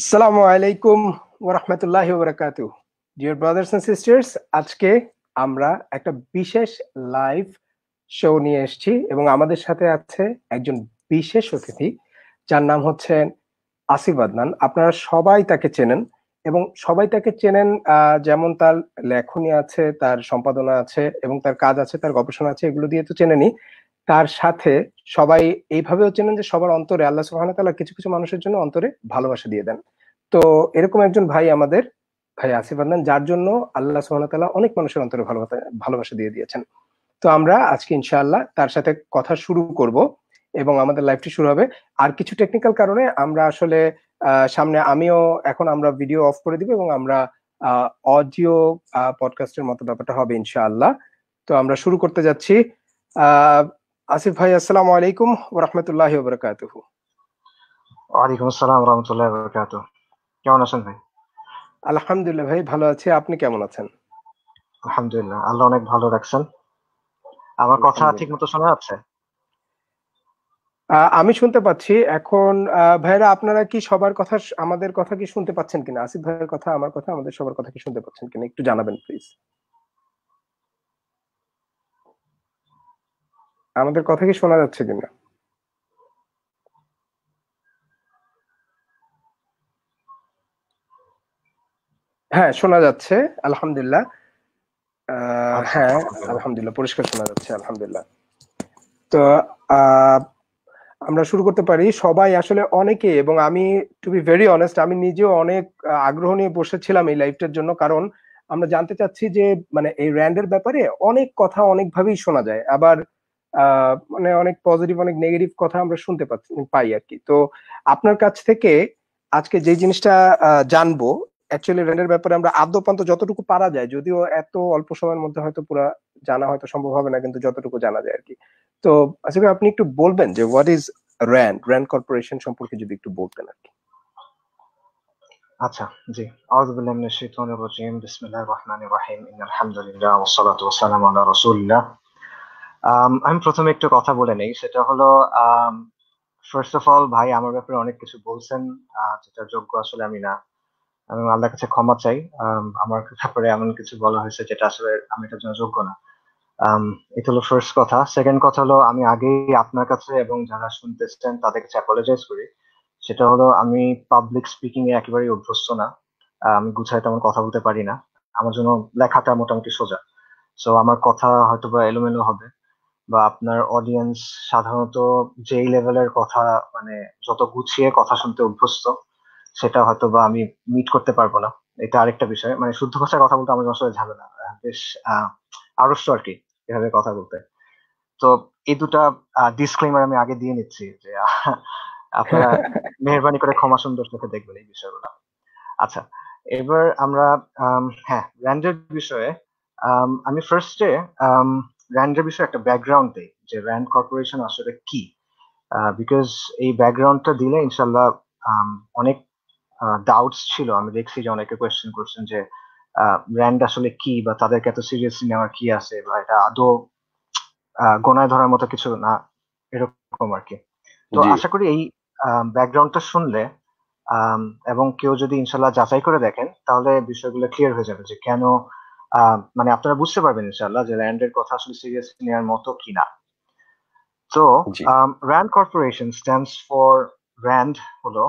আসসালামু আলাইকুম ওয়া রাহমাতুল্লাহি ওয়া বারাকাতুহু। ডিয়ার ব্রাদার্স এন্ড সিস্টার্স, আজকে আমরা একটা বিশেষ লাইভ শো নিয়ে এসেছি এবং আমাদের সাথে আছে একজন বিশেষ অতিথি যার নাম হচ্ছেন আসিফ আদনান। আপনারা সবাই তাকে চেনেন এবং সবাই তাকে চেনেন যেমন তার লেখনী আছে, তার সম্পাদনা আছে এবং তার কাজ আছে, তার গবেষণা আছে, এগুলো দিয়ে তো চেনেনই। তার সাথে সবাই এইভাবেও চেনেন যে সবার অন্তরে আল্লাহ সুবহানাহু ওয়া তাআলা কিছু কিছু মানুষের জন্য অন্তরে ভালোবাসা দিয়ে দেন। তো এরকম একজন ভাই আমাদের ভাই আসিফ আদনান, যার জন্য আল্লাহ সুবহানাহু ওয়া তাআলা অনেক মানুষের অন্তরে ভালোবাসা ভালোবাসা দিয়ে দিয়েছেন। তো আমরা আজকে ইনশাআল্লাহ তার সাথে কথা শুরু করব এবং আমাদের লাইভটি শুরু হবে। আর কিছু টেকনিক্যাল কারণে আমরা আসলে সামনে আমিও এখন আমরা ভিডিও অফ করে দিব এবং আমরা অডিও পডকাস্টের মতো ব্যাপারটা হবে ইনশাআল্লাহ। তো আমরা শুরু করতে যাচ্ছি। আহ আসিফ ভাই, আসসালামু আলাইকুম ওয়া রাহমাতুল্লাহি ওয়া বারাকাতুহু। ওয়ালাইকুম আসসালাম রহমতুল্লাহ বরকাত। কেমন আছেন ভাই? আলহামদুলিল্লাহ ভাই, ভালো আছি। আপনি কেমন আছেন? আলহামদুলিল্লাহ, আল্লাহ অনেক ভালো রাখছেন। আমার কথা ঠিক আলহামদুলিল্লাহ। মতো শোনা যাচ্ছে? আমি শুনতে পাচ্ছি এখন। ভাইরা, আপনারা কি সবার কথা আমাদের কথা কি শুনতে পাচ্ছেন কিনা? আসিফ ভাইয়ের কথা, আমার কথা, আমাদের সবার কথা কি শুনতে পাচ্ছেন কিনা একটু জানাবেন প্লিজ। আমাদের কথা কি শোনা যাচ্ছে কিনা? হ্যাঁ, শোনা যাচ্ছে। আলহামদুলিল্লাহ। আচ্ছা, হ্যাঁ, আলহামদুলিল্লাহ। আলহামদুলিল্লাহ, পরিষ্কার শোনা যাচ্ছে। আলহামদুলিল্লাহ। তো আহ আমরা শুরু করতে পারি। সবাই আসলে অনেকে, এবং আমি টু বি ভেরি অনেস্ট, আমি নিজেও অনেক আগ্রহ নিয়ে বসেছিলাম এই লাইভটার জন্য। কারণ আমরা জানতে চাচ্ছি যে মানে এই র্যান্ডের ব্যাপারে অনেক কথা অনেকভাবেই শোনা যায়, আবার মানে অনেক পজিটিভ অনেক নেগেটিভ কথা আমরা শুনতে পাই আর কি। তো আপনার কাছ থেকে আজকে যে জিনিসটা জানবো, অ্যাকচুয়ালি র্যান্ডের ব্যাপারে আমরা আদ্যপান্ত যতটুকু পারা যায়, যদিও এত অল্প সময়ের মধ্যে হয়তো পুরো জানা হয়তো সম্ভব হবে না, কিন্তু যতটুকু জানা যায় আর কি। তো আসলে আপনি একটু বলবেন যে হোয়াট ইজ র্যান্ড কর্পোরেশন সম্পর্কে যদি একটু বলতেন আর কি। আচ্ছা, জি। আউযু বিল্লাহি মিনাশ শাইতানির রাজীম। বিসমিল্লাহির রহমানির রহিম। ইন্নাল হামদুলিল্লাহ ওয়াস সালাতু ওয়াস সালামু আলা রাসূলিল্লাহ। আমি প্রথমে একটু কথা বলে নেই। সেটা হলো ফার্স্ট অফ অল ভাই আমার ব্যাপারে অনেক কিছু বলছেন, যেটার যোগ্য আসলে আমি না। আমি আল্লাহর কাছে ক্ষমা চাই। আমার ব্যাপারে এমন কিছু বলা হয়েছে যেটা আসলে আমি এটার জন্য যোগ্য না। আম এটা হলো ফার্স্ট কথা। সেকেন্ড কথা হলো আমি আগেই আপনার কাছে এবং যারা শুনতেছেন তাদের কাছে অ্যাপোলোজাইজ করি। সেটা হলো আমি পাবলিক স্পিকিং এ একেবারেই অভ্যস্ত না। আমি গুছায় তেমন কথা বলতে পারি না। আমার জন্য লেখাটা মোটামুটি সোজা। সো আমার কথা হয়তোবা এলোমেলো হবে বা আপনার অডিয়েন্স সাধারণত যেই লেভেলের কথা মানে যত গুছিয়ে কথা শুনতে অভ্যস্ত সেটা হয়তোবা আমি মিট করতে পারবো না। এটা আরেকটা বিষয়। মানে শুদ্ধ ভাষায় কথা বলতে আমার আসলে ঝামেলা। বেশ আহ আড়ষ্ট আরকি এভাবে কথা বলতে। তো এই ২ টা ডিসক্লেইমার আমি আগে দিয়ে নিচ্ছি যে আপনারা মেহেরবানি করে ক্ষমা সুন্দর চোখে দেখবেন এই বিষয়গুলো। আচ্ছা, এবার আমরা হ্যাঁ, র্যান্ডের বিষয়ে আমি ফার্স্ট এ আম র্যান্ডের বিষয়ে একটা ব্যাকগ্রাউন্ড দেই যে র্যান্ড কর্পোরেশন আসলে কি? বিকজ এই ব্যাকগ্রাউন্ডটা দিলে ইনশাআল্লাহ অনেক ডাউটস ছিল। আমি দেখছি যে অনেকে কোয়েশ্চেন করছেন যে র্যান্ড আসলে কি বা তাদেরকে এত সিরিয়াসলি নেওয়ার কি আছে বা এটা আদৌ গোনায় ধরার মতো কিছু না, এরকম আরকি। তো জি। আশা করি এই ব্যাকগ্রাউন্ডটা শুনলে আম এবং কেউ যদি ইনশাআল্লাহ যাচাই করে দেখেন তাহলে বিষয়গুলো ক্লিয়ার হয়ে যাবে যে কেন মানে আপনারা বুঝতে পারবেন ইনশাআল্লাহ যে র্যান্ড এর কথা আসলে সিরিয়াসলি নেওয়ার মতো কিনা। তো জি। RAND corporation stands for RAND হলো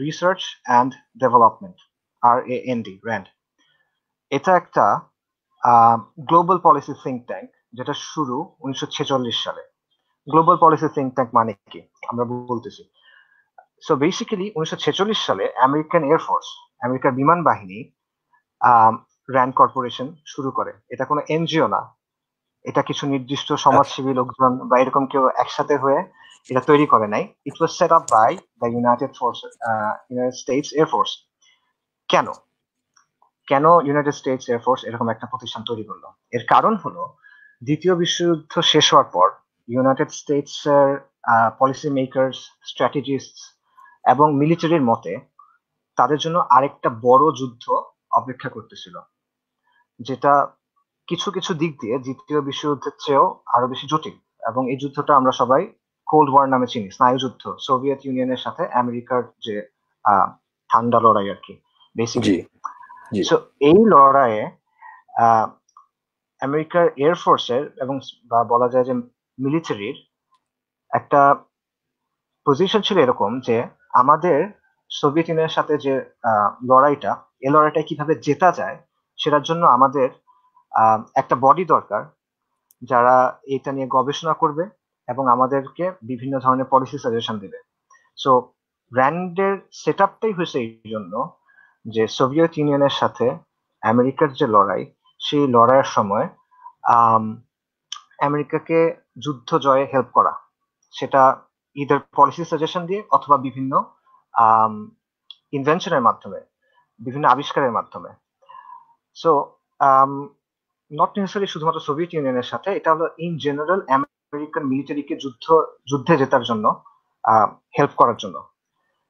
research and development, RAND, RAND. এটা একটা গ্লোবাল পলিসি থিঙ্ক ট্যাঙ্ক যেটা শুরু 1946 সালে। গ্লোবাল পলিসি থিঙ্ক ট্যাঙ্ক মানে কি আমরা বলতেছি। সো বেসিক্যালি 1946 সালে আমেরিকান এয়ারফোর্স, আমেরিকার বিমান বাহিনী র্যান্ড কর্পোরেশন শুরু করে। এটা কোনো এনজিও না, এটা কিছু নির্দিষ্ট আচ্ছা। সমাজসেবী লোকজন বা এরকম কেউ একসাথে হয়ে এটা তৈরি করে নাই। It was set up by the United States air force. কেন কেন ইউনাইটেড স্টেটস এয়ারফোর্স এরকম একটা প্রতিষ্ঠান তৈরি করলো? এর কারণ হলো দ্বিতীয় বিশ্বযুদ্ধ শেষ হওয়ার পর ইউনাইটেড স্টেটস এর পলিসি মেকার্স, স্ট্র্যাটেজিস্ট এবং মিলিটারির মতে তাদের জন্য আরেকটা বড় যুদ্ধ অপেক্ষা করতেছিল, যেটা কিছু কিছু দিক দিয়ে দ্বিতীয় বিশ্বযুদ্ধের চেয়েও আরো বেশি জটিল। এবং এই যুদ্ধটা আমরা সবাই কোল্ড ওয়ার নামে চিনি, স্নায়ুযুদ্ধ, সোভিয়েত ইউনিয়নের সাথে আমেরিকার যে ঠান্ডা লড়াই আর কি বেসিক্যালি। জি সো এই লড়াইয়ে আমেরিকার এয়ারফোর্সের এবং বা বলা যায় যে মিলিটারির একটা পজিশন ছিল এরকম যে আমাদের সোভিয়েত ইউনিয়নের সাথে যে লড়াইটা, এই লড়াইটা কিভাবে জেতা যায় সেটার জন্য আমাদের একটা বডি দরকার যারা এটা নিয়ে গবেষণা করবে এবং আমাদেরকে বিভিন্ন ধরনের পলিসি সাজেশন দেবে। সো র্যান্ডের সেট আপটাই হয়েছে এই জন্য যে সোভিয়েত ইউনিয়নের সাথে আমেরিকার যে লড়াই, সেই লড়াইয়ের সময় আমেরিকাকে যুদ্ধ জয়ে হেল্প করা, সেটা ইদার পলিসি সাজেশন দিয়ে অথবা বিভিন্ন ইনভেনশনের মাধ্যমে, বিভিন্ন আবিষ্কারের মাধ্যমে। সো নট নেসেসারি শুধুমাত্র সোভিয়েত ইউনিয়নের সাথে, এটা হলো ইন জেনারেল আমেরিকান মিলিটারিকে যুদ্ধে জেতার জন্য হেল্প করার জন্য।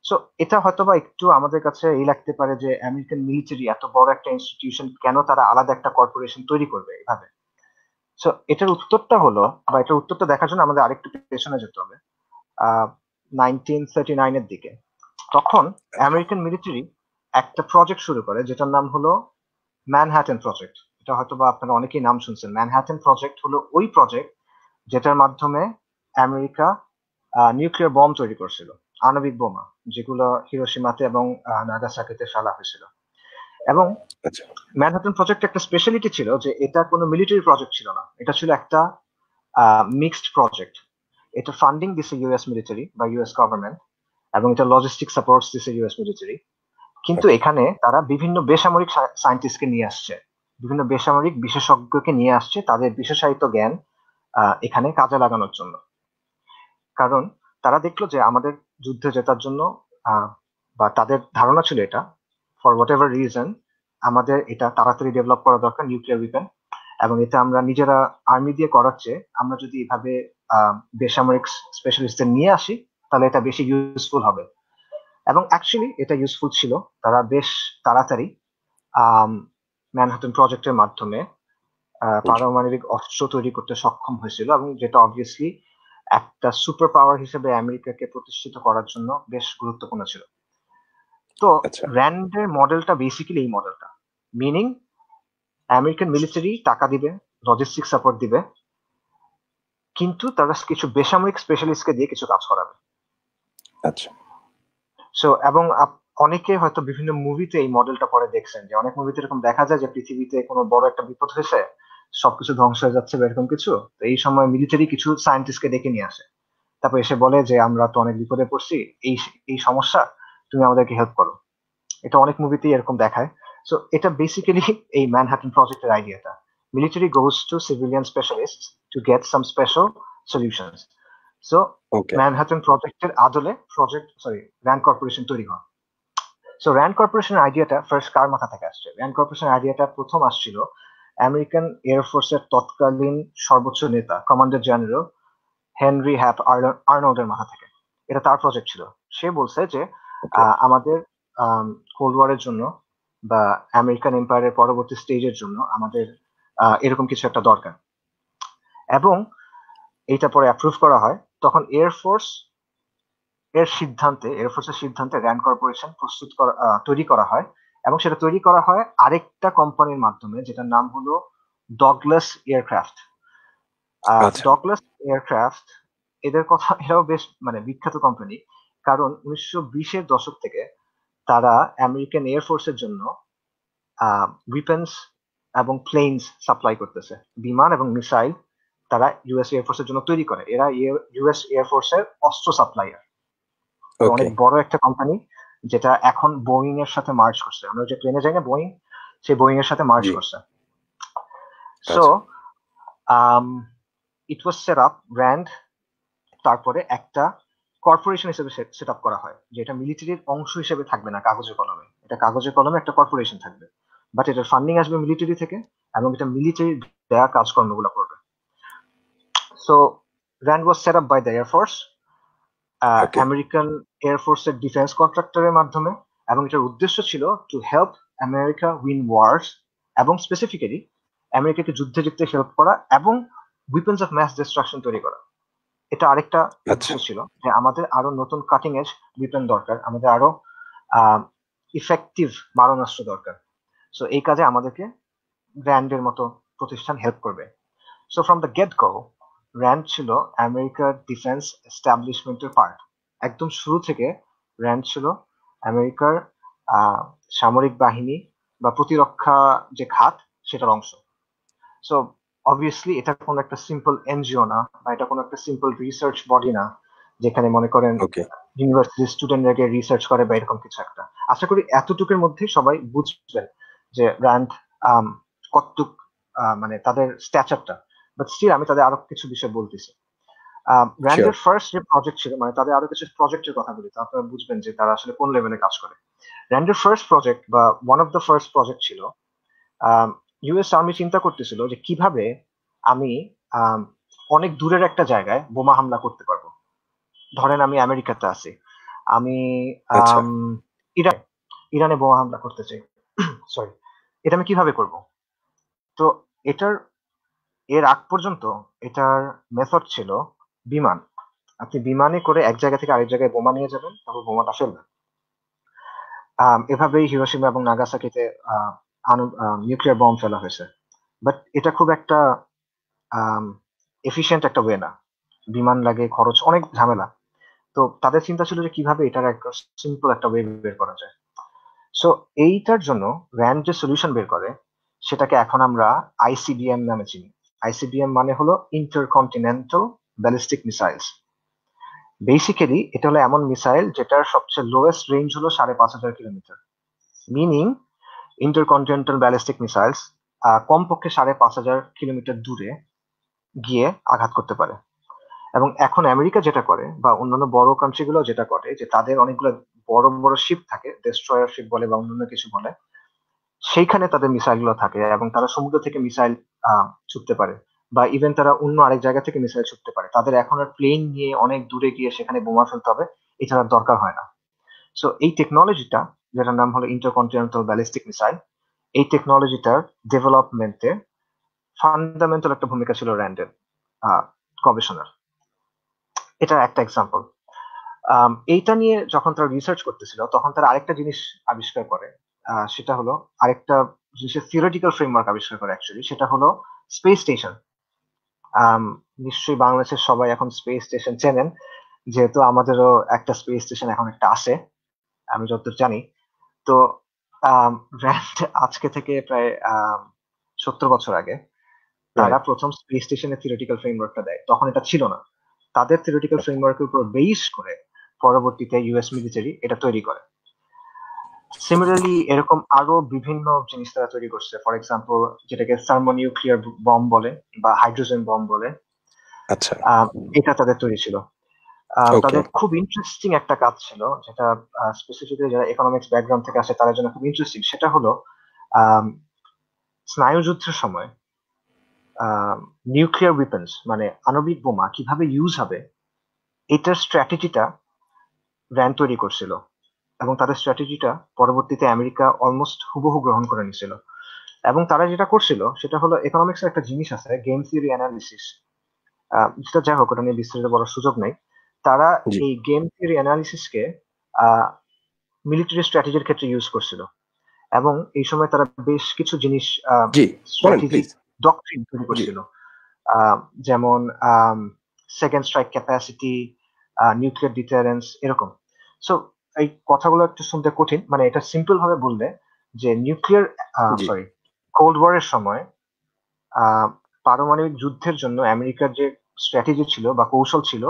সো এটা হয়তোবা একটু আমাদের কাছে এই লাগতে পারে যে আমেরিকান মিলিটারি এত বড় একটা ইনস্টিটিউশন, কেন তারা আলাদা একটা কর্পোরেশন তৈরি করবে এভাবে। সো এটার উত্তরটা হলো, বা এটার উত্তরটা দেখার জন্য আমাদের আরেকটু পেছনে যেতে হবে 1939 এর দিকে। তখন আমেরিকান মিলিটারি একটা প্রজেক্ট শুরু করে যেটার নাম হলো ম্যানহাটন প্রজেক্ট। এটা হয়তোবা আপনারা অনেকেই নাম শুনছেন। ম্যানহাটন প্রজেক্ট হলো ওই প্রজেক্ট যেটার মাধ্যমে আমেরিকা নিউক্লিয়ার বম তৈরি করছিল, আণবিক বোমা, যেগুলো হিরোশিমাতে এবং নাগাসাকিতে ফেলা হয়েছিল। এবং ম্যানহাটন প্রজেক্ট একটা স্পেশালিটি ছিল যে এটা কোনো মিলিটারি প্রজেক্ট ছিল না, এটা ছিল একটা মিক্সড প্রজেক্ট। এটা ফান্ডিং দিছে ইউএস মিলিটারি বা ইউএস গভর্নমেন্ট, এবং এটা লজিস্টিক সাপোর্ট দিছে ইউএস মিলিটারি। কিন্তু এখানে তারা বিভিন্ন বেসামরিক সায়েন্টিস্টকে নিয়ে আসছে, বিভিন্ন বেসামরিক বিশেষজ্ঞকে নিয়ে আসছে তাদের বিশেষায়িত জ্ঞান এখানে কাজে লাগানোর জন্য। কারণ তারা দেখলো যে আমাদের যুদ্ধে জেতার জন্য, বা তাদের ধারণা ছিল এটা, ফর হোয়াট এভার রিজন আমাদের এটা তাড়াতাড়ি ডেভেলপ করা দরকার নিউক্লিয়ার উইপেন, এবং এটা আমরা নিজেরা আর্মি দিয়ে করার চেয়ে আমরা যদি এভাবে বেসামরিক স্পেশালিস্টদের নিয়ে আসি তাহলে এটা বেশি ইউজফুল হবে। এবং অ্যাকচুয়ালি এটা ইউজফুল ছিল। তারা বেশ তাড়াতাড়ি ম্যানহাটন প্রজেক্টের মাধ্যমে পারমাণবিক অস্ত্র তৈরি করতে সক্ষম হয়েছিল, এবং যেটা অবভিয়াসলি একটা সুপার পাওয়ার হিসেবে আমেরিকাকে প্রতিষ্ঠিত করার জন্য বেশ গুরুত্বপূর্ণ ছিল। তো র্যান্ডের মডেলটা বেসিক্যালি এই মডেলটা, মিনিং আমেরিকান মিলিটারি টাকা দিবে, লজিস্টিক সাপোর্ট দিবে, কিন্তু তারা কিছু বেসামরিক স্পেশালিস্টকে দিয়ে কিছু কাজ করাবে। আচ্ছা। সো এবং অনেকে হয়তো বিভিন্ন মুভিতে এই মডেলটা পরে দেখছেন, যে অনেক মুভিতে এরকম দেখা যায় যে পৃথিবীতে কোনো বড় একটা বিপদ হয়েছে, সবকিছু ধ্বংস হয়ে যাচ্ছে বা এরকম কিছু, তো এই সময় মিলিটারি কিছু সায়েন্টিস্টকে ডেকে নিয়ে আসে, তারপর এসে বলে যে আমরা তো অনেক বিপদে পড়ছি, এই এই সমস্যা, তুমি আমাদেরকে হেল্প করো। এটা অনেক মুভিতেই এরকম দেখায়। সো এটা বেসিক্যালি এই ম্যানহাটন প্রজেক্টের আইডিয়াটা, military goes to civilian specialist to get some special solutions. So Manhattan প্রজেক্টের আদলে র্যান্ড কর্পোরেশন তৈরি হয়। সো র্যান্ড কর্পোরেশনের আইডিয়াটা ফার্স্ট কার মাথা থেকে আসছে? র্যান্ড কর্পোরেশনের আইডিয়াটা প্রথম আসছিল আমেরিকান এয়ারফোর্সের তৎকালীন সর্বোচ্চ নেতা কমান্ডার জেনারেল হেনরি হ্যাপ আর্নল্ডের মাথা থেকে। এটা তার প্রজেক্ট ছিল। সে বলছে যে আমাদের কোল্ড ওয়ারের জন্য বা আমেরিকান এম্পায়ারের পরবর্তী স্টেজের জন্য আমাদের এরকম কিছু একটা দরকার, এবং এইটা পরে অ্যাপ্রুভ করা হয়। তখন এয়ারফোর্সের সিদ্ধান্তে র্যান্ড কর্পোরেশন তৈরি করা হয়, এবং সেটা তৈরি করা হয় আরেকটা কোম্পানির মাধ্যমে যেটার নাম হলো ডগলাস এয়ারক্রাফট। ডগলাস এয়ারক্রাফট এদের কথা, এরাও বেশ বিখ্যাত কোম্পানি, কারণ 1920-এর দশক থেকে তারা আমেরিকান এয়ারফোর্সের জন্য উইপেন্স এবং প্লেনস সাপ্লাই করতেছে, বিমান এবং মিসাইল তারা ইউএস এয়ারফোর্সের জন্য তৈরি করে। এরা ইউএস এয়ারফোর্সের অস্ত্র সাপ্লায়ার, অনেক বড় একটা কোম্পানি, যেটা এখন বোয়িং এর সাথে মার্জ করছে। আমরা যে প্লেনে যাই না বোয়িং, সেই বোয়িং এর সাথে মার্জ করছে। So it was set up RAND, তারপরে একটা কর্পোরেশন হিসেবে সেট আপ করা হয়, যেটা মিলিটারির অংশ হিসেবে থাকবে না কাগজে কলমে, এটা কাগজে কলমে একটা কর্পোরেশন থাকবে, বাট এটার ফান্ডিং আসবে মিলিটারি থেকে, এবং এটা মিলিটারি দেয়া কাজকর্মগুলো করবে। So RAND was set up by the air force, American এয়ারফোর্সের ডিফেন্স কন্ট্রাক্টরের মাধ্যমে, এবং এটার উদ্দেশ্য ছিল to help America win wars, এবং স্পেসিফিক্যালি আমেরিকাকে যুদ্ধে জিততে হেল্প করা এবং উইপেন্স অফ ম্যাস ডিস্ট্রাকশন তৈরি করা। এটা আরেকটা উদ্দেশ্য ছিল যে আমাদের আরো নতুন কাটিং এজ উইপেন দরকার, আমাদের আরো ইফেক্টিভ মারণাস্ত্র দরকার। সো এই কাজে আমাদেরকে র্যান্ডের মতো প্রতিষ্ঠান হেল্প করবে। So from the gate go RAND ছিল আমেরিকার ডিফেন্স এস্টাবলিশমেন্টের পার্ট। একদম শুরু থেকে র্যান্ড ছিল আমেরিকার সামরিক বাহিনী বা প্রতিরক্ষা যে খাত সেটার অংশ। সো অবভিয়াসলি এটা কোনো একটা সিম্পল এনজিও না, বা এটা কোনো একটা সিম্পল রিসার্চ বডি না যেখানে মনে করেন ওকে ইউনিভার্সিটি স্টুডেন্টরা গিয়ে রিসার্চ করে বা এরকম কিছু একটা। আশা করি এতটুকুর মধ্যে সবাই বুঝবেন যে র্যান্ড কতটুক মানে তাদের স্ট্যাচারটা। বাট স্টিল আমি তাদের আরো কিছু বিষয় বলতেছি। র্যান্ডের ফার্স্ট যে প্রজেক্ট ছিল, মানে তাদের আরো কিছু প্রজেক্টের কথা বলি, আপনারা বুঝবেন যে তারা আসলে কোন লেভেলে কাজ করে। র্যান্ডের ফার্স্ট প্রজেক্ট বা one of the first project ছিল ইউএস আর্মি চিন্তা করতেছিল যে কিভাবে আমি অনেক দূরের একটা জায়গায় বোমা হামলা করতে পারবো। ধরেন আমি আমেরিকাতে আছি, আমি ইরানে বোমা হামলা করতে চাই, সরি, এটা আমি কিভাবে করব? তো এর আগ পর্যন্ত এটার মেথড ছিল বিমান। আপনি বিমানে করে এক জায়গা থেকে আরেক জায়গায় বোমা নিয়ে যাবেন, তারপর বোমাটা ফেলবেন। এভাবেই হিরোশিমা এবং নাগাসাকিতে নিউক্লিয়ার বম ফেলা হয়েছে। বাট এটা খুব একটা এফিশিয়েন্ট একটা ওয়ে না, বিমান লাগে, খরচ, অনেক ঝামেলা। তো তাদের চিন্তা ছিল যে কিভাবে এটার একটা সিম্পল একটা ওয়ে বের করা যায়। সো এইটার জন্য র্যান্ড যে সলিউশন বের করে সেটাকে এখন আমরা আইসিবিএম নামে চিনি। আইসিবিএম মানে হলো ইন্টারকন্টিনেন্টাল ব্যালিস্টিক মিসাইলস। বেসিক্যালি এটা হলো এমন মিসাইল যেটার সবচেয়ে লোয়েস্ট রেঞ্জ হলো 5,500 kilometre. Meaning intercontinental ballistic missiles কমপক্ষে 5,500 কিলোমিটার দূরে গিয়ে আঘাত করতে পারে। এবং এখন আমেরিকা যেটা করে বা অন্যান্য বড় কান্ট্রি গুলো যেটা করে যে তাদের অনেকগুলো বড় বড় শিপ থাকে, ডেস্ট্রয়ার শিপ বলে বা অন্যান্য কিছু বলে, সেইখানে তাদের মিসাইল গুলো থাকে এবং তারা সমুদ্র থেকে মিসাইল ছুটতে পারে বা ইভেন তারা অন্য আরেক জায়গা থেকে মিসাইল ছুটতে পারে। তাদের এখন আর প্লেন নিয়ে অনেক দূরে গিয়ে সেখানে বোমা ফেলতে হবে, এটার দরকার হয় না। সো এই টেকনোলজিটা, যেটার নাম হলো ইন্টারকন্টিনেন্টাল ব্যালিস্টিক মিসাইল, এই টেকনোলজিটার ডেভেলপমেন্টে ফান্ডামেন্টাল একটা ভূমিকা ছিল র্যান্ডের গবেষণার। এটা একটা এক্সাম্পল। এইটা নিয়ে যখন তারা রিসার্চ করতেছিল তখন তারা আরেকটা জিনিস আবিষ্কার করে, সেটা হলো আরেকটা জিনিসের থিওরিটিক্যাল ফ্রেমওয়ার্ক আবিষ্কার করে অ্যাকচুয়ালি, সেটা হলো স্পেস স্টেশন। নিশ্চয়ই বাংলাদেশের সবাই এখন স্পেস স্টেশন চেনেন, যেহেতু আমাদেরও একটা স্পেস স্টেশন এখন একটা আছে, আমি যতদূর জানি। তো র্যান্ড আজকে থেকে প্রায় 70 বছর আগে তারা প্রথম স্পেস স্টেশনের থিওরিটিক্যাল ফ্রেমওয়ার্কটা দেয়। তখন এটা ছিল না। তাদের থিওরিটিক্যাল ফ্রেমওয়ার্কের উপর বেস করে পরবর্তীতে ইউএস মিলিটারি এটা তৈরি করে। সিমিলারলি এরকম আরো বিভিন্ন জিনিস তারা তৈরি করছে। ফর এক্সাম্পল যেটাকে থার্মোনিউক্লিয়ার বম বলে বা হাইড্রোজেন বম বলে, আচ্ছা এটা তাদের তৈরি ছিল। তাদের খুব ইন্টারেস্টিং একটা কাজ ছিল, যেটা স্পেসিফিক্যালি যারা ইকোনমিক্স ব্যাকগ্রাউন্ড থেকে আসে তাদের জন্য খুব ইন্টারেস্টিং। সেটা হলো স্নায়ুযুদ্ধের সময় নিউক্লিয়ার উইপেন্স মানে আণবিক বোমা কিভাবে ইউজ হবে এটার স্ট্র্যাটেজিটা র্যান্ড তৈরি করছিল, এবং তাদের স্ট্র্যাটেজিটা পরবর্তীতে আমেরিকা অলমোস্ট হুবহু গ্রহণ করে নিছিল। এবং তারা যেটা করছিল সেটা হলো ইকোনমিক্সের একটা জিনিস আছে গেম থিওরি অ্যানালিসিস, যেটা যাই হোক ওটা নিয়ে বিস্তারিত বলার সুযোগ নেই। তারা এই গেম থিওরি অ্যানালিসিসকে মিলিটারি স্ট্র্যাটেজির ক্ষেত্রে ইউজ করছিল, এবং এই সময় তারা বেশ কিছু জিনিস স্ট্র্যাটেজি ডক্ট্রিন তৈরি করছিল, যেমন second strike capacity, nuclear deterrence, এরকম। সো এই কথাগুলো একটু শুনতে কঠিন, মানে এটা সিম্পল ভাবে বললে যে নিউক্লিয়ার কোল্ড ওয়ারের সময় পারমাণবিক যুদ্ধের জন্য আমেরিকার যে স্ট্র্যাটেজি ছিল বা কৌশল ছিল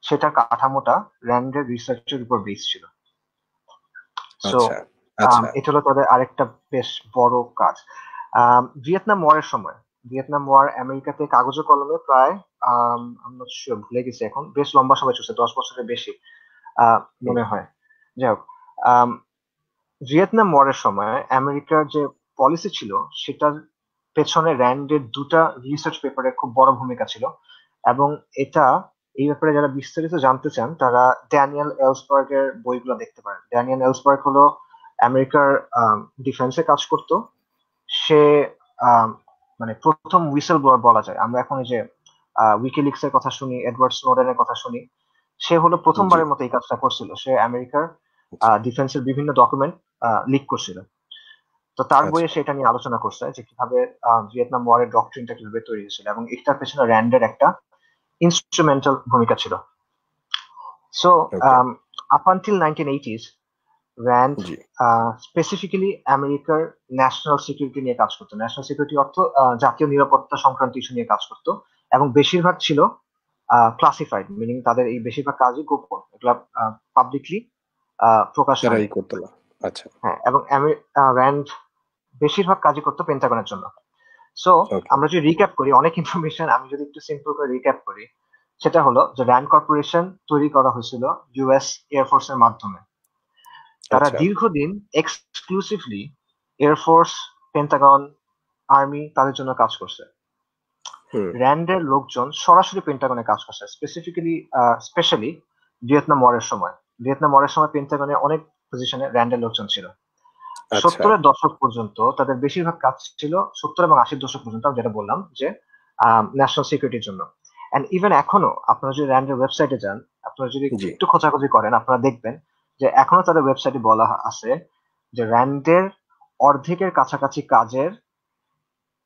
সেটা কাঠামোটা র্যান্ডের রিসার্চের উপর বেস ছিল। সো এটা হলো তাদের আরেকটা বেশ বড় কাজ। ভিয়েতনাম ওয়ারের সময়, ভিয়েতনাম ওয়ার আমেরিকাতে কাগজে কলমে প্রায় ভুলে গেছি এখন, বেশ লম্বা সময় চলছে, 10 বছরের বেশি মনে হয়। যাই হোক, ভিয়েতনাম ওয়ারের সময় আমেরিকার যে পলিসি ছিল সেটার পেছনে র্যান্ডের দুটা রিসার্চ পেপারের খুব বড় ভূমিকা ছিল, এবং এটা এই ব্যাপারে যারা বিস্তারিত জানতে চান তারা ড্যানিয়েল এলসবার্গের বইগুলো দেখতে পারেন। ড্যানিয়েল এলসবার্গ হলো আমেরিকার ডিফেন্সে কাজ করতো। সে মানে প্রথম হুইসেল ব্লোয়ার বলা যায়। আমরা এখন এই যে উইকিলিক্স এর কথা শুনি, এডওয়ার্ড স্নোডেনের কথা শুনি, সে হলো প্রথমবারের মতো এই কাজটা করছিল। সে আমেরিকার ডিফেন্সের বিভিন্ন ডকুমেন্ট লিক করছিল। তো তার আচ্ছা। বইয়ে সেটা নিয়ে আলোচনা করছে যে কিভাবে ভিয়েতনাম ওয়ারের ডক্ট্রিনটা কিভাবে তৈরি হয়েছিল এবং এটার পেছনে র্যান্ডের একটা ইনস্ট্রুমেন্টাল ভূমিকা ছিল। So okay. Up until 1980s RAND জি। স্পেসিফিক্যালি আমেরিকার ন্যাশনাল সিকিউরিটি নিয়ে কাজ করতো। ন্যাশনাল সিকিউরিটি অর্থ জাতীয় নিরাপত্তা সংক্রান্ত ইস্যু নিয়ে কাজ করতো এবং বেশিরভাগ ছিল ক্লাসিফাইড, মিনিং তাদের এই বেশিরভাগ কাজই গোপন, এগুলা পাবলিকলি প্রকাশ তারা হয়নি। ই করতো না। আচ্ছা। হ্যাঁ, এবং র্যান্ড বেশিরভাগ কাজই করতো পেন্টাগনের জন্য। So okay. আমরা যদি রিক্যাপ করি অনেক ইনফরমেশন, আমি যদি একটু সিম্পল করে রিক্যাপ করি, সেটা হলো যে র্যান্ড কর্পোরেশন তৈরি করা হয়েছিল ইউএস এয়ারফোর্সের মাধ্যমে। তারা আচ্ছা। দীর্ঘদিন এক্সক্লুসিভলি এয়ারফোর্স, পেন্টাগন, আর্মি তাদের জন্য কাজ করছে। হুম। র্যান্ডের লোকজন সরাসরি পেন্টাগনে কাজ করছে, স্পেশালি ভিয়েতনাম ওয়ারের সময়। ভিয়েতনাম ওয়ারের সময় পেন্টাগনে অনেক পজিশনে র্যান্ডের লোকজন ছিল। আচ্ছা। 70-এর দশক পর্যন্ত তাদের বেশিরভাগ কাজ ছিল, 70 এবং 80-এর দশক পর্যন্ত আমি যেটা বললাম যে ন্যাশনাল সিকিউরিটির জন্য। এন্ড ইভেন এখনো আপনারা যদি র্যান্ডের ওয়েবসাইটে যান, আপনারা যদি জি। একটু খোঁজাখুঁজি করেন, আপনারা দেখবেন যে এখনো তাদের ওয়েবসাইটে বলা আছে যে র্যান্ডের অর্ধেকের কাছাকাছি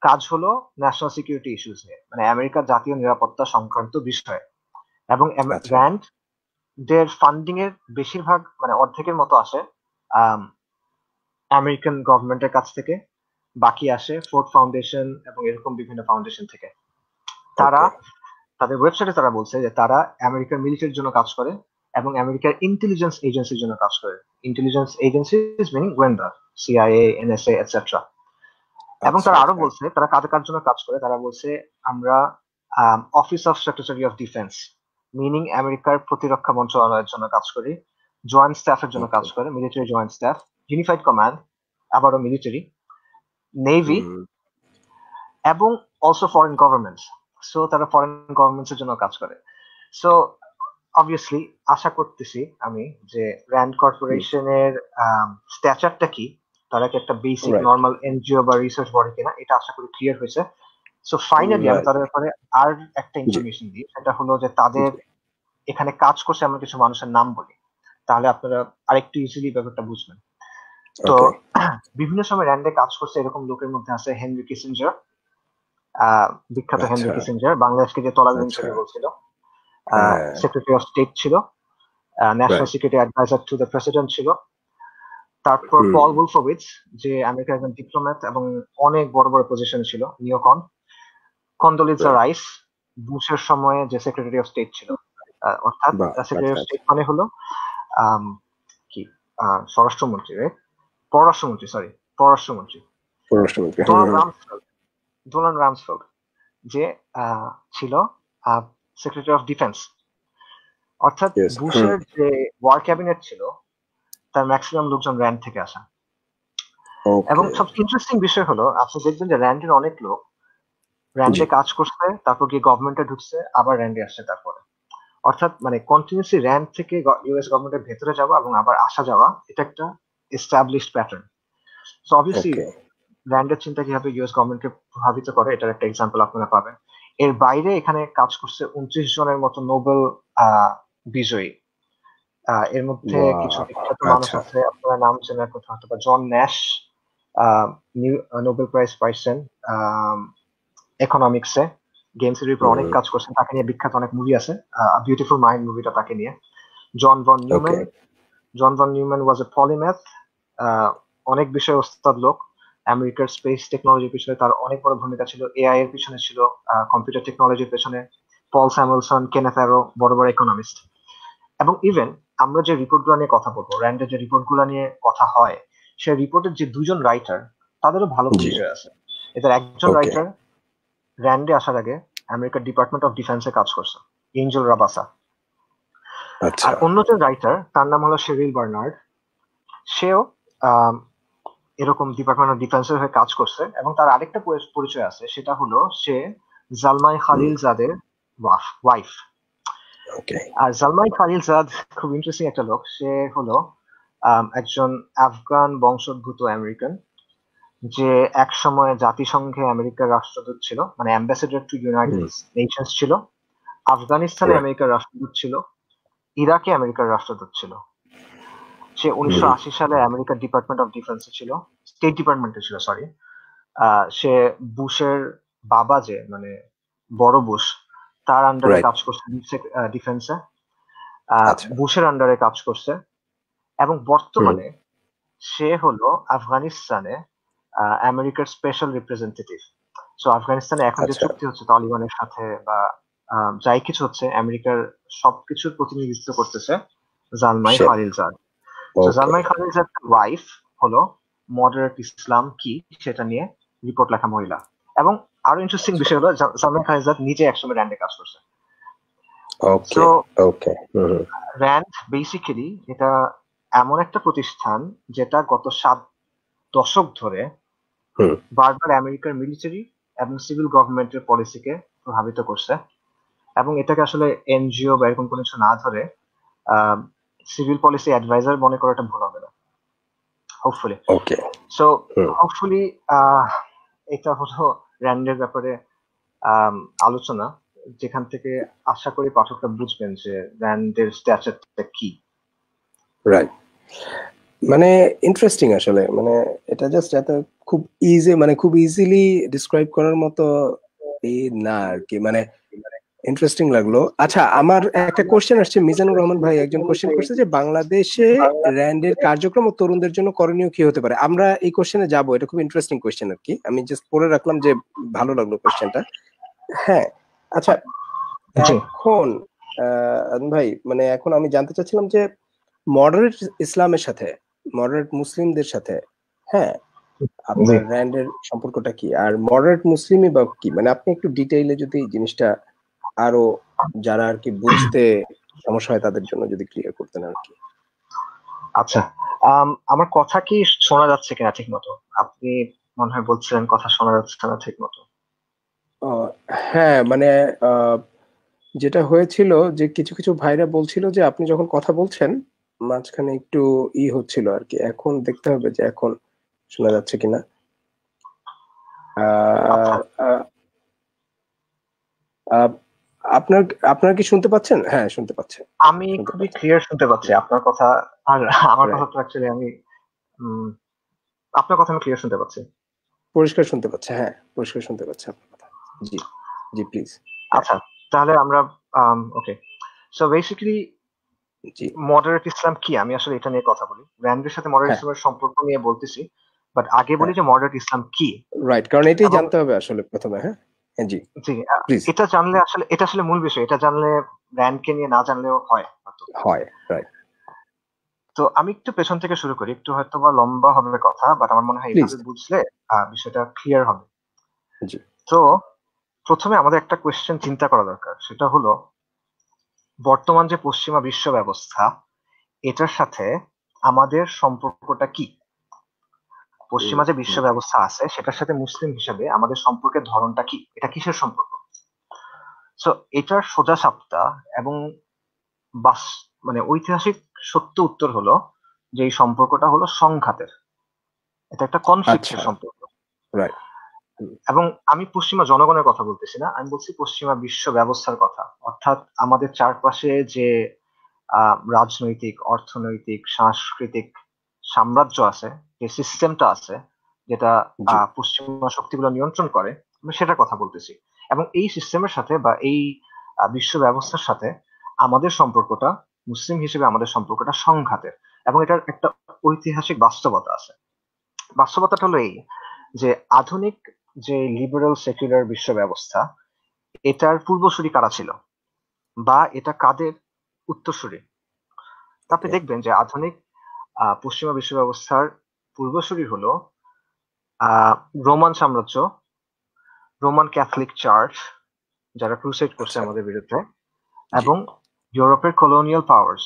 কাজ হলো ন্যাশনাল সিকিউরিটি ইস্যুস নিয়ে, মানে আমেরিকার জাতীয় নিরাপত্তা সংক্রান্ত বিষয়ে। এবং আচ্ছা। র্যান্ড দের ফান্ডিং এর বেশিরভাগ, মানে অর্ধেকের মতো আসে আমেরিকান গভর্নমেন্টের কাছ থেকে, বাকি আসে ফোর্ড ফাউন্ডেশন এবং এরকম বিভিন্ন ফাউন্ডেশন থেকে। তারা ওকে। তাদের ওয়েবসাইটে তারা বলছে যে তারা আমেরিকার মিলিটারির জন্য কাজ করে এবং আমেরিকার ইন্টেলিজেন্স এজেন্সির জন্য কাজ করে। ইন্টেলিজেন্স এজেন্সিজ মিনিং গোয়েন্দা, সিআইএ, এনএসএ এটসেট্রা। এবং আচ্ছা। তারা আরো আচ্ছা। বলছে তারা কাদের কার জন্য কাজ করে। তারা বলছে আমরা office of secretary of defence, meaning আমেরিকার প্রতিরক্ষা মন্ত্রণালয়ের জন্য কাজ করি, জয়েন্ট স্টাফের জন্য কাজ ওকে। করে, military joint staff, unified command, আবারও মিলিটারি, নেভি হুম। এবং অলসো ফরেন গভর্নমেন্টস। সো তারা ফরেন গভর্নমেন্টস এর জন্য কাজ করে। সো অবভিয়াসলি আশা করতেছি আমি যে র্যান্ড হুম। কর্পোরেশনের স্ট্যাচারটা কি, তারা কি একটা বেসিক রাইট। নর্মাল এনজিও বা রিসার্চ বডি কিনা, এটা আশা করি ক্লিয়ার হয়েছে। সো ফাইনালি আমি রাইট। তাদের ব্যাপারে আর একটা জি। ইনফরমেশন দিই, সেটা হলো যে তাদের জি। এখানে কাজ করছে এমন কিছু মানুষের নাম বলি, তাহলে আপনারা আরেকটু ইজিলি ব্যাপারটা বুঝবেন। তো ওকে। বিভিন্ন সময় র্যান্ডে কাজ করছে এরকম লোকের মধ্যে আছে হেনরি কিসিঞ্জার, বিখ্যাত হেনরি আচ্ছা। কিসিঞ্জার, বাংলাদেশকে যে তলাবিহীন আচ্ছা। করে বলছিল, হ্যাঁ। সেক্রেটারি অফ স্টেট ছিল, national right. Security adviser to the president ছিল। তারপর হুম। পল উলফোভিটস, যে আমেরিকার একজন ডিপ্লোম্যাট এবং অনেক বড় বড় পজিশন ছিল, নিওকন। Condoleezza right. রাইস, বুশের সময়ে যে সেক্রেটারি অফ স্টেট ছিল, অর্থাৎ বাহ! সেক্রেটারি আচ্ছা, অফ আচ্ছা। স্টেট মানে হলো আম, কি স্বরাষ্ট্রমন্ত্রী, right? পররাষ্ট্রমন্ত্রী, সরি, পররাষ্ট্রমন্ত্রী। পররাষ্ট্রমন্ত্রী। হুম, ডোনাল্ড হুম। রামসফেল্ড, ডোনাল্ড রামসফেল্ড যে ছিল সেক্রেটারি অফ ডিফেন্স। অর্থাৎ ইয়েস। হুম। বুশের যে ওয়ার ক্যাবিনেট ছিল তার ম্যাক্সিমাম লোকজন র্যান্ড থেকে আসা। এবং ওকে। সবচেয়ে ইন্টারেস্টিং বিষয় হলো আপনি দেখবেন যে র্যান্ডের অনেক লোক জি। র্যান্ডে কাজ করছে, তারপর গিয়ে গভর্নমেন্টে ঢুকছে, আবার র্যান্ডে আসছে তারপরে। অর্থাৎ মানে কন্টিনিউসলি র্যান্ড থেকে ইউএস গভর্নমেন্টের ভেতরে যাওয়া এবং আবার আসা যাওয়া, এটা একটা এস্টাবলিশড প্যাটার্ন। সো অবভিয়াসলি ওকে। র্যান্ডের চিন্তা কিভাবে ইউএস গভর্নমেন্টকে প্রভাবিত করে এটার একটা এক্সাম্পল আপনারা পাবেন। এর বাইরে এখানে কাজ করছে 29 জনের মতো নোবেল বিজয়ী। এর মধ্যে কিছু ওয়াও! বিখ্যাত মানুষ আচ্ছা। আছে, আপনারা নাম চেনার কথা হয়তো বা, জন ন্যাশ নোবেল প্রাইজ পাইছেন ইকোনমিক্সে, গেম থিওরির উপর অনেক হুম। কাজ করছেন, তাকে নিয়ে বিখ্যাত অনেক মুভি আছে, বিউটিফুল মাইন্ড মুভিটা তাকে নিয়ে। জন ভন ওকে। নিউম্যান, ওয়াজ এ পলিম্যাথ, অনেক বিষয়ে ওস্তাদ লোক। আমেরিকার স্পেস টেকনোলজির পিছনে তার অনেক বড় ভূমিকা ছিল, এআই এর পিছনে ছিল, কম্পিউটার টেকনোলজির পেছনে। পল স্যামুয়েলসন, কেনেথ অ্যারো, বড় বড় ইকোনমিস্ট। এবং ইভেন আমরা যে রিপোর্টগুলো নিয়ে কথা বলবো, র্যান্ডের যে রিপোর্টগুলো নিয়ে কথা হয়, সেই রিপোর্টের যে দুজন রাইটার, তাদেরও ভালো জি। পরিচয় আছে। এদের একজন ওকে। রাইটার র্যান্ডে আসার আগে আমেরিকার ডিপার্টমেন্ট অফ ডিফেন্সে কাজ করছে, এঞ্জেল রাবাসা। আর আচ্ছা। অন্যজন রাইটার, তার নাম হলো শেরিল বার্নার্ড। সেও আম, এরকম ডিপার্টমেন্ট অফ ডিফেন্সের হয়ে কাজ করছে এবং তার আরেকটা পরিচয় আছে, সেটা হলো সে জালমাই হুম। খালিল জাদের ওয়াইফ। ওকে। আর জালমাই খালিলজাদ খুব ইন্টারেস্টিং একটা লোক। সে হলো একজন আফগান বংশোদ্ভূত আমেরিকান, যে এক সময় জাতিসংঘে আমেরিকার রাষ্ট্রদূত ছিল, মানে অ্যাম্বাসেডর টু ইউনাইটেড হুম। নেশনস ছিল। আফগানিস্তানে রাইট। আমেরিকার রাষ্ট্রদূত ছিল, ইরাকে আমেরিকার রাষ্ট্রদূত ছিল। সে 1980 সালে আমেরিকার ডিপার্টমেন্ট অফ ডিফেন্সে ছিল, স্টেট ডিপার্টমেন্টে ছিল, সরি। সে বুশের বাবা, যে মানে বড় বুশ, তার আন্ডারে রাইট। কাজ করছে ডিফেন্সে, আচ্ছা। বুশের আন্ডারে কাজ করছে। এবং হুম। বর্তমানে সে হলো আফগানিস্তানে আমেরিকার স্পেশাল রিপ্রেজেন্টেটিভ। সো আফগানিস্তানে এখন যে আচ্ছা। চুক্তি হচ্ছে তালিবানের সাথে বা যাই কিছু হচ্ছে, আমেরিকার সবকিছুর প্রতিনিধিত্ব করতেছে জালমাই শিট। খালিলজাদ। তো ওকে। জালমাই খালিলজাদ ওয়াইফ হলো মডারেট ইসলাম কি, সেটা নিয়ে রিপোর্ট লেখা মহিলা। এবং আরো ইন্টারেস্টিং আচ্ছা। বিষয় হলো জালমাই খালিলজাদ নিজে একসময় র্যান্ডে কাজ করছে। Okay. So okay. Hmm. RAND basically এটা এমন একটা প্রতিষ্ঠান যেটা গত 7 দশক ধরে হুম। বারবার আমেরিকার মিলিটারি এবং সিভিল গভর্নমেন্টের পলিসিকে প্রভাবিত করছে। এবং এটাকে আসলে এনজিও বা এরকম কোনো কিছু না ধরে সিভিল পলিসি অ্যাডভাইজার মনে করাটা ভুল হবে না, হোপফুলি। ওকে। সো হুম। হোপফুলি এটা হলো র্যান্ডের ব্যাপারে আম, আলোচনা, যেখান থেকে আশা করি পাঠকরা বুঝবেন যে র্যান্ডের স্ট্যাচারটা কি। রাইট। মানে ইন্টারেস্টিং আসলে, মানে এটা জাস্ট এত খুব ইজি, মানে খুব ইজিলি ডিসক্রাইব করার মতো এই না আর কি, মানে ইন্টারেস্টিং লাগলো। আচ্ছা, আমার একটা কোশ্চেন আসছে, মিজানুর রহমান ভাই একজন কোশ্চেন করছে যে বাংলাদেশে র্যান্ডের কার্যক্রম ও তরুণদের জন্য করণীয় কি হতে পারে। আমরা এই কোশ্চেনে যাব, এটা খুব ইন্টারেস্টিং কোশ্চেন আর কি, আমি জাস্ট পড়ে রাখলাম যে ভালো লাগলো কোশ্চেনটা। হ্যাঁ। আচ্ছা, জি, এখন আদম ভাই, মানে এখন আমি জানতে চাচ্ছিলাম যে মডারেট ইসলামের সাথে, মডারেট মুসলিমদের সাথে, হ্যাঁ, জি। আপনার র্যান্ডের সম্পর্কটা কি, আর মডারেট মুসলিমই বা কি, মানে আপনি একটু ডিটেইলে যদি জিনিসটা আরো, যারা আর কি বুঝতে সমস্যা হয় তাদের জন্য যদি ক্লিয়ার করতেন আর কি। আচ্ছা, আমার কথা কি শোনা যাচ্ছে কিনা ঠিক মতো? আপনি মনে হয় বলছিলেন কথা শোনা যাচ্ছে না ঠিক মতো। হ্যাঁ, মানে আহ, যেটা হয়েছিল যে কিছু কিছু ভাইরা বলছিল যে আপনি যখন কথা বলছেন মাঝখানে একটু হচ্ছিল আর কি, এখন দেখতে হবে যে এখন শোনা যাচ্ছে কিনা। আচ্ছা, আহ, আহ, আহ, আপনার আপনার কি শুনতে পাচ্ছেন? হ্যাঁ, শুনতে পাচ্ছেন। আমি শুনতে খুবই পাচ্ছেন। ক্লিয়ার শুনতে পাচ্ছি আপনার কথা। আর আমার কথা রাইট। তো অ্যাকচুয়ালি আমি উম, আপনার কথা আমি ক্লিয়ার শুনতে পাচ্ছি। পরিষ্কার শুনতে পাচ্ছে, হ্যাঁ, পরিষ্কার শুনতে পাচ্ছে আপনার কথা। জি। জি, প্লিজ। হ্যাঁ। আচ্ছা, তাহলে আমরা ওকে। সো বেসিক্যালি জি। মডারেট ইসলাম কি, আমি আসলে এটা নিয়ে কথা বলি। র্যান্ডের সাথে মডারেট হ্যাঁ। ইসলামের সম্পর্ক নিয়ে বলতেছি, বাট আগে বলি হ্যাঁ। যে মডারেট ইসলাম কি। রাইট, কারণ এটাই এবং জানতে হবে আসলে প্রথমে। হ্যাঁ। হ্যাঁ, জি, জি, প্লিজ। এটা জানলে আসলে এটা আসলে মূল বিষয়। এটা জানলে র্যান্ডকে নিয়ে না জানলেও হয় হয়তো। হয়। রাইট। তো আমি একটু পেছন থেকে শুরু করি, একটু হয়তো বা লম্বা হবে কথা, বাট আমার মনে হয় প্লিজ। এইভাবে বুঝলে বিষয়টা ক্লিয়ার হবে। জি। তো প্রথমে আমাদের একটা কোয়েশ্চেন চিন্তা করা দরকার, সেটা হলো বর্তমান যে পশ্চিমা বিশ্ব ব্যবস্থা, এটার সাথে আমাদের সম্পর্কটা কি? পশ্চিমা যে বিশ্ব হুম। ব্যবস্থা আছে সেটার সাথে মুসলিম হিসেবে আমাদের সম্পর্কের ধরনটা কি, এটা কিসের সম্পর্ক? সো এটার সোজা সাপটা এবং বাস মানে ঐতিহাসিক সত্য উত্তর হলো যে এই সম্পর্কটা হলো সংঘাতের। এটা একটা কনফ্লিক্টের আচ্ছা। সম্পর্ক। রাইট। এবং আমি পশ্চিমা জনগণের কথা বলতেছি না, আমি বলছি পশ্চিমা বিশ্ব ব্যবস্থার কথা। অর্থাৎ আমাদের চারপাশে যে রাজনৈতিক, অর্থনৈতিক, সাংস্কৃতিক সাম্রাজ্য আছে, যে সিস্টেমটা আছে, যেটা জি। পশ্চিমা শক্তিগুলো নিয়ন্ত্রণ করে, আমি সেটার কথা বলতেছি। এবং এই সিস্টেমের সাথে বা এই বিশ্ব ব্যবস্থার সাথে আমাদের সম্পর্কটা, মুসলিম হিসেবে আমাদের সম্পর্কটা সংঘাতের। এবং এটার একটা ঐতিহাসিক বাস্তবতা আছে। বাস্তবতাটা হলো এই, যে আধুনিক যে লিবারেল সেকুলার বিশ্ব ব্যবস্থা, এটার পূর্বসূরি কারা ছিল বা এটা কাদের উত্তরসূরি? তা আপনি ওকে। দেখবেন যে আধুনিক পশ্চিমা বিশ্ব ব্যবস্থার পূর্বসূরি হলো রোমান সাম্রাজ্য, রোমান ক্যাথলিক চার্চ, যারা ক্রুসেড করছে আচ্ছা। আমাদের বিরুদ্ধে, জি। এবং ইউরোপের কলোনিয়াল পাওয়ার্স,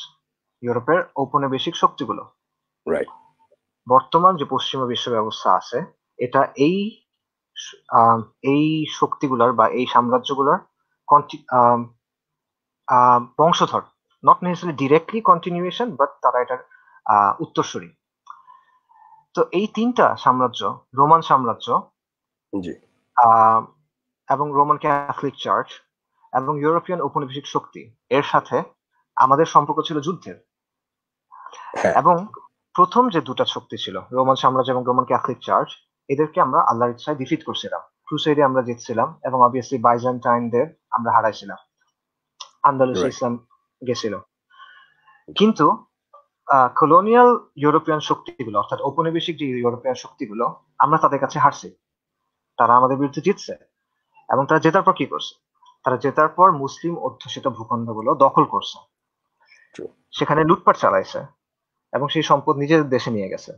ইউরোপের ঔপনিবেশিক শক্তিগুলো। রাইট। বর্তমান যে পশ্চিমা বিশ্ব ব্যবস্থা আছে, এটা আহ, এই শক্তিগুলোর বা এই সাম্রাজ্যগুলোর বংশধর। Not necessary directly continuation, but তারা এটার উত্তরসূরি। তো এই তিনটা সাম্রাজ্য, রোমান সাম্রাজ্য, জি। আহ, এবং রোমান ক্যাথলিক চার্চ এবং ইউরোপিয়ান ঔপনিবেশিক শক্তি, এর সাথে আমাদের সম্পর্ক ছিল যুদ্ধের। হ্যাঁ। এবং প্রথম যে দুটা শক্তি ছিল, রোমান সাম্রাজ্য এবং রোমান ক্যাথলিক চার্চ, এদেরকে আমরা আল্লাহর ইচ্ছায় ডিফিট করছিলাম। ক্রুসেডে আমরা জিতছিলাম এবং অবভিয়াসলি বাইজেন্টাইনদের আমরা হারাইছিলাম। আন্দালুসে রাইট। ইসলাম গেছিল। কিন্তু কলোনিয়াল ইউরোপিয়ান শক্তিগুলো, অর্থাৎ ঔপনিবেশিক যে ইউরোপিয়ান শক্তিগুলো, আমরা তাদের কাছে হারছি। তারা আমাদের বিরুদ্ধে জিতছে এবং তারা জেতার পর কি করছে? তারা জেতার পর মুসলিম অধ্যুষিত ভূখণ্ডগুলো দখল করছে, True. সেখানে লুটপাট চালাইছে এবং সেই সম্পদ নিজেদের দেশে নিয়ে গেছে।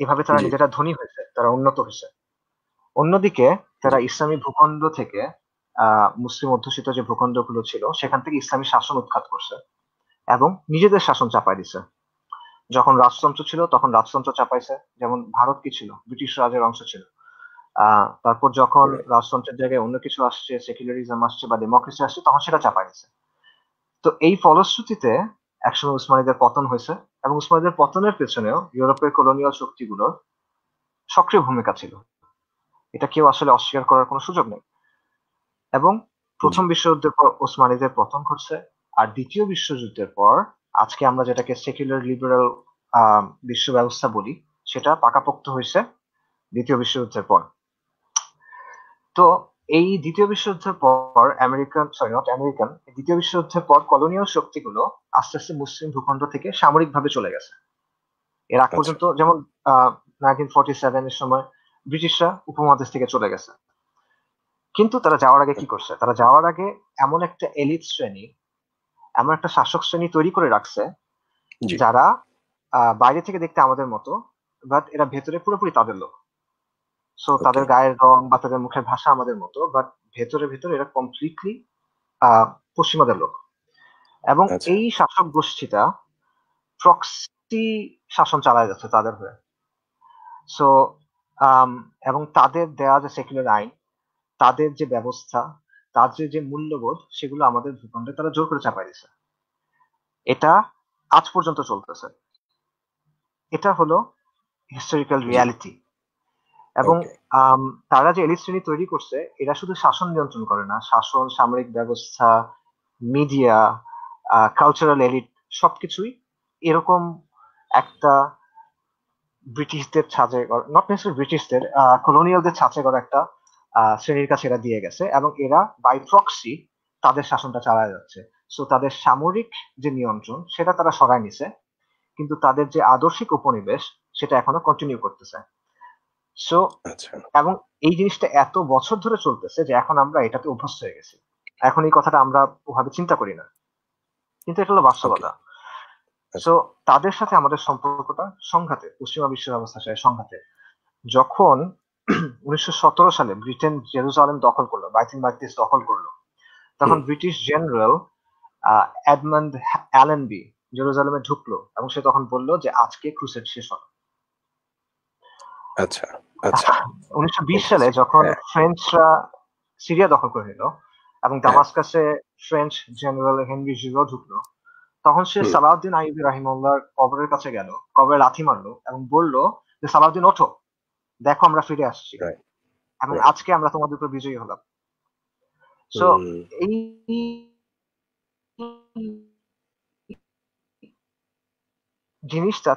এভাবে তারা জি। নিজেরা ধনী হয়েছে, তারা উন্নত হয়েছে। অন্যদিকে তারা ইসলামী ভূখণ্ড থেকে মুসলিম অধ্যুষিত যে ভূখণ্ডগুলো ছিল সেখান থেকে ইসলামী শাসন উৎখাত করছে এবং নিজেদের শাসন চাপাই দিছে। যখন রাজতন্ত্র ছিল তখন রাজতন্ত্র চাপাইছে, যেমন ভারত কি ছিল, ব্রিটিশ রাজের অংশ ছিল। তারপর যখন Right. রাজতন্ত্রের জায়গায় অন্য কিছু আসছে, সেকুলারিজম আসছে বা ডেমোক্রেসি আসছে, তখন সেটা চাপাই দিছে। তো এই ফলশ্রুতিতে একসময় উসমানীদের পতন হয়েছে এবং উসমানীদের পতনের পেছনেও ইউরোপের কলোনিয়াল শক্তিগুলোর সক্রিয় ভূমিকা ছিল। এটা কেউ আসলে অস্বীকার করার কোনো সুযোগ নেই। এবং প্রথম জি। বিশ্বযুদ্ধের পর ওসমানীদের পতন ঘটছে, আর দ্বিতীয় বিশ্বযুদ্ধের পর আজকে আমরা যেটাকে সেকুলার লিবারেল বিশ্ব ব্যবস্থা বলি, সেটা পাকাপোক্ত হয়েছে দ্বিতীয় বিশ্বযুদ্ধের পর। তো এই দ্বিতীয় বিশ্বযুদ্ধের পর দ্বিতীয় বিশ্বযুদ্ধের পর কলোনিয়াল শক্তিগুলো আস্তে আস্তে মুসলিম ভূখণ্ড থেকে সামরিকভাবে চলে গেছে। এর আগ আচ্ছা। পর্যন্ত যেমন 1947 এর সময় ব্রিটিশরা উপমহাদেশ থেকে চলে গেছে। কিন্তু তারা যাওয়ার আগে কি করছে? তারা যাওয়ার আগে এমন একটা এলিট শ্রেণী, এমন একটা শাসক শ্রেণী তৈরি করে রাখছে, জি। যারা বাইরে থেকে দেখতে আমাদের মতো, বাট এরা ভেতরে পুরোপুরি তাদের লোক। সো তাদের ওকে। গায়ের রং বা তাদের মুখের ভাষা আমাদের মতো, বাট ভেতরে ভেতরে এরা কমপ্লিটলি পশ্চিমাদের লোক। এবং আচ্ছা। এই শাসক গোষ্ঠীটা প্রক্সি শাসন চালায় যাচ্ছে তাদের হয়ে। সো এবং তাদের দেয়া যে সেকুলার আইন, তাদের যে ব্যবস্থা, তাদের যে মূল্যবোধ, সেগুলো আমাদের ভূখণ্ডে তারা জোর করে চাপাই দিছে। এটা আজ পর্যন্ত চলতেছে। এটা হলো হিস্টোরিক্যাল জি। রিয়ালিটি। এবং ওকে। তারা যে এলিট শ্রেণী তৈরি করছে, এরা শুধু শাসন নিয়ন্ত্রণ করে না, শাসন, সামরিক ব্যবস্থা, মিডিয়া, কালচারাল এলিট, সবকিছুই এরকম একটা ব্রিটিশদের ছাঁচে, নট নেসেসারি ব্রিটিশদের, কলোনিয়ালদের ছাঁচে করা একটা শ্রেণীর কাছে এরা দিয়ে গেছে এবং এরা বাই প্রক্সি তাদের শাসনটা চালায় যাচ্ছে। সো তাদের সামরিক যে নিয়ন্ত্রণ সেটা তারা সরায় নিছে, কিন্তু তাদের যে আদর্শিক উপনিবেশ সেটা এখনো কন্টিনিউ করতেছে। সো আচ্ছা। এবং এই জিনিসটা এত বছর ধরে চলতেছে যে এখন আমরা এটাতে অভ্যস্ত হয়ে গেছি। এখন এই কথাটা আমরা ওভাবে চিন্তা করি না, কিন্তু এটা হলো ওকে। বাস্তবতা। আচ্ছা। সো তাদের সাথে আমাদের সম্পর্কটা সংঘাতে, পশ্চিমা বিশ্ব ব্যবস্থার সাথে সংঘাতে। যখন 1917 সালে ব্রিটেন জেরুজালেম দখল করলো, বাইতুল মাকদিস দখল করলো, তখন হুম। ব্রিটিশ জেনারেল এডমন্ড অ্যালেনবি জেরুজালেমে ঢুকলো এবং সে তখন বলল যে আজকে ক্রুসেড শেষ হলো। আচ্ছা। আচ্ছা। 1920 সালে ইন্টারেস্টিং। যখন হ্যাঁ। ফ্রেঞ্চরা সিরিয়া দখল করে নিল এবং হ্যাঁ। দামাস্কাসে ফ্রেঞ্চ জেনারেল হেনরি জিরো ঢুকলো, তখন সে হুম। সালাউদ্দিন আইয়ুবী রাহিমাহুল্লাহর কবরের কাছে গেল, কবরে লাথি মারলো এবং বলল যে সালাউদ্দিন ওঠো, দেখো আমরা ফিরে আসছি রাইট। এবং রাইট। আজকে আমরা তোমাদের উপর বিজয়ী হলাম। So hmm. এই জিনিসটা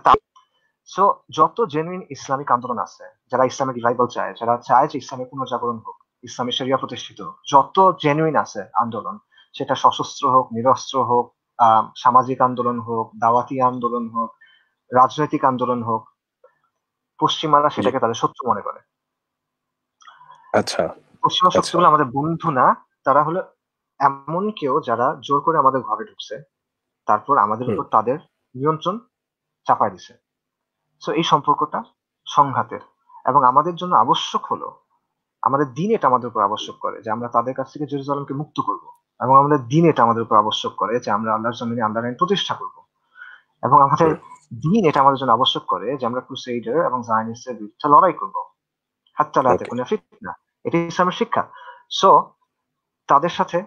সো যত জেনুইন ইসলামিক আন্দোলন আছে, যারা ইসলামিক রিভাইভাল চায়, যারা চায় যে ইসলামের পুনর্জাগরণ হোক, ইসলামী শরিয়া প্রতিষ্ঠিত হোক, যত জেনুইন আছে আন্দোলন, সেটা সশস্ত্র হোক, নিরস্ত্র হোক, সামাজিক আন্দোলন হোক, দাওয়াতি আন্দোলন হোক, রাজনৈতিক আন্দোলন হোক, পশ্চিমারা জি। সেটাকে তাদের শত্রু মনে করে। আচ্ছা। পশ্চিমা আচ্ছা। শক্তিগুলো আমাদের বন্ধু না, তারা হলো এমন কেউ যারা জোর করে আমাদের ঘরে ঢুকছে, তারপর আমাদের হুম। উপর তাদের নিয়ন্ত্রণ চাপায় দিছে। সো এই সম্পর্কটা সংঘাতের এবং আমাদের জন্য আবশ্যক হলো, আমাদের দিন এটা আমাদের উপর আবশ্যক করে যে আমরা তাদের কাছ থেকে জেরুজালেমকে মুক্ত করব, এবং আমাদের দিন এটা আমাদের উপর আবশ্যক করে যে আমরা আল্লাহর জমিনে আল্লাহর আইন প্রতিষ্ঠা করব, এবং আমাদের হুম। দিন এটা আমাদের জন্য আবশ্যক করে যে আমরা ক্রুসেডার এবং জায়নিস্টদের বিরুদ্ধে লড়াই করব। হাত্তা লা ওকে। তাকুনা ফিতনা, এটা ইসলামের শিক্ষা। সো তাদের সাথে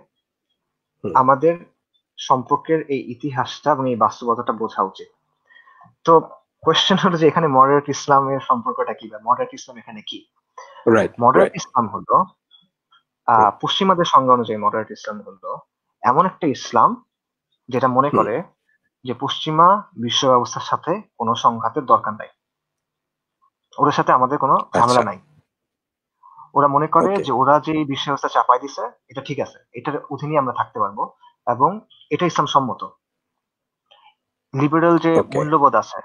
হুম। আমাদের সম্পর্কের এই ইতিহাসটা এবং এই বাস্তবতাটা বোঝা উচিত। তো কোয়েশ্চেন হলো যে এখানে মডারেট ইসলামের সম্পর্কটা কি, বা মডারেট ইসলাম এখানে কি? রাইট। Moderate right. ইসলাম হলো হুম। পশ্চিমাদের সংজ্ঞা অনুযায়ী মডারেট ইসলাম হলো এমন একটা ইসলাম যেটা মনে হুম। করে যে পশ্চিমা বিশ্ব ব্যবস্থার সাথে কোনো সংঘাতের দরকার নাই, ওদের সাথে আমাদের কোনো আচ্ছা। ঝামেলা নাই। ওরা মনে করে ওকে। যে ওরা যে এই বিশ্ব ব্যবস্থা চাপাই দিছে এটা ঠিক আছে, এটার অধীনে আমরা থাকতে পারবো, এবং এটা ইসলাম সম্মত। লিবারেল যে ওকে। মূল্যবোধ আছে,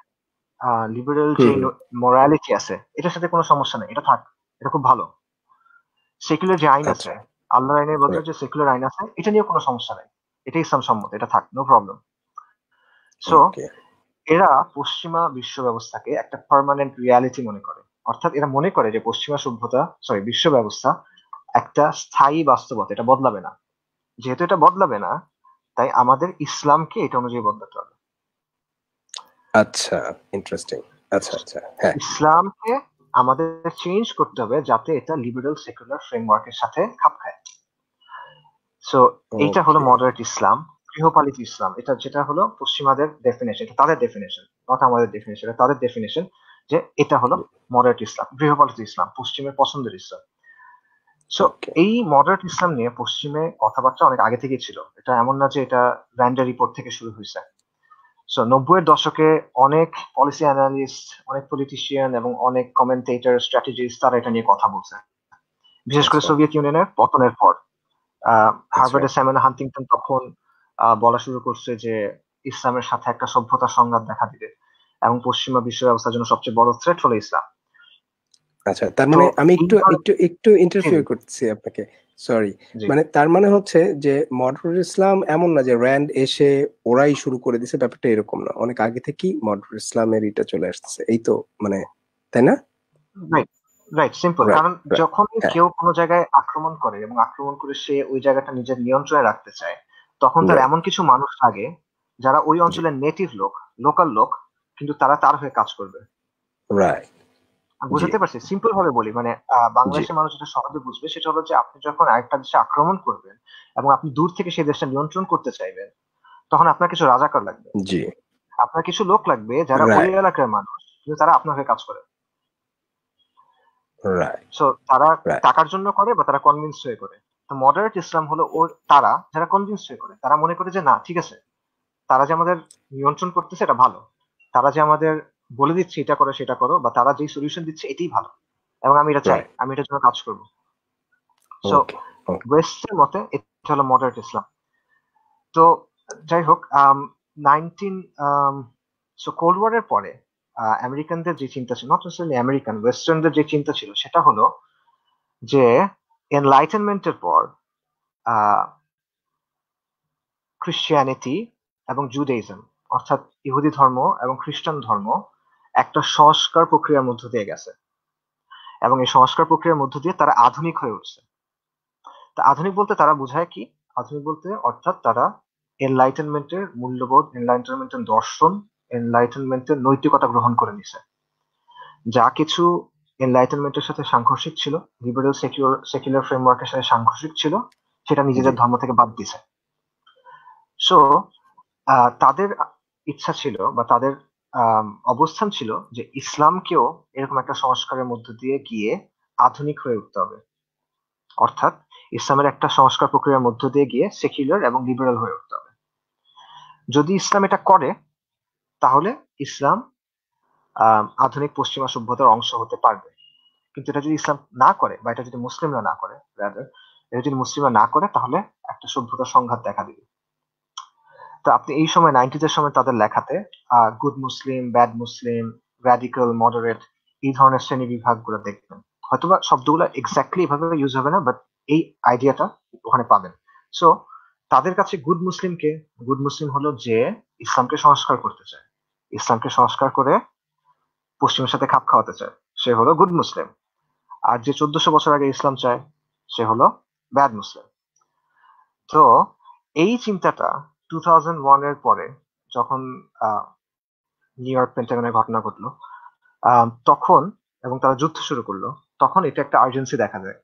লিবারেল হুম যে হুম। মোরালিটি আছে, এটার সাথে কোনো সমস্যা নেই, এটা থাক, এটা খুব ভালো। সেকুলার যে আইন আছে, আচ্ছা। আল্লাহর আইনের বদলে যে সেকুলার আইন আছে, এটা নিয়ে কোনো সমস্যা নেই, এটা ইসলাম সম্মত, এটা থাক, নো প্রবলেম। So okay. এরা পশ্চিমা বিশ্ব ব্যবস্থাকে একটা পার্মানেন্ট রিয়ালিটি মনে করে। অর্থাৎ এরা মনে করে যে পশ্চিমা সভ্যতা, সরি, বিশ্ব ব্যবস্থা একটা স্থায়ী বাস্তবতা, এটা বদলাবে না। যেহেতু এটা বদলাবে না, তাই আমাদের ইসলামকে এটা অনুযায়ী বদলাতে হবে। আচ্ছা, ইন্টারেস্টিং। আচ্ছা আচ্ছা, হ্যাঁ। ইসলামকে আমাদের চেঞ্জ করতে হবে যাতে এটা লিবারেল সেকুলার ফ্রেমওয়ার্কের সাথে খাপ খায়। সো এইটা হলো ওকে। মডারেট ইসলাম, গৃহপালিত ইসলাম। এটা যেটা হলো পশ্চিমাদের ডেফিনেশন, এটা তাদের ডেফিনেশন, নট আমাদের ডেফিনেশন, এটা তাদের ডেফিনেশন, যে এটা হলো মডারেট ইসলাম, গৃহপালিত ইসলাম, পশ্চিমের পছন্দের ইসলাম। So okay. এই মডারেট ইসলাম নিয়ে পশ্চিমে কথাবার্তা অনেক আগে থেকেই ছিল, এটা এমন না যে এটা র্যান্ডের রিপোর্ট থেকে শুরু হয়েছে। সো 90-এর দশকে অনেক পলিসি অ্যানালিস্ট, অনেক পলিটিশিয়ান এবং অনেক কমেন্টেটর, স্ট্র্যাটেজিস্ট তারা এটা নিয়ে কথা বলছে, বিশেষ করে আচ্ছা সোভিয়েত ইউনিয়নের পতনের পর। আচ্ছা। হার্ভার্ডের স্যামুয়েল হান্টিংটন তখন বলা শুরু করছে যে ইসলামের সাথে একটা সভ্যতার সংঘাত দেখা দিবে এবং পশ্চিমা বিশ্ব ব্যবস্থার জন্য সবচেয়ে বড় থ্রেট হলো ইসলাম। আচ্ছা, তার তো মানে আমি এই একটু ধরনের, একটু একটু জি ইন্টারফিয়ার করতেছি আপনাকে। সরি। জি মানে তার মানে হচ্ছে যে মডারেট ইসলাম এমন না যে র্যান্ড এসে ওরাই শুরু করে দিছে, ব্যাপারটা এরকম না। অনেক আগে থেকেই মডারেট ইসলামের এটা চলে আসছে। এই তো, মানে, তাই না? Right, right, simple. রাইট, কারণ রাইট। যখনই হ্যাঁ, কেউ কোনো জায়গায় আক্রমণ করে এবং আক্রমণ করে সে ওই জায়গাটা নিজের নিয়ন্ত্রণে রাখতে চায়, তখন তার রাইট। এমন কিছু মানুষ লাগে যারা ওই জি। অঞ্চলের নেটিভ লোক, লোকাল লোক, কিন্তু তারা তার হয়ে কাজ করবে। রাইট। আমি জি, বুঝাতে পারছি, সিম্পল ভাবে বলি, মানে জি। বাংলাদেশের মানুষ যেটা সহজে বুঝবে সেটা হলো যে আপনি যখন আরেকটা দেশে আক্রমণ করবেন এবং আপনি দূর থেকে সেই দেশটা নিয়ন্ত্রণ করতে চাইবেন, তখন আপনার কিছু রাজাকার লাগবে, জি। আপনার কিছু লোক লাগবে যারা ওই রাইট, এলাকার মানুষ, কিন্তু তারা আপনার হয়ে কাজ করে। রাইট, সো তারা রাইট। টাকার জন্য করে বা তারা কনভিন্স হয়ে করে। তো মডারেট ইসলাম হলো ওর তারা যারা কনভিন্স হয়ে করে, তারা মনে করে যে না ঠিক আছে, তারা যে আমাদের নিয়ন্ত্রণ করতেছে এটা ভালো, তারা যে আমাদের বলে দিচ্ছে এটা করো সেটা করো, বা তারা যেই সলিউশন দিচ্ছে এটাই ভালো, এবং আমি এটা চাই, রাইট। আমি এটার জন্য কাজ করব। সো ওকে, ওকে। ওয়েস্টের মতে এটা হলো মডারেট ইসলাম। তো যাই হোক, নাইনটিন সো কোল্ড ওয়ারের পরে আমেরিকানদের যে চিন্তা ছিল, নট নেসেসারিলি আমেরিকান, ওয়েস্টার্নদের যে চিন্তা ছিল সেটা হলো যে এনলাইটেনমেন্টের পর আহ খ্রিস্টিয়ানিটি এবং জুডাইজম, অর্থাৎ ইহুদি ধর্ম এবং খ্রিস্টান ধর্ম একটা সংস্কার প্রক্রিয়ার মধ্য দিয়ে গেছে, এবং এই সংস্কার প্রক্রিয়ার মধ্য দিয়ে তারা আধুনিক হয়ে উঠছে। তা আধুনিক বলতে তারা বোঝায় কি? আধুনিক বলতে অর্থাৎ তারা এনলাইটেনমেন্টের মূল্যবোধ, এনলাইটেনমেন্টের দর্শন, এনলাইটেনমেন্টের নৈতিকতা গ্রহণ করে নিছে। যা কিছু এনলাইটেনমেন্টের সাথে সাংঘর্ষিক ছিল, লিবারেল সেকুলার ফ্রেমওয়ার্কের সাথে সাংঘর্ষিক ছিল, সেটা জি। নিজেদের ধর্ম থেকে বাদ দিছে। সো তাদের ইচ্ছা ছিল বা তাদের অবস্থান ছিল যে ইসলামকেও এরকম একটা সংস্কারের মধ্য দিয়ে গিয়ে আধুনিক হয়ে উঠতে হবে। অর্থাৎ ইসলামের একটা সংস্কার প্রক্রিয়ার মধ্য দিয়ে গিয়ে সেকুলার এবং লিবারেল হয়ে উঠতে হবে। যদি ইসলাম এটা করে, তাহলে ইসলাম আধুনিক পশ্চিমা সভ্যতার অংশ হতে পারবে। কিন্তু এটা যদি ইসলাম না করে, বা এটা যদি মুসলিমরা না করে, রাদার এটা যদি মুসলিমরা না করে, তাহলে একটা সভ্যতার সংঘাত দেখা দিবে। তো আপনি এই সময় 90s এর সময় তাদের লেখাতে গুড মুসলিম, ব্যাড মুসলিম, রাডিক্যাল, মডারেট, এই ধরনের শ্রেণী বিভাগ গুলো দেখবেন। হয়তোবা শব্দগুলো এক্স্যাক্টলি এভাবে ইউজ হবে না, বাট এই আইডিয়াটা ওখানে পাবেন। সো তাদের কাছে গুড মুসলিমকে, গুড মুসলিম হলো যে ইসলামকে সংস্কার করতে চায়, ইসলামকে সংস্কার করে পশ্চিমের সাথে খাপ খাওয়াতে চায়, সে হলো গুড মুসলিম। আর যে 1400 বছর আগে ইসলাম চায়, সে হলো ব্যাড মুসলিম। তো এই চিন্তাটা 2001 এর পরে যখন আহ, নিউ ইয়র্ক পেন্টাগনের ঘটনা ঘটলো, তখন, এবং তারা যুদ্ধ শুরু করলো, তখন এটা একটা আর্জেন্সি দেখা যায়।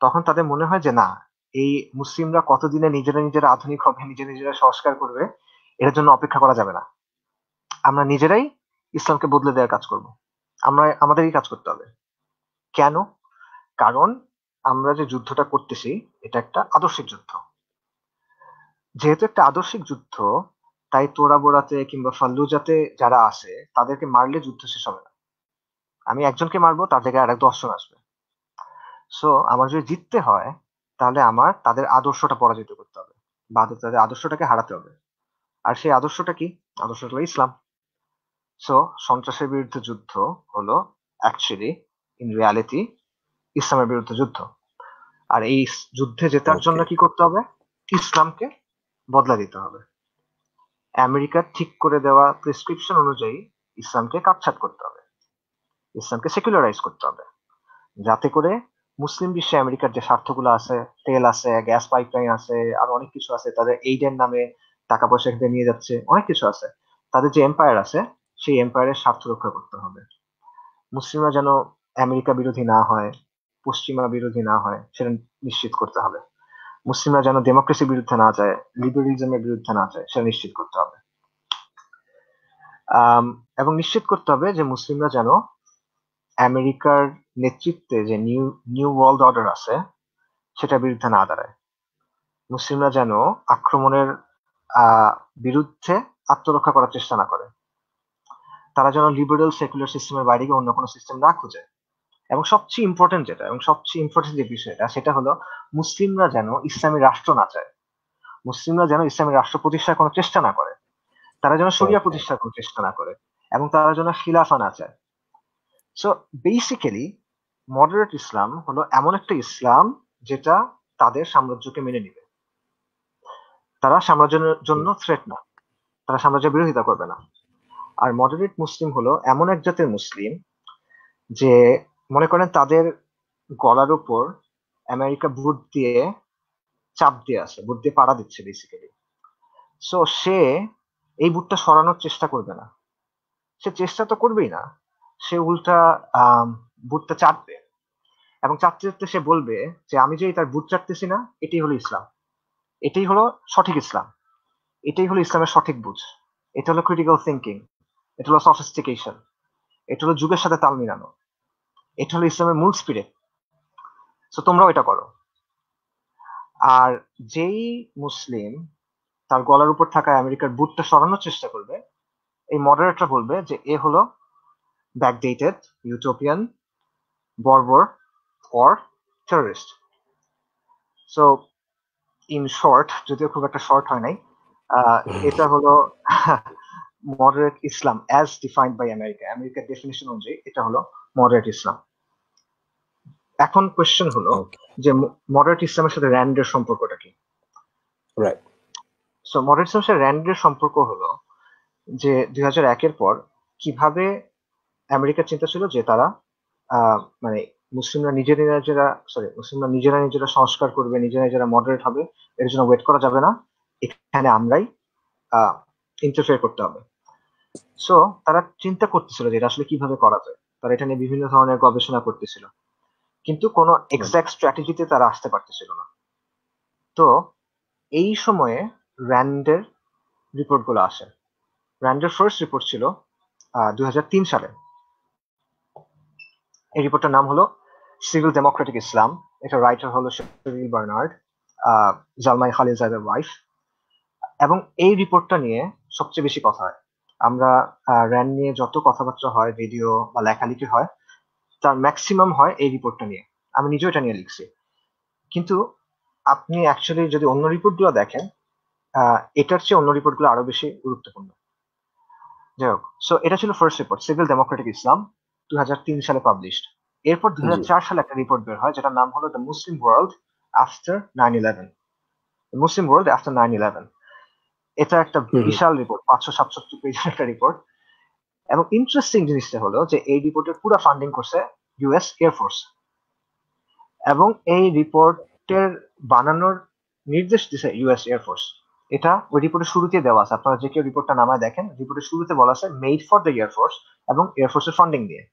তখন তাদের মনে হয় যে না, এই মুসলিমরা কতদিনে নিজেরা নিজেরা আধুনিক হবে, নিজেরা নিজেরা সংস্কার করবে, এর জন্য অপেক্ষা করা যাবে না। আমরা নিজেরাই ইসলামকে বদলে দেওয়ার কাজ করব, আমরা আমাদেরই কাজ করতে হবে। কেন? কারণ আমরা যে যুদ্ধটা করতেছি এটা একটা আদর্শিক যুদ্ধ। যেহেতু একটা আদর্শিক যুদ্ধ, তাই তোরা বোরাতে কিংবা ফাল্লুজাতে যারা আছে তাদেরকে মারলে যুদ্ধ শেষ হবে না। আমি একজনকে মারবো, তার জায়গায় আরেক 10 জন আসবে। সো আমার যদি জিততে হয়, তাহলে আমার তাদের আদর্শটা পরাজিত করতে হবে, বা তাদের আদর্শটাকে হারাতে হবে। আর সেই আদর্শটা কি? আদর্শটা হলো ইসলাম। সো সন্ত্রাসের বিরুদ্ধে যুদ্ধ হলো অ্যাকচুয়ালি ইন রিয়ালিটি ইসলামের বিরুদ্ধে যুদ্ধ। আর এই যুদ্ধে জেতার জন্য ওকে। কি করতে হবে? ইসলামকে বদলা দিতে হবে। আমেরিকার ঠিক করে দেওয়া প্রেসক্রিপশন অনুযায়ী ইসলামকে কাটছাঁট করতে হবে, ইসলামকে সেকুলারাইজ করতে হবে, যাতে করে মুসলিম বিশ্বে আমেরিকার যে স্বার্থগুলো আছে, তেল আছে, গ্যাস পাইপলাইন আছে, আর অনেক কিছু আছে, তাদের এইডের নামে টাকা পয়সা এখানে নিয়ে যাচ্ছে, অনেক কিছু আছে, তাদের যে এম্পায়ার আছে সেই এম্পায়ারের স্বার্থ রক্ষা করতে হবে। মুসলিমরা যেন আমেরিকা বিরোধী না হয়, পশ্চিমা বিরোধী না হয়, সেটা নিশ্চিত করতে হবে। মুসলিমরা যেন ডেমোক্রেসির বিরুদ্ধে না যায়, লিবারেলিজমের বিরুদ্ধে না যায়, সেটা নিশ্চিত করতে হবে। আম, এবং নিশ্চিত করতে হবে যে মুসলিমরা যেন আমেরিকার নেতৃত্বে যে নিউ নিউ ওয়ার্ল্ড অর্ডার আছে সেটার বিরুদ্ধে না দাঁড়ায়। মুসলিমরা যেন আক্রমণের আহ বিরুদ্ধে আত্মরক্ষা করার চেষ্টা না করে। তারা যেন লিবারেল সেকুলার সিস্টেমের বাইরে গিয়ে অন্য কোনো সিস্টেম না খুঁজে। এবং সবচেয়ে ইম্পর্টেন্ট যেটা, এবং সবচেয়ে ইম্পর্টেন্ট যে বিষয়টা, সেটা হলো মুসলিমরা যেন ইসলামী রাষ্ট্র না চায়, মুসলিমরা যেন ইসলামী রাষ্ট্র প্রতিষ্ঠার কোনো চেষ্টা না করে, তারা যেন শরিয়া ওকে। প্রতিষ্ঠার কোনো চেষ্টা না করে, এবং তারা যেন খিলাফা না চায়। সো বেসিক্যালি মডারেট ইসলাম হলো এমন একটা ইসলাম যেটা তাদের সাম্রাজ্যকে মেনে নিবে। তারা সাম্রাজ্যের জন্য থ্রেট না, তারা সাম্রাজ্যের বিরোধিতা করবে না। আর মডারেট মুসলিম হলো এমন এক জাতের মুসলিম যে, মনে করেন তাদের গলার উপর আমেরিকা বুট দিয়ে চাপ দিয়ে আছে, বুট দিয়ে পাড়া দিচ্ছে বেসিক্যালি। সো সে এই বুটটা সরানোর চেষ্টা করবে না, সে চেষ্টা তো করবেই না, সে উল্টা আহ বুটটা চাটবে, এবং চাটতে চাটতে সে বলবে যে আমি যে তার বুট চাটতেছি না, এটাই হলো ইসলাম, এটাই হলো সঠিক ইসলাম, এটাই হলো ইসলামের সঠিক বুঝ, এটা হলো ক্রিটিক্যাল থিঙ্কিং, এটা হলো সফিস্টিকেশন, এটা হলো যুগের সাথে তাল মিলানো, এটা হলো ইসলামের মূল স্পিরিট। তো তোমরাও এটা করো। আর যেই মুসলিম তার গলার উপর থাকা আমেরিকার বুটটা সরানোর চেষ্টা করবে, এই মডারেটরা বলবে যে এ হলো ব্যাকডেটেড, ইউটোপিয়ান, বর্বর, or terrorist. So in short, যদিও খুব একটা শর্ট হয় নাই, এটা হলো moderate Islam as defined by America, আমেরিকার ডেফিনেশন অনুযায়ী এটা হলো মডারেট ইসলাম। এখন কোয়েশ্চেন হলো ওকে। যে মডারেট ইসলামের সাথে র্যান্ডের সম্পর্কটা কি? রাইট। সো মডারেট ইসলামের সাথে র্যান্ডের সম্পর্ক হলো যে 2001-এর পর কিভাবে আমেরিকার চিন্তা ছিল যে তারা মানে মুসলিমরা নিজেরা নিজেরা সংস্কার করবে, নিজেরা নিজেরা মডারেট হবে, এর জন্য ওয়েট করা যাবে না, এখানে আমরাই ইন্টারফেয়ার করতে হবে। সো তারা চিন্তা করতেছিল যে এটা আসলে কিভাবে করা যায়, তারা এটা নিয়ে বিভিন্ন ধরনের গবেষণা করতেছিল, কিন্তু কোনো এক্সাক্ট স্ট্র্যাটেজিতে তারা আসতে পারতেছিল না। তো এই সময়ে র্যান্ডের রিপোর্ট গুলো আসে। র্যান্ডের ফার্স্ট রিপোর্ট ছিল 2003 সালে। এই রিপোর্টটার নাম হলো সিভিল ডেমোক্রেটিক ইসলাম। এটা রাইটার হলো শেরিল বার্নার্ড, জালমাই খালিলজাদের ওয়াইফ। এবং এই রিপোর্টটা নিয়ে সবচেয়ে বেশি কথা হয়। আমরা র্যান্ড নিয়ে যত কথাবার্তা হয়, ভিডিও বা লেখালেখি হয়, তার ম্যাক্সিমাম হয় এই রিপোর্টটা নিয়ে। আমি নিজেও এটা নিয়ে লিখছি। কিন্তু আপনি অ্যাকচুয়ালি যদি অন্য রিপোর্টগুলো দেখেন, এটার চেয়ে অন্য রিপোর্টগুলো আরো বেশি গুরুত্বপূর্ণ। যাই হোক, সো এটা ছিল ফার্স্ট রিপোর্ট, সিভিল ডেমোক্রেটিক ইসলাম, 2003 সালে পাবলিশড। এরপর জি। 2004 সালে একটা রিপোর্ট বের হয় যেটার নাম হলো the Muslim world after 9/11। Muslim world after 9/11, এটা একটা হুম। বিশাল রিপোর্ট, 577 পেজের একটা রিপোর্ট। এবং ইন্টারেস্টিং জিনিসটা হলো যে এই রিপোর্টের পুরো ফান্ডিং করছে ইউএস এয়ারফোর্স। এবং এই রিপোর্টের বানানোর নির্দেশ দিছে ইউএস এয়ারফোর্স। এটা ওই রিপোর্টের শুরুতে দেওয়া আছে, আপনারা যে কেউ রিপোর্টটা নামায় দেখেন, রিপোর্টের শুরুতে বলা আছে মেড ফর দ্য এয়ারফোর্স, এবং এয়ারফোর্সের ফান্ডিং দিয়ে।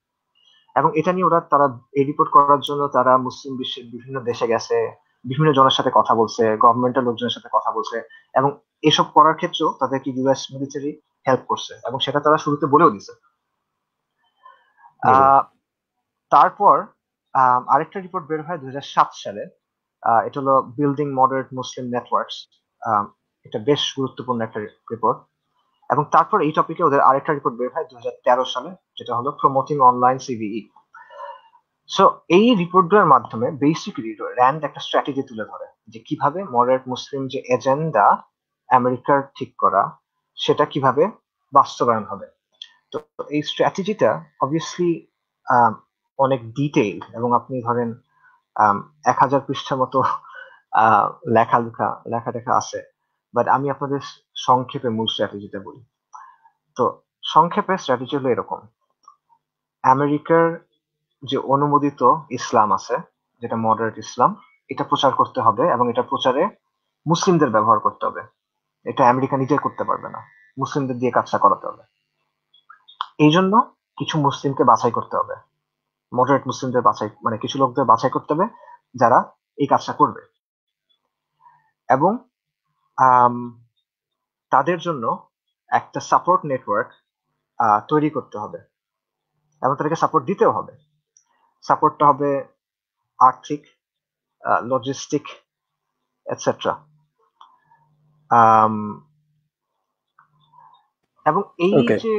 এবং এটা নিয়ে তারা এই রিপোর্ট করার জন্য তারা মুসলিম বিশ্বের বিভিন্ন দেশে গেছে, বিভিন্ন জনের সাথে কথা বলছে, গভর্নমেন্টের লোকজনের সাথে কথা বলছে, এবং এসব করার ক্ষেত্রেও তাদেরকে ইউএস মিলিটারি হেল্প করছে, এবং সেটা তারা শুরুতে বলেও দিছে। হুম। আহ তারপর আরেকটা রিপোর্ট বের হয় 2007 সালে। এটা হলো বিল্ডিং মডারেট মুসলিম নেটওয়ার্কস। এটা বেশ গুরুত্বপূর্ণ একটা রিপোর্ট। এবং তারপর এই টপিকে ওদের আরেকটা রিপোর্ট বের হয় 2013 সালে, যেটা হলো প্রমোটিং অনলাইন সিভিই। সো এই রিপোর্টগুলোর মাধ্যমে বেসিক্যালি র্যান্ড একটা স্ট্র্যাটেজি তুলে ধরে যে কিভাবে মডারেট মুসলিম যে এজেন্ডা আমেরিকার ঠিক করা, সেটা কিভাবে বাস্তবায়ন হবে। তো এই স্ট্র্যাটেজিটা অবভিয়াসলি অনেক ডিটেইলড, এবং আপনি ধরেন 1000 পৃষ্ঠার মতো আহ, লেখা আছে। বাট আমি আপনাদের সংক্ষেপে মূল স্ট্র্যাটেজিটা বলি। তো সংক্ষেপে স্ট্র্যাটেজি হলো এরকম: আমেরিকার যে অনুমোদিত ইসলাম আছে, যেটা মডারেট ইসলাম, এটা প্রচার করতে হবে, এবং এটা প্রচারে মুসলিমদের ব্যবহার করতে হবে। এটা আমেরিকা নিজে করতে পারবে না, মুসলিমদের দিয়ে কাজটা করাতে হবে। এই জন্য কিছু মুসলিমকে বাছাই করতে হবে, মডারেট মুসলিমদের বাছাই, মানে কিছু লোকদের বাছাই করতে হবে যারা এই কাজটা করবে, এবং আম, তাদের জন্য একটা সাপোর্ট নেটওয়ার্ক তৈরি করতে হবে, এবং তাদেরকে সাপোর্ট দিতেও হবে। সাপোর্টটা হবে আর্থিক, লজিস্টিক, এটসেট্রা। এবং এই ওকে। যে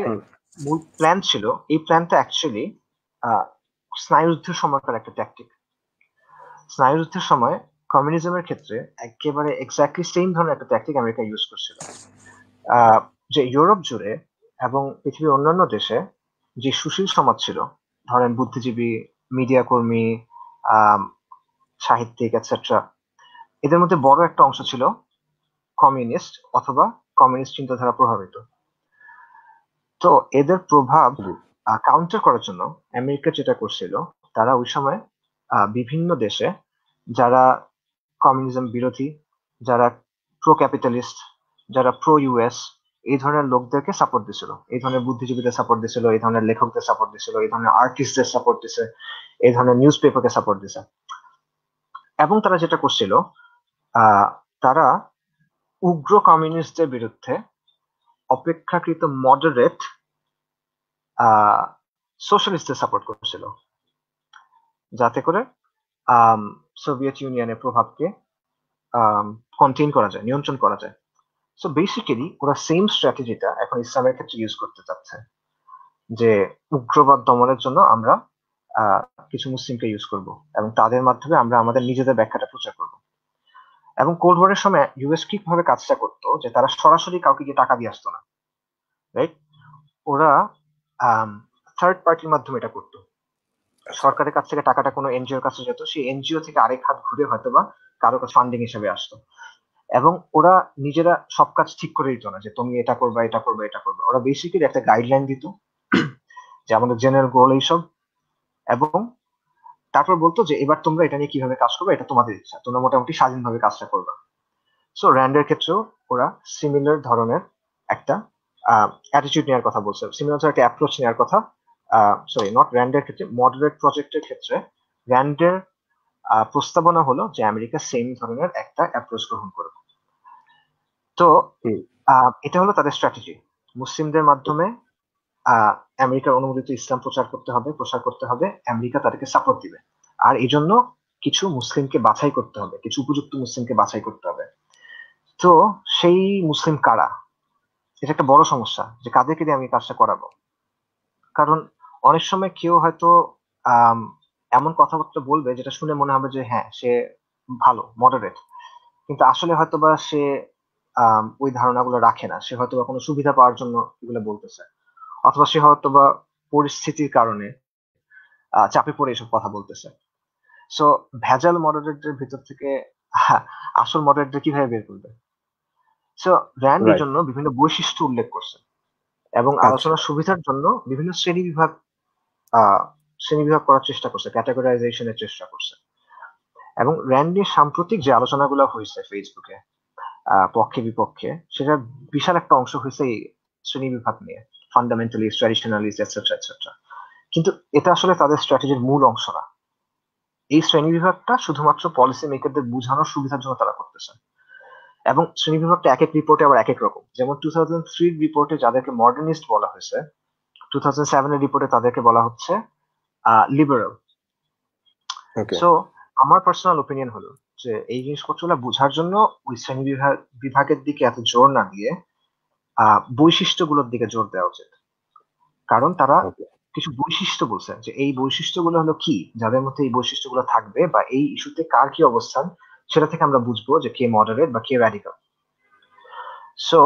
মূল প্ল্যান ছিল, এই প্ল্যানটা অ্যাকচুয়ালি স্নায়ুযুদ্ধের সময়কার একটা ট্যাকটিক। স্নায়ুযুদ্ধের সময় কমিউনিজমের ক্ষেত্রে একেবারে এক্স্যাক্টলি সেম ধরনের একটা ট্যাকটিক আমেরিকা ইউজ করছিল। যে ইউরোপ জুড়ে এবং পৃথিবীর অন্যান্য দেশে যে সুশীল সমাজ ছিল, ধরেন বুদ্ধিজীবী, মিডিয়া কর্মী, আম, সাহিত্যিক, এটসেট্রা, এদের মধ্যে বড় একটা অংশ ছিল কমিউনিস্ট অথবা কমিউনিস্ট চিন্তাধারা প্রভাবিত। তো এদের প্রভাব কাউন্টার করার জন্য আমেরিকা যেটা করছিল, তারা ওই সময় বিভিন্ন দেশে যারা কমিউনিজম বিরোধী, যারা প্রো ক্যাপিটালিস্ট, যারা প্রো ইউএস, এই ধরনের লোকদেরকে সাপোর্ট দিছিল, এই ধরনের বুদ্ধিজীবীদের সাপোর্ট দিছিল, এই ধরনের লেখকদের সাপোর্ট দিছিল, এই ধরনের আর্টিস্টদের সাপোর্ট দিছে, এই ধরনের নিউজ পেপারকে সাপোর্ট দিছে। এবং তারা যেটা করছিল, তারা উগ্র কমিউনিস্টদের বিরুদ্ধে অপেক্ষাকৃত মডারেট সোশ্যালিস্টদের সাপোর্ট করছিল, যাতে করে সোভিয়েত ইউনিয়নের প্রভাবকে কন্টেইন করা যায়, নিয়ন্ত্রণ করা যায়। সো বেসিক্যালি ওরা সেম স্ট্র্যাটেজিটা এখন ইসলামের ক্ষেত্রে ইউজ করতে চাচ্ছে, যে উগ্রবাদ দমনের জন্য আমরা কিছু মুসলিমকে ইউজ করব, এবং তাদের মাধ্যমে আমরা আমাদের নিজেদের ব্যাখ্যাটা প্রচার করব। এবং কোল্ড ওয়ারের সময় ইউএস কিভাবে কাজটা করতো, যে তারা সরাসরি কাউকে গিয়ে টাকা দিয়ে আসতো না, রাইট? ওরা থার্ড পার্টির মাধ্যমে এটা করতো। সরকারের কাছ থেকে টাকাটা কোনো এনজিওর কাছে যেত, সেই এনজিও থেকে আরেক হাত ঘুরে হয়তো বা কারো কাছে ফান্ডিং হিসেবে আসতো। এবং ওরা নিজেরা সব কাজ ঠিক করে দিত না, যে তুমি এটা করবা, এটা করবে, এটা করবে। ওরা বেসিক্যালি একটা গাইডলাইন দিত যে আমাদের জেনারেল গোল এইসব, এবং তারপর বলতো যে এবার তোমরা এটা নিয়ে কিভাবে কাজ করবে, এটা তোমাদের ইচ্ছা, তোমরা মোটামুটি স্বাধীনভাবে কাজটা করবা। সো র্যান্ডের ক্ষেত্রেও ওরা সিমিলার ধরনের একটা অ্যাটিটিউড নেওয়ার কথা বলছে, সিমিলার একটা অ্যাপ্রোচ নেওয়ার কথা। সরি, নট র্যান্ডের ক্ষেত্রে, মডারেট প্রজেক্টের ক্ষেত্রে র্যান্ডের প্রস্তাবনা হলো যে আমেরিকা সেম ধরনের একটা অ্যাপ্রোচ গ্রহণ করবে। তো এটা হলো তাদের স্ট্র্যাটেজি। মুসলিমদের মাধ্যমে আমেরিকার অনুমোদিত ইসলাম প্রচার করতে হবে, আমেরিকা তাদেরকে সাপোর্ট দিবে, আর এই জন্য কিছু মুসলিমকে বাছাই করতে হবে, কিছু উপযুক্ত মুসলিমকে বাছাই করতে হবে। তো সেই মুসলিম কারা, এটা একটা বড় সমস্যা, যে কাদেরকে দিয়ে আমি কাজটা করাবো। কারণ অনেক সময় কেউ হয়তো আম, এমন কথাবার্তা বলবে যেটা শুনে মনে হবে যে হ্যাঁ, সে ভালো, মডারেট, কিন্তু আসলে হয়তোবা সে ওই ধারণাগুলো রাখে না, সে হয়তোবা কোনো সুবিধা পাওয়ার জন্য এগুলো বলতেছে, অথবা সে হয়তোবা পরিস্থিতির কারণে চাপে পড়ে এসব কথা বলতেছে। সো ভেজাল মডারেটদের ভিতর থেকে আসল মডারেটদের কিভাবে বের করবে? সো র্যান্ড এই রাইট। জন্য বিভিন্ন বৈশিষ্ট্য উল্লেখ করছে, এবং আচ্ছা। আলোচনার সুবিধার জন্য বিভিন্ন শ্রেণীবিভাগ করার চেষ্টা করছে, ক্যাটাগরাইজেশনের চেষ্টা করছে। এবং র্যান্ডের সাম্প্রতিক যে আলোচনাগুলো হয়েছে ফেসবুকে পক্ষে বিপক্ষে, সেটা বিশাল একটা অংশ হয়েছে এই শ্রেণীবিভাগ নিয়ে, ফান্ডামেন্টালিস্ট, ট্র্যাডিশনালিস্ট, এটসেট্রা এটসেট্রা। কিন্তু এটা আসলে তাদের স্ট্র্যাটেজির মূল অংশ না। এই শ্রেণীবিভাগটা শুধুমাত্র পলিসি মেকারদের বোঝানোর সুবিধার জন্য তারা করতেছে, এবং শ্রেণীবিভাগটা এক এক রিপোর্টে আবার এক এক রকম। যেমন 2003 রিপোর্টে যাদেরকে মডার্নিস্ট বলা হয়েছে, 2007 এর রিপোর্টে তাদেরকে বলা হচ্ছে লিবারাল। ওকে। সো আমার পার্সোনাল ওপিনিয়ন হলো যে এই জিনিসপত্রগুলো বোঝার জন্য ওই শ্রেণী বিভাগের দিকে এত জোর না দিয়ে বৈশিষ্ট্যগুলোর দিকে জোর দেওয়া উচিত, কারণ তারা ওকে। কিছু বৈশিষ্ট্য বলছে যে এই বৈশিষ্ট্যগুলো হলো কি, যাদের মধ্যে এই বৈশিষ্ট্যগুলো থাকবে বা এই ইস্যুতে কার কি অবস্থান, সেটা থেকে আমরা বুঝবো যে কে মডারেট বা কে র্যাডিক্যাল। সো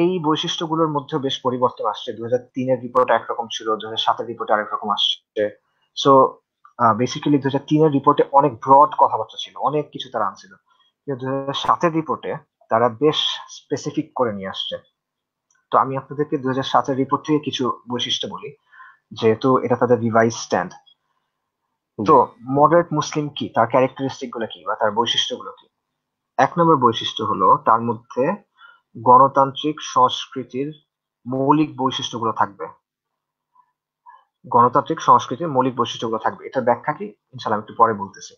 এই বৈশিষ্ট্যগুলোর মধ্যে বেশ পরিবর্তন আসছে। 2003-এর রিপোর্ট একরকম ছিল, 2007-এর রিপোর্টে আরেক রকম আসছে। সো বেসিক্যালি 2003-এর রিপোর্টে অনেক ব্রড কথাবার্তা ছিল, অনেক কিছু তারা আনছিল, কিন্তু 2007-এর রিপোর্টে তারা বেশ স্পেসিফিক করে নিয়ে আসছে। তো আমি আপনাদেরকে 2007-এর রিপোর্ট থেকে কিছু বৈশিষ্ট্য বলি, যেহেতু এটা তাদের রিভাইজ স্ট্যান্ড। তো জি। মডারেট মুসলিম কি, তার ক্যারেক্টারিস্টিক গুলো কি বা তার বৈশিষ্ট্যগুলো কি? 1 নম্বর বৈশিষ্ট্য হলো তার মধ্যে গণতান্ত্রিক সংস্কৃতির মৌলিক বৈশিষ্ট্যগুলো থাকবে। গণতান্ত্রিক সংস্কৃতির মৌলিক বৈশিষ্ট্যগুলো থাকবে, এটার ব্যাখ্যা কি ইনশাল্লাহ আমি একটু পরে বলতেছি।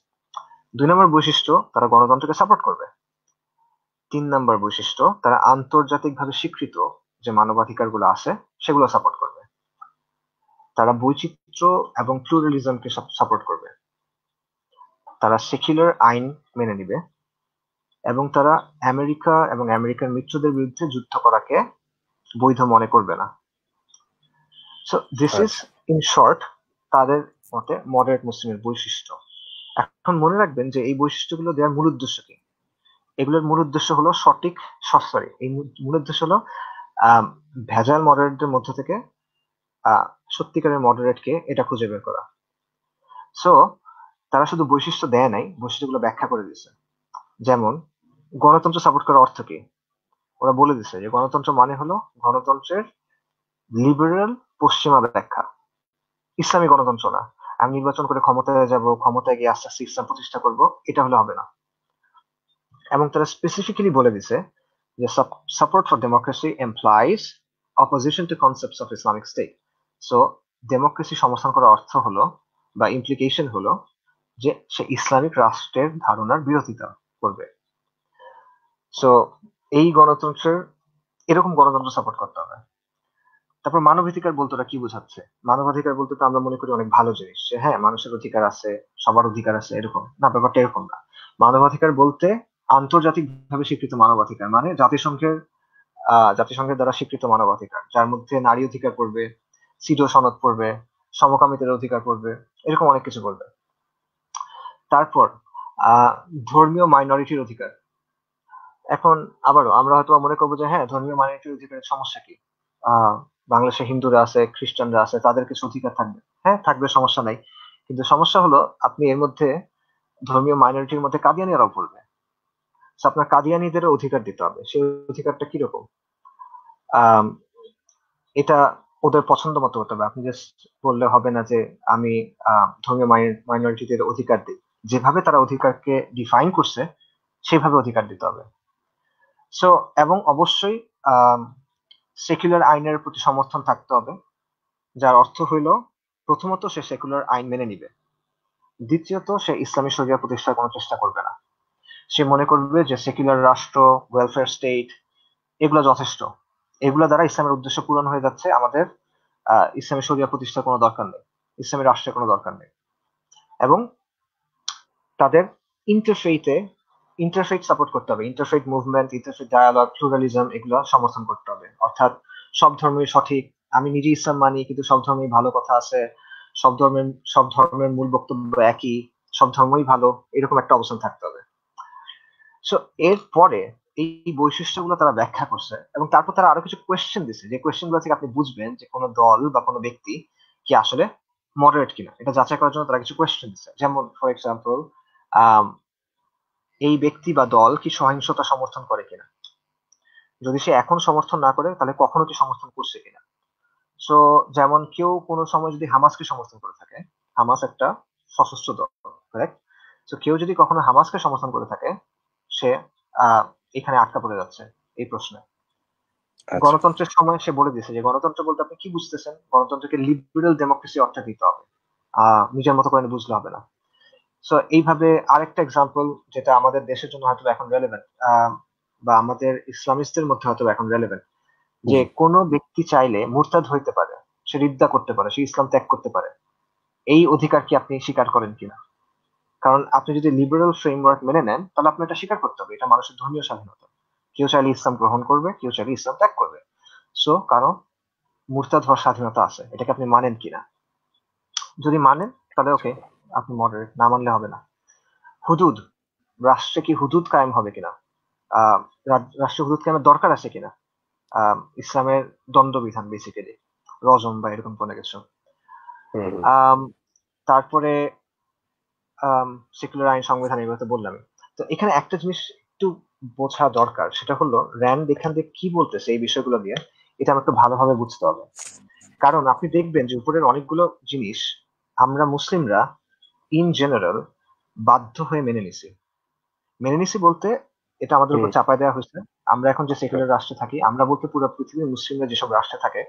2 নম্বর বৈশিষ্ট্য, তারা গণতন্ত্রকে সাপোর্ট করবে। 3 নম্বর বৈশিষ্ট্য, তারা আন্তর্জাতিকভাবে স্বীকৃত যে মানবাধিকারগুলো আছে সেগুলো সাপোর্ট করবে। তারা বৈচিত্র্য এবং প্লুরালিজমকে সাপোর্ট করবে। তারা সেকুলার আইন মেনে নিবে এবং তারা আমেরিকা এবং আমেরিকার মিত্রদের বিরুদ্ধে যুদ্ধ করাকে বৈধ মনে করবে না। সো দিস ইজ আচ্ছা। ইন শর্ট তাদের মতে মডারেট মুসলিমের বৈশিষ্ট্য। এখন মনে রাখবেন যে এই বৈশিষ্ট্যগুলো দেওয়ার মূল উদ্দেশ্য কি? এগুলোর মূল উদ্দেশ্য হলো এই মূল উদ্দেশ্য হলো আহ, ভেজাল মডারেটদের মধ্য থেকে আহ, সত্যিকারের মডারেট কে এটা খুঁজে বের করা। সো তারা শুধু বৈশিষ্ট্য দেয় নাই, বৈশিষ্ট্যগুলো ব্যাখ্যা করে দিচ্ছে। যেমন গণতন্ত্র সাপোর্ট করার অর্থ কি, ওরা বলে দিচ্ছে যে গণতন্ত্র মানে হলো গণতন্ত্রের লিবারেল পশ্চিমা ব্যাখ্যা, ইসলামী গণতন্ত্র না। আমি নির্বাচন করে ক্ষমতায় যাব, ক্ষমতায় গিয়ে আস্তে আস্তে ইসলাম প্রতিষ্ঠা করব, এটা হলে হবে না। এবং তারা স্পেসিফিক্যালি বলে দিছে যে support for democracy employees opposition two concepts of Islamic state. So democracy সমর্থন করার অর্থ হলো বা ইমপ্লিকেশন হলো যে সে ইসলামিক রাষ্ট্রের ধারণার বিরোধিতা করবে। সো এই গণতন্ত্রের এরকম গণতন্ত্র সাপোর্ট করতে হবে। তারপর মানবাধিকার বলতে ওরা কি বোঝাচ্ছে? মানবাধিকার বলতে তো আমরা মনে করি অনেক ভালো জিনিস, যে হ্যাঁ মানুষের অধিকার আছে, সবার অধিকার আছে, এরকম না, ব্যাপারটা এরকম না। মানবাধিকার বলতে আন্তর্জাতিক ভাবে স্বীকৃত মানবাধিকার, মানে জাতিসংঘের দ্বারা স্বীকৃত মানবাধিকার, যার মধ্যে নারী অধিকার পড়বে, সিটো সনদ পড়বে, সমকামিতার অধিকার পড়বে, এরকম অনেক কিছু পড়বে। তারপর আহ ধর্মীয় মাইনরিটির অধিকার। এখন আবারও আমরা হয়তো মনে করবো যে হ্যাঁ ধর্মীয় মাইনরিটির অধিকারের সমস্যা কি, আহ বাংলাদেশে হিন্দুরা আছে, খ্রিস্টানরা আছে, তাদের কিছু অধিকার থাকবে, হ্যাঁ থাকবে, সমস্যা নাই। কিন্তু সমস্যা হলো আপনি এর মধ্যে ধর্মীয় মাইনরিটির মধ্যে কাদিয়ানিরাও পড়বে। So আপনার কাদিয়ানিদের অধিকার দিতে হবে, সেই অধিকারটা কিরকম? আহ এটা ওদের পছন্দ মতো হতে হবে। আপনি জাস্ট বললে হবে না যে আমি ধর্মীয় মাইনরিটিদের অধিকার দিই, যেভাবে তারা অধিকারকে ডিফাইন করছে সেভাবে অধিকার দিতে হবে। সো এবং অবশ্যই সেকুলার আইনের প্রতি সমর্থন থাকতে হবে, যার অর্থ হইল প্রথমত সে সেকুলার আইন মেনে নিবে, দ্বিতীয়ত সে ইসলামী শরিয়া প্রতিষ্ঠার কোনো চেষ্টা করবে না। সে মনে করবে যে সেকুলার রাষ্ট্র, ওয়েলফেয়ার স্টেট, এগুলো যথেষ্ট, এগুলো দ্বারা ইসলামের উদ্দেশ্য পূরণ হয়ে যাচ্ছে, আমাদের ইসলামী শরিয়া প্রতিষ্ঠার কোনো দরকার নেই, ইসলামী রাষ্ট্রের কোনো দরকার নেই। এবং তাদের ইন্টারফেইথে ইন্টারফেইথ সাপোর্ট করতে হবে, interfaith movement, interfaith dialogue, pluralism, এগুলো সমর্থন করতে হবে। অর্থাৎ সব ধর্মই সঠিক, আমি নিজে ইসলাম মানি কিন্তু সব ধর্মেই ভালো কথা আছে, সব ধর্মের মূল বক্তব্য একই, সব ধর্মই ভালো, এরকম একটা অবস্থান থাকতে হবে। সো এরপরে এই বৈশিষ্ট্যগুলো তারা ব্যাখ্যা করছে এবং তারপর তারা আরো কিছু কোয়েশ্চেন দিছে, যে কোয়েশ্চেন গুলো থেকে আপনি বুঝবেন যে কোনো দল বা কোনো ব্যক্তি কি আসলে মডারেট কিনা, এটা যাচাই করার জন্য তারা কিছু কোয়েশ্চেন দিচ্ছে। যেমন ফর এক্সাম্পল, আহ এই ব্যক্তি বা দল কি সহিংসতা সমর্থন করে কিনা, যদি সে এখন সমর্থন না করে তাহলে কখনো কি সমর্থন করছে কিনা। সো যেমন কেউ কোনো সময় যদি হামাসকে সমর্থন করে থাকে, হামাস একটা সশস্ত্র দল, correct? তো কেউ যদি কখনো হামাসকে সমর্থন করে থাকে, সে আহ এখানে আটকা পড়ে যাচ্ছে এই প্রশ্নে। আচ্ছা। গণতন্ত্রের সময় সে বলে দিয়েছে যে গণতন্ত্র বলতে আপনি কি বুঝতেছেন, গণতন্ত্রকে লিবারেল ডেমোক্রেসি অর্থ দিতে হবে, নিজের মতো করে বুঝলে হবে না। সো এইভাবে আরেকটা এক্সাম্পল, যেটা আমাদের দেশের জন্য হয়তো এখন রেলেভেন্ট, বা আমাদের ইসলামিস্টদের মধ্যে হয়তো এখন রেলেভেন্ট, যে জি। কোনো ব্যক্তি চাইলে মুরতাদ হইতে পারে, সে রিদ্দা করতে পারে, সে ইসলাম ত্যাগ করতে পারে, এই অধিকার কি আপনি স্বীকার করেন কিনা? কারণ আপনি যদি লিবারেল ফ্রেমওয়ার্ক মেনে নেন তাহলে আপনার এটা স্বীকার করতে হবে, এটা মানুষের ধর্মীয় স্বাধীনতা। কেউ চাইলে ইসলাম গ্রহণ করবে, কেউ চাইলে ইসলাম ত্যাগ করবে। সো কারণ মুরতাদ হওয়ার স্বাধীনতা আছে, এটাকে আপনি মানেন কিনা। যদি মানেন তাহলে ওকে, আপনি মডারেট, না মানলে হবে না। হুদুদ, রাষ্ট্রে কি হুদুদ কায়েম হবে কিনা, আহ রাষ্ট্রে হুদুদ কায়েমের দরকার আছে কিনা, ইসলামের দণ্ডবিধান বেসিক্যালি রজম বা এরকম কোনো কিছু। আম, তারপরে সেকুলার আইন, সংবিধান, এগুলো তো বললাম। তো এখানে একটা জিনিস একটু বোঝা দরকার, সেটা হলো র্যান্ড এখান থেকে কি বলতেছে এই বিষয়গুলো নিয়ে, এটা আমার একটু ভালোভাবে বুঝতে হবে। কারণ আপনি দেখবেন যে উপরের অনেকগুলো জিনিস আমরা মুসলিমরা ইন জেনারেল বাধ্য হয়ে মেনে নিছি বলতে এটা আমাদের উপর চাপায় দেওয়া হয়েছে। আমরা এখন যে সেকুলার রাষ্ট্রে থাকি, আমরা বলতে পুরো পৃথিবীর মুসলিমরা যেসব রাষ্ট্রে থাকে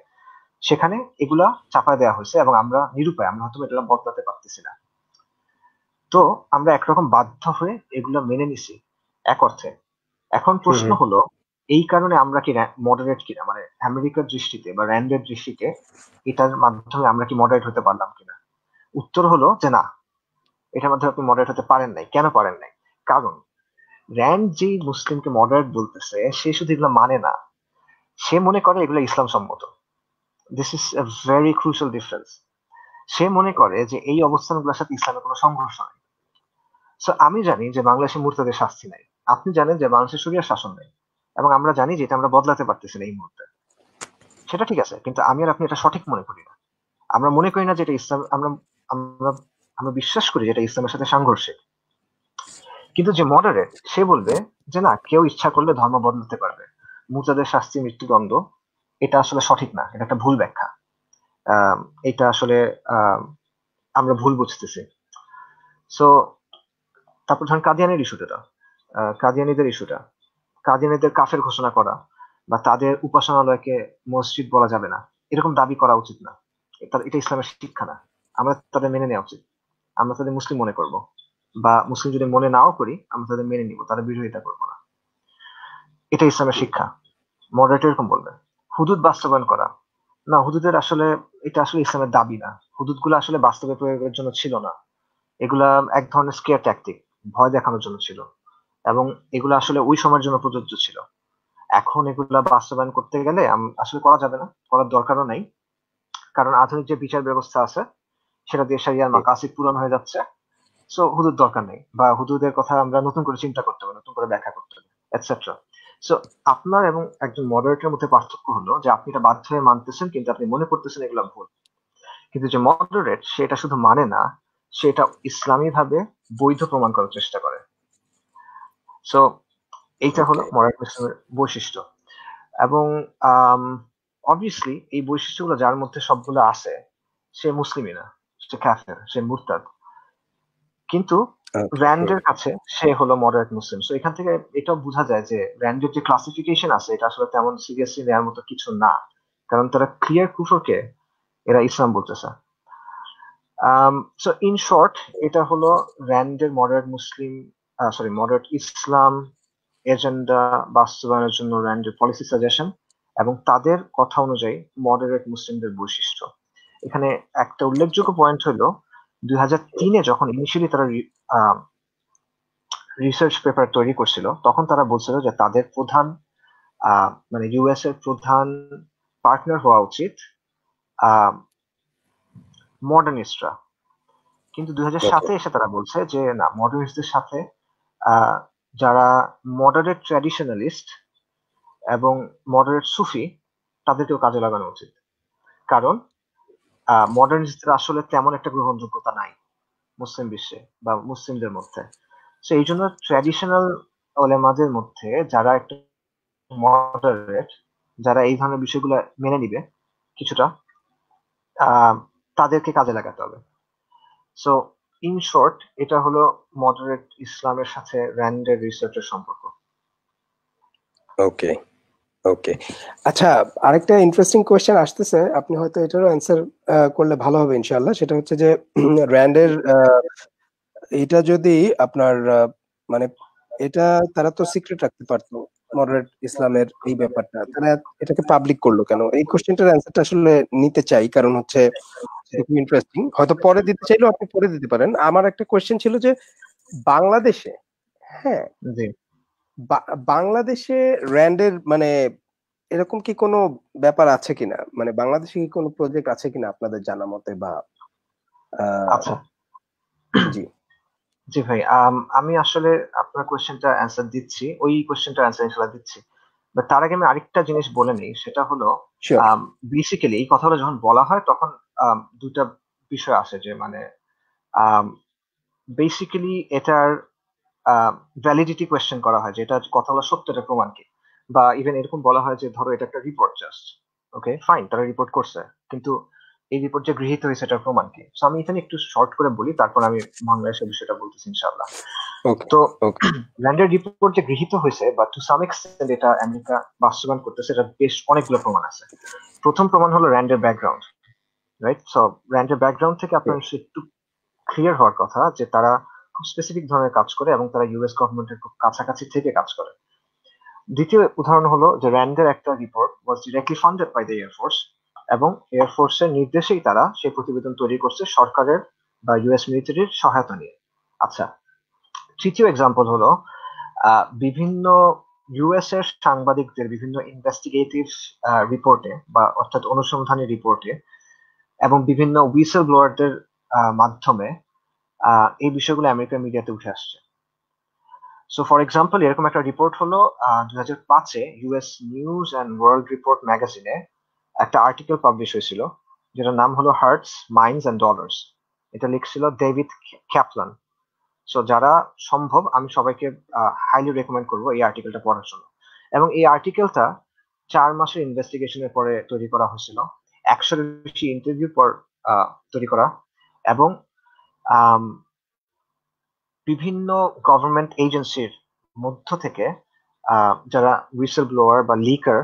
সেখানে এগুলা চাপায় দেওয়া হয়েছে এবং আমরা নিরুপায়, আমরা হয়তো এটা বদলাতে পারতেছি না। তো আমরা একরকম বাধ্য হয়ে এগুলা মেনে নিছি এক অর্থে। এখন প্রশ্ন হলো, এই কারণে আমরা কি মডারেট কিনা, মানে আমেরিকার দৃষ্টিতে বা র্যান্ডের দৃষ্টিতে এটার মাধ্যমে আমরা কি মডারেট হতে পারলাম কিনা? উত্তর হলো যে না, এটার মাধ্যমে আপনি মডারেট হতে পারেন নাই। কেন পারেন নাই? কারণ র্যান্ড যে মুসলিমকে মডারেট বলতেছে, সে শুধু এগুলো মানে না, সে মনে করে এগুলো ইসলাম সম্মত। This is a very crucial difference. সে মনে করে যে এই অবস্থানগুলোর সাথে ইসলামের কোনো সংঘর্ষ নেই। সো আমি জানি যে বাংলাদেশে মুরতাদের শাস্তি নাই, আপনি জানেন যে বাংলাদেশে শরিয়ার শাসন নেই, এবং আমরা জানি যে এটা আমরা বদলাতে পারতেছি না এই মুহূর্তে। সেটা ঠিক আছে, কিন্তু আমি আর আপনি এটা সঠিক মনে করি না। আমরা মনে করি না যে এটা ইসলাম, আমরা আমরা আমরা বিশ্বাস করি যে এটা ইসলামের সাথে সাংঘর্ষিক। কিন্তু যে মডারেট, সে বলবে যে না, কেউ ইচ্ছা করলে ধর্ম বদলাতে পারবে, মুরতাদের শাস্তি মৃত্যুদণ্ড, এটা আসলে সঠিক না, এটা একটা ভুল ব্যাখ্যা। আহ, এটা আসলে আহ, আমরা ভুল বুঝতেছি। সো তারপর ধরেন কাদিয়ানির ইস্যুটা, কাদিয়ানিদের ইস্যুটা, কাদিয়ানিদের কাফের ঘোষণা করা বা তাদের উপাসনালয়কে মসজিদ বলা যাবে না, এরকম দাবি করা উচিত না। এটা ইসলামের শিক্ষা না। আমরা তাদের মেনে নেওয়া উচিত। আমরা তাদের মুসলিম মনে করব, বা মুসলিম যদি মনে নাও করি আমরা তাদের মেনে নিব, তাদের বিরোধিতা করবো না। এটা ইসলামের শিক্ষা। মডারেট এরকম বলবে। হুদুদ বাস্তবায়ন করা, না, হুদুদের আসলে, এটা আসলে ইসলামের দাবি না। হুদুদ গুলো আসলে বাস্তবে প্রয়োগের জন্য ছিল না, এগুলা এক ধরনের স্কেয়ার ট্যাকটিক, ভয় দেখানোর জন্য ছিল, এবং এগুলো আসলে ওই সময়ের জন্য প্রযোজ্য ছিল। এখন এগুলা বাস্তবায়ন করতে গেলে আসলে করা যাবে না, করার দরকারও নাই। কারণ আধুনিক যে বিচার ব্যবস্থা আছে সেটা দিয়ে শরিয়ার মাকাসিদ পূরণ হয়ে যাচ্ছে। সো হুদুদ দরকার নেই, বা হুদুদের কথা আমরা নতুন করে চিন্তা করতে হবে, নতুন করে ব্যাখ্যা করতে হবে, এটসেট্রা। সো আপনার এবং একজন মডারেটের মধ্যে পার্থক্য হলো যে আপনি এটা বাধ্য হয়ে মানতেছেন, কিন্তু আপনি মনে করতেছেন এগুলো ভুল। কিন্তু যে মডারেট, সেটা শুধু মানে না, সেটা ইসলামী ভাবে বৈধ প্রমাণ করার চেষ্টা করে। সো এইটা হলো মডারেট মুসলিমের বৈশিষ্ট্য। এবং অবভিয়াসলি এই বৈশিষ্ট্যগুলো যার মধ্যে সবগুলো আছে, সে মুসলিমই না, সে কাফের, সে মুরতাদ। কিন্তু র্যান্ডের কাছে সে হলো মডারেট মুসলিম। সো এখান থেকে এটাও বোঝা যায় যে র্যান্ডের যে ক্লাসিফিকেশন আছে এটা আসলে তেমন সিরিয়াসলি নেওয়ার মতো কিছু না, কারণ তারা ক্লিয়ার কুফরকে এরা ইসলাম বলতেছে। সো ইন শর্ট, এটা হলো র্যান্ডের মডারেট মুসলিম, সরি, মডারেট ইসলাম এজেন্ডা বাস্তবায়নের জন্য র্যান্ডের পলিসি সাজেশন, এবং তাদের কথা অনুযায়ী মডারেট মুসলিমদের বৈশিষ্ট্য। এখানে একটা উল্লেখযোগ্য পয়েন্ট হলো 2003-এ যখন ইনিশিয়ালি তারা রিসার্চ পেপার তৈরি করছিল, তখন তারা বলছিল যে তাদের প্রধান, মানে ইউএস এর প্রধান পার্টনার হওয়া উচিত মডার্নিস্টরা। কিন্তু 2007-এ এসে তারা বলছে যে না, মডার্নিস্টদের সাথে যারা মডারেট ট্র্যাডিশনালিস্ট এবং মডারেট সুফি, তাদেরকেও কাজে লাগানো উচিত। কারণ মডার্নিস্টদের আসলে তেমন একটা গ্রহণযোগ্যতা নাই মুসলিম বিশ্বে বা মুসলিমদের মধ্যে। তো এই জন্য ট্র্যাডিশনাল ওলেমাদের মধ্যে যারা একটা মডারেট, যারা এই ধরনের বিষয়গুলো মেনে নিবে কিছুটা, তাদেরকে কাজে লাগাতে হবে। সো ইন শর্ট, এটা হলো মডারেট ইসলামের সাথে র্যান্ডের রিসার্চের সম্পর্ক। ওকে, ওকে। আচ্ছা, আরেকটা ইন্টারেস্টিং কোয়েশ্চেন আসতেছে, আপনি হয়তো এটারও অ্যান্সার করলে ভালো হবে ইনশাআল্লাহ। সেটা হচ্ছে যে র্যান্ডের এটা যদি আপনার মানে এটা তারা তো সিক্রেট রাখতে পারতো, মডারেট ইসলামের এই ব্যাপারটা, তারা এটাকে পাবলিক করলো কেন? এই কোশ্চেনটার অ্যান্সারটা আসলে নিতে চাই, কারণ হচ্ছে খুব ইন্টারেস্টিং। হয়তো পরে দিতে চাইলেও আপনি পরে দিতে পারেন। আমার একটা কোশ্চেন ছিল যে বাংলাদেশে, হ্যাঁ, জি, বাংলাদেশে র্যান্ডের মানে এরকম কি কোনো ব্যাপার আছে কিনা, মানে বাংলাদেশে কি কোনো প্রজেক্ট আছে কিনা আপনাদের জানা মতে, বা আচ্ছা, জি জি ভাই, আমি আসলে আপনার কোয়েশ্চেনটা অ্যান্সার দিচ্ছি, ওই কোয়েশ্চেনটা অ্যান্সার ইনশাল্লাহ দিচ্ছি। বাট তার আগে আমি আরেকটা জিনিস বলে নিই, সেটা হলো শিওর। বেসিক্যালি এই কথাগুলো যখন বলা হয় তখন দুইটা বিষয় আসে, যে মানে বেসিক্যালি এটার ভ্যালিডিটি কোয়েশ্চেন করা হয়, যে এটা কথাগুলো সত্যটা প্রমাণ কি, বা ইভেন এরকম বলা হয় যে ধরো এটা একটা রিপোর্ট জাস্ট, ওকে ফাইন, তারা রিপোর্ট করছে, কিন্তু এই রিপোর্ট যে গৃহীত হয়েছে এটার প্রমাণ কি। তো আমি এখানে একটু শর্ট করে বলি, তারপর আমি বাংলাদেশের বিষয়টা বলতেছি ইনশাআল্লাহ। ওকে তো ওকে। ল্যান্ডের রিপোর্ট যে গৃহীত হয়েছে বা টু সাম এক্সটেন্ট এটা আমেরিকা বাস্তবায়ন করতেছে, এটা বেশ অনেকগুলো প্রমাণ আছে। প্রথম প্রমাণ হলো র্যান্ডের ব্যাকগ্রাউন্ড, রাইট? সো র্যান্ডের ব্যাকগ্রাউন্ড থেকে আপনার একটু ক্লিয়ার হওয়ার কথা যে তারা খুব স্পেসিফিক ধরনের কাজ করে এবং তারা ইউএস গভর্নমেন্টের খুব কাছাকাছি থেকে কাজ করে। দ্বিতীয় উদাহরণ হলো যে র্যান্ডের একটা report was directly funded by the air force, এবং এয়ারফোর্সের নির্দেশেই তারা সেই প্রতিবেদন তৈরি করছে সরকারের বা ইউএস মিলিটারির সহায়তা নিয়ে। আচ্ছা, তৃতীয় এক্সাম্পল হলো বিভিন্ন ইউএস এর সাংবাদিকদের বিভিন্ন ইনভেস্টিগেটিভ রিপোর্টে বা অর্থাৎ অনুসন্ধানী রিপোর্টে এবং বিভিন্ন হুইসেল ব্লোয়ারদের মাধ্যমে এই বিষয়গুলো আমেরিকান মিডিয়াতে উঠে আসছে। সো ফর এক্সাম্পল এরকম একটা রিপোর্ট হলো 2005-এ US news and world report ম্যাগাজিনে একটা আর্টিকেল পাবলিশ হয়েছিল, যেটার নাম হলো হার্টস মাইন্ডস অ্যান্ড ডলার্স। এটা লিখছিল ডেভিড ক্যাপলান। সো যারা সম্ভব আমি সবাইকে হাইলি রেকমেন্ড করবো এই আর্টিকেলটা পড়ার জন্য। এবং এই আর্টিকেলটা 4 মাসের ইনভেস্টিগেশনের পরে তৈরি করা হয়েছিল, 100-এর বেশি ইন্টারভিউ পর তৈরি করা, এবং আম, বিভিন্ন গভর্নমেন্ট এজেন্সির মধ্য থেকে যারা হুইসেল ব্লোয়ার বা লিকার,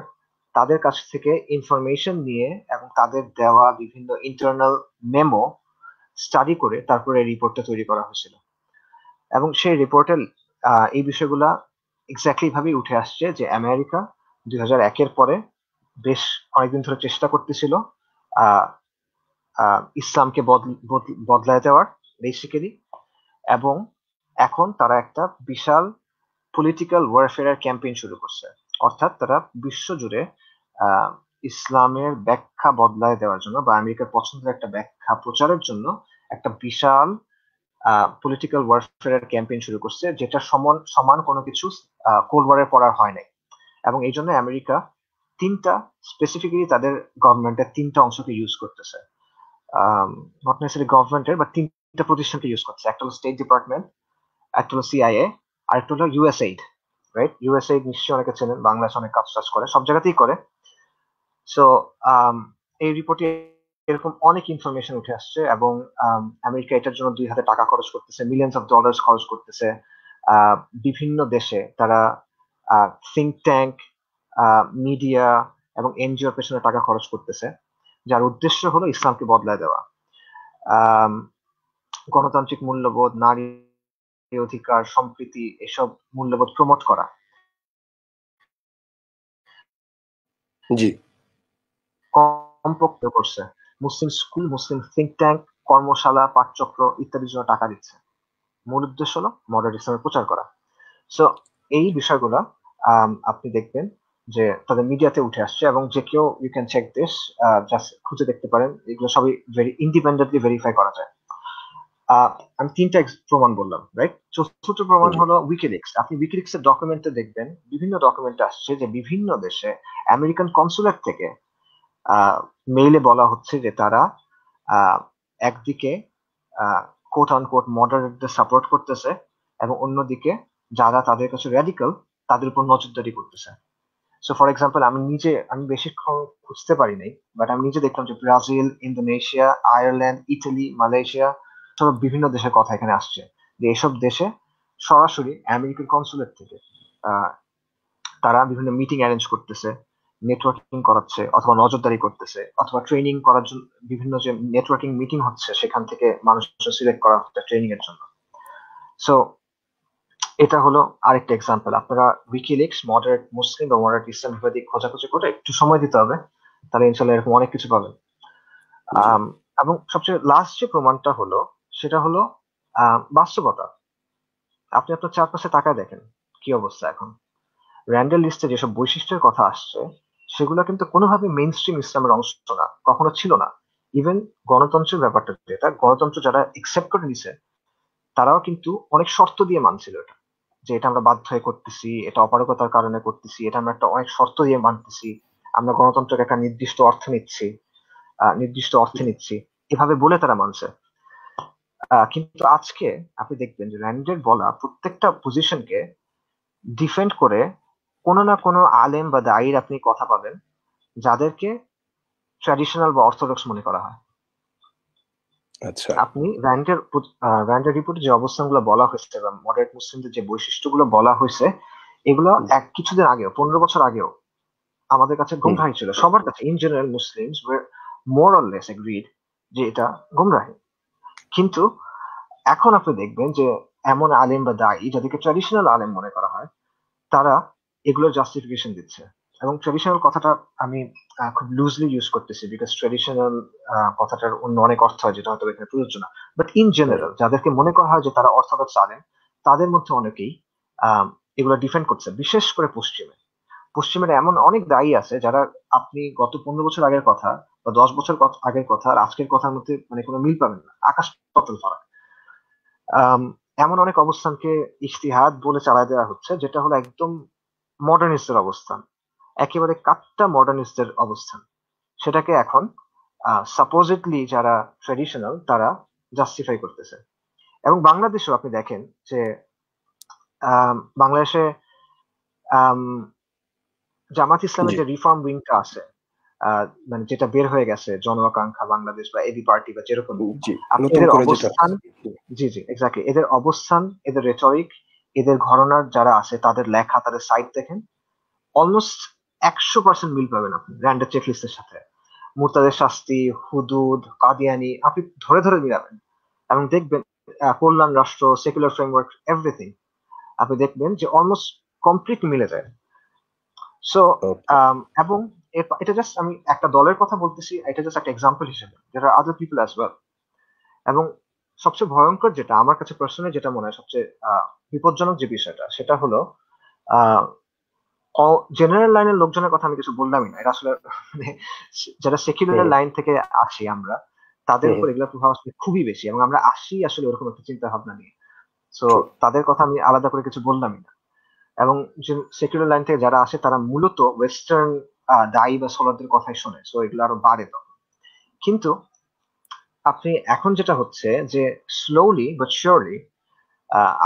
তাদের কাছ থেকে ইনফরমেশন নিয়ে এবং তাদের দেওয়া বিভিন্ন ইন্টারনাল মেমো স্টাডি করে তারপরে এই রিপোর্টটা তৈরি করা হয়েছিল। এবং সেই রিপোর্টে এই বিষয়গুলা এক্স্যাক্টলি ভাবেই উঠে আসছে যে আমেরিকা 2001-এর পরে বেশ অনেকদিন ধরে চেষ্টা করতেছিল আহ, ইসলামকে বদলায় দেওয়ার বেসিক্যালি, এবং এখন তারা একটা বিশাল পলিটিক্যাল ওয়ারফেয়ার ক্যাম্পেইন শুরু করছে। অর্থাৎ তারা বিশ্বজুড়ে আহ, ইসলামের ব্যাখ্যা বদলায় দেওয়ার জন্য বা আমেরিকার পছন্দের একটা ব্যাখ্যা প্রচারের জন্য একটা বিশাল পলিটিক্যাল ওয়ারফেয়ার ক্যাম্পেইন শুরু করছে, যেটা সমান সমান কোনো কিছু কোল্ড ওয়ারের পর আর হয় নাই। এবং এই জন্য আমেরিকা তিনটা স্পেসিফিক্যালি তাদের গভর্নমেন্টের তিনটা অংশকে ইউজ করতেছে, নট নেসেসারি গভর্নমেন্টের বা তিনটা প্রতিষ্ঠানকে ইউজ করছে। একটা হলো স্টেট ডিপার্টমেন্ট, একটা হলো সিআইএ, আর একটা হলো ইউএসএইড, রাইট? ইউএসএইড নিশ্চয়ই অনেকে চেনেন, বাংলাদেশে অনেক কাজ টাজ করে, সব জায়গাতেই করে। সো এই রিপোর্টে এরকম অনেক ইনফরমেশন উঠে আসছে, এবং আমেরিকা এটার জন্য 2 হাতে টাকা খরচ করতেছে, মিলিয়ন্স অফ ডলার্স খরচ করতেছে। আহ, বিভিন্ন দেশে তারা থিঙ্ক ট্যাঙ্ক, মিডিয়া এবং এনজিওর পেছনে টাকা খরচ করতেছে, যার উদ্দেশ্য হলো ইসলামকে বদলায় দেওয়া, আম, গণতান্ত্রিক মূল্যবোধ, নারী অধিকার, সম্প্রীতি, এসব মূল্যবোধ প্রমোট করা। জি কমপক্ষে করছে মুসলিম স্কুল, মুসলিম থিঙ্ক ট্যাঙ্ক, কর্মশালা, পাঠচক্র ইত্যাদির জন্য টাকা দিচ্ছে। মূল উদ্দেশ্য হলো মডার্ন ইসলামের প্রচার করা। সো এই বিষয়গুলা আপনি দেখবেন যে তাদের মিডিয়াতে উঠে আসছে, এবং যে কেউ you can check this, just খুঁজে দেখতে পারেন, এগুলো সবই ভেরি ইন্ডিপেন্ডেন্টলি ভেরিফাই করা যায়। আমি তিনটা প্রমাণ বললাম, রাইট? চতুর্থ প্রমাণ জি হলো উইকিলিক্স। আপনি উইকিলিক্স এর ডকুমেন্টে দেখবেন, বিভিন্ন ডকুমেন্টে আসছে যে বিভিন্ন দেশে আমেরিকান কনসুলেট থেকে মেইলে বলা হচ্ছে যে তারা আহ, একদিকে কোট আনকোট মডারেটদের সাপোর্ট করতেছে, এবং অন্যদিকে যারা তাদের কাছে র্যাডিক্যাল তাদের উপর নজরদারি করতেছে। সো ফর এক্সাম্পল আমি বেশিক্ষণ খুঁজতে পারি নাই, বাট আমি নিজে দেখলাম যে Brazil, Indonesia, Ireland, Italy, Malaysia, সব বিভিন্ন দেশের কথা এখানে আসছে, যে এসব দেশে সরাসরি আমেরিকান কনসুলেট থেকে আহ, তারা বিভিন্ন মিটিং অ্যারেঞ্জ করতেছে, নেটওয়ার্কিং করাচ্ছে, অথবা নজরদারি করতেছে, অথবা ট্রেনিং করার জন্য বিভিন্ন যে নেটওয়ার্কিং মিটিং হচ্ছে সেখান থেকে মানুষ সিলেক্ট করা হচ্ছে ট্রেনিং এর জন্য। সো এটা হলো আরেকটা এক্সাম্পল। আপনারা উইকিলিক্স, মডারেট মুসলিম বা মডারেট ইসলাম বিবাদী খোঁজাখুঁজি করে একটু সময় দিতে হবে, তাহলে ইনশাল্লাহ এরকম অনেক কিছু পাবেন। জি আম, এবং সবচেয়ে লাস্ট যে প্রমাণটা হলো সেটা হলো বাস্তবতা। আপনি আপনার চারপাশে তাকায় দেখেন, কি অবস্থা এখন। র্যান্ডেল লিস্টে যেসব বৈশিষ্ট্যের কথা আসছে সেগুলো কিন্তু কোনোভাবে মেইন স্ট্রিম ইসলামের অংশ না, কখনো ছিল না। ইভেন গণতন্ত্রের ব্যাপারটা যেটা, গণতন্ত্র যারা একসেপ্ট করে নিছে তারাও কিন্তু অনেক শর্ত দিয়ে মানছিল এটা, যে এটা আমরা বাধ্য হয়ে করতেছি, এটা অপারগতার কারণে করতেছি, এটা আমরা একটা অনেক শর্ত দিয়ে মানতেছি, আমরা গণতন্ত্রের একটা নির্দিষ্ট অর্থে নিচ্ছি, এভাবে বলে তারা মানছে। কিন্তু আজকে আপনি দেখবেন যে র্যান্ডের বলা প্রত্যেকটা পজিশনকে ডিফেন্ড করে কোনো না কোনো আলেম বা দায়ীর আপনি কথা পাবেন যাদেরকে ট্র্যাডিশনাল বা অর্থোডক্স মনে করা হয়। আচ্ছা। আপনি র্যান্ডের রিপোর্টে যে অবস্থানগুলো বলা হয়েছে বা মডারেট মুসলিমদের যে বৈশিষ্ট্যগুলো বলা হয়েছে, এগুলো কিছুদিন আগেও, 15 বছর আগেও আমাদের কাছে গোমরাহী ছিল, সবার কাছে। In general Muslims were more or less agreed যে এটা গোমরাহী। কিন্তু এখন আপনি দেখবেন যে এমন আলেম বা দায়ী যাদেরকে ট্র্যাডিশনাল আলেম মনে করা হয়, তারা এগুলোর জাস্টিফিকেশন দিচ্ছে। এবং ট্র্যাডিশনাল কথাটা আমি খুব লুজলি ইউজ করতেছি, বিকজ ট্র্যাডিশনাল কথাটার অন্য অনেক অর্থ হয় যেটা হয়তো এখানে প্রযোজ্য না। বাট ইন জেনারেল যাদেরকে মনে করা হয় যে তারা অর্থোডক্স আলেম, তাদের মধ্যে অনেকেই আহ, এগুলো ডিফেন্ড করছে, বিশেষ করে পশ্চিমের এমন অনেক দায়ী আছে যারা, আপনি গত 15 বছর আগের কথা বা 10 বছর আগের কথা আর আজকের কথার মধ্যে মানে কোনো মিল পাবেন না, আকাশ পাতাল ফারাক। আম, এমন অনেক অবস্থানকে ইজতিহাদ বলে চালায় দেওয়া হচ্ছে, যেটা হলো একদম মডার্নিস্টের অবস্থান, একেবারে কাট্টা মডার্নিস্টের অবস্থান। সেটাকে এখন সাপোজিটলি যারা ট্রেডিশনাল তারা জাস্টিফাই করতেছে। এবং বাংলাদেশেও আপনি দেখেন যে বাংলাদেশে আম, জামাত জি ইসলামের যে রিফর্ম উইংটা আছে, মানে যেটা বের হয়ে গেছে, জন আকাঙ্ক্ষা বাংলাদেশ বা এবি পার্টি বা যেরকম, জি, আপনি নতুন এদের করে যেটা। অবস্থান, জি জি এক্স্যাক্টলি, এদের অবস্থান, এদের রেটরিক, এদের ঘরানার যারা আছে তাদের লেখা, তাদের সাইট দেখেন, অলমোস্ট 100% মিল পাবেন আপনি র্যান্ডের চেকলিস্টের সাথে। মুর্তাদের শাস্তি, হুদুদ, কাদিয়ানি, আপনি ধরে ধরে মিলাবেন এবং দেখবেন কল্যাণ রাষ্ট্র, সেকুলার ফ্রেমওয়ার্ক, এভরিথিং আপনি দেখবেন যে অলমোস্ট কমপ্লিট মিলে যায়। So okay. এবং এটা জাস্ট আমি একটা দলের কথা বলতেছি, এটা জাস্ট একটা এক্সাম্পল হিসেবে, there are other people as well। এবং সবচেয়ে ভয়ঙ্কর যেটা আমার কাছে পার্সোনালি যেটা মনে হয় সবচেয়ে বিপজ্জনক যে বিষয়টা, সেটা হলো জেনারেল লাইনের লোকজনের কথা আমি কিছু বললামই না, এটা আসলে মানে যারা সেকুলার হুম লাইন থেকে আসি আমরা, তাদের হুম। উপর এগুলোর প্রভাব আসলে খুবই বেশি, এবং আমরা আসি আসলে ওরকম একটা চিন্তা ভাবনা নিয়ে। So true. তাদের কথা আমি আলাদা করে কিছু বললামই না। এবং যে সেকুলার লাইন থেকে যারা আসে তারা মূলত ওয়েস্টার্ন দায়ী বা সোলারদের কথাই শোনে, সো এগুলো আরো বাড়ে তখন। কিন্তু আপনি এখন যেটা হচ্ছে যে স্লোলি বাট শিওরলি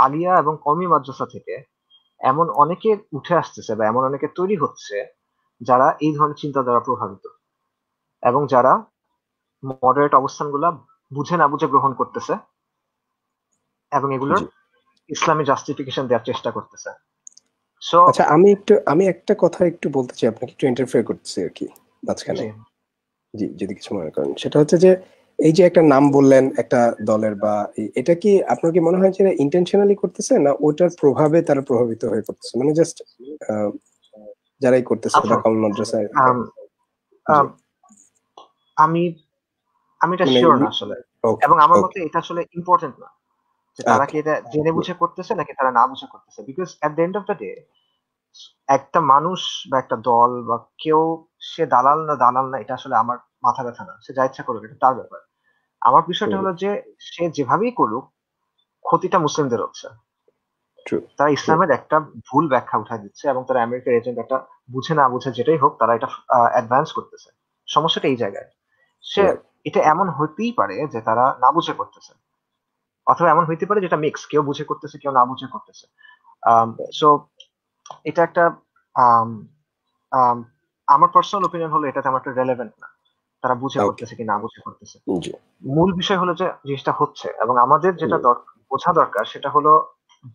আলিয়া এবং কওমি মাদ্রাসা থেকে এমন অনেকে উঠে আসতেছে বা এমন অনেকে তৈরি হচ্ছে যারা এই ধরনের চিন্তা দ্বারা প্রভাবিত, এবং যারা মডারেট অবস্থানগুলা বুঝে না বুঝে গ্রহণ করতেছে এবং এগুলোর জি। ইসলামী জাস্টিফিকেশন দেওয়ার চেষ্টা করতেছে। সো আচ্ছা, আমি একটা কথা একটু বলতে চাই, আপনাকে একটু ইন্টারফেয়ার করতেছি আর কি মাঝখানে। জি, জি, যদি কিছু মনে করেন। সেটা হচ্ছে যে এই যে একটা নাম বললেন একটা দলের বা এটা কি আপনার কি মনে হয় যে ইন্টেনশনালি করতেছে না ওটার প্রভাবে তারা প্রভাবিত হয়ে করতেছে? মানে জাস্ট যারাই করতেছে বা আচ্ছা, কওমি মাদ্রাসায়। আম, জি। আম, আমি আমি এটা মানে শিওর না আসলে। ওকে, এবং আমার মতে ওকে। এটা আসলে ইম্পর্টেন্ট না যে তারা কি ওকে। এটা জেনে বুঝে করতেছে নাকি তারা না বুঝে করতেছে, because at the end of the day একটা মানুষ বা একটা দল বা কেউ, সে দালাল না এটা আসলে আমার মাথা ব্যথা না, সে যা ইচ্ছা করুক এটা তার ব্যাপার। আমার বিষয়টা হুম। হলো যে সে যেভাবেই করুক, ক্ষতিটা মুসলিমদের হচ্ছে। ট্রু। তারা ট্রু। ইসলামের একটা ভুল ব্যাখ্যা উঠায় দিচ্ছে এবং তারা আমেরিকার এজেন্ট একটা বুঝে না বুঝে যেটাই হোক তারা এটা অ্যাডভান্স করতেছে। সমস্যাটা এই জায়গায়, সে রাইট। এটা এমন হইতেই পারে যে তারা না বুঝে করতেছে, অথবা এমন হইতে পারে যেটা মিক্স, কেউ বুঝে করতেছে কেউ না বুঝে করতেছে। সো এটা একটা আম, আম, আমার পার্সোনাল ওপিনিয়ন হলো এটা তেমন একটা রেলেভেন্ট না, তারা বুঝে ওকে। করতেছে কি না বুঝে করতেছে। জি। মূল বিষয় হলো যে জিনিসটা হচ্ছে, এবং আমাদের যেটা হুম। বোঝা দরকার সেটা হলো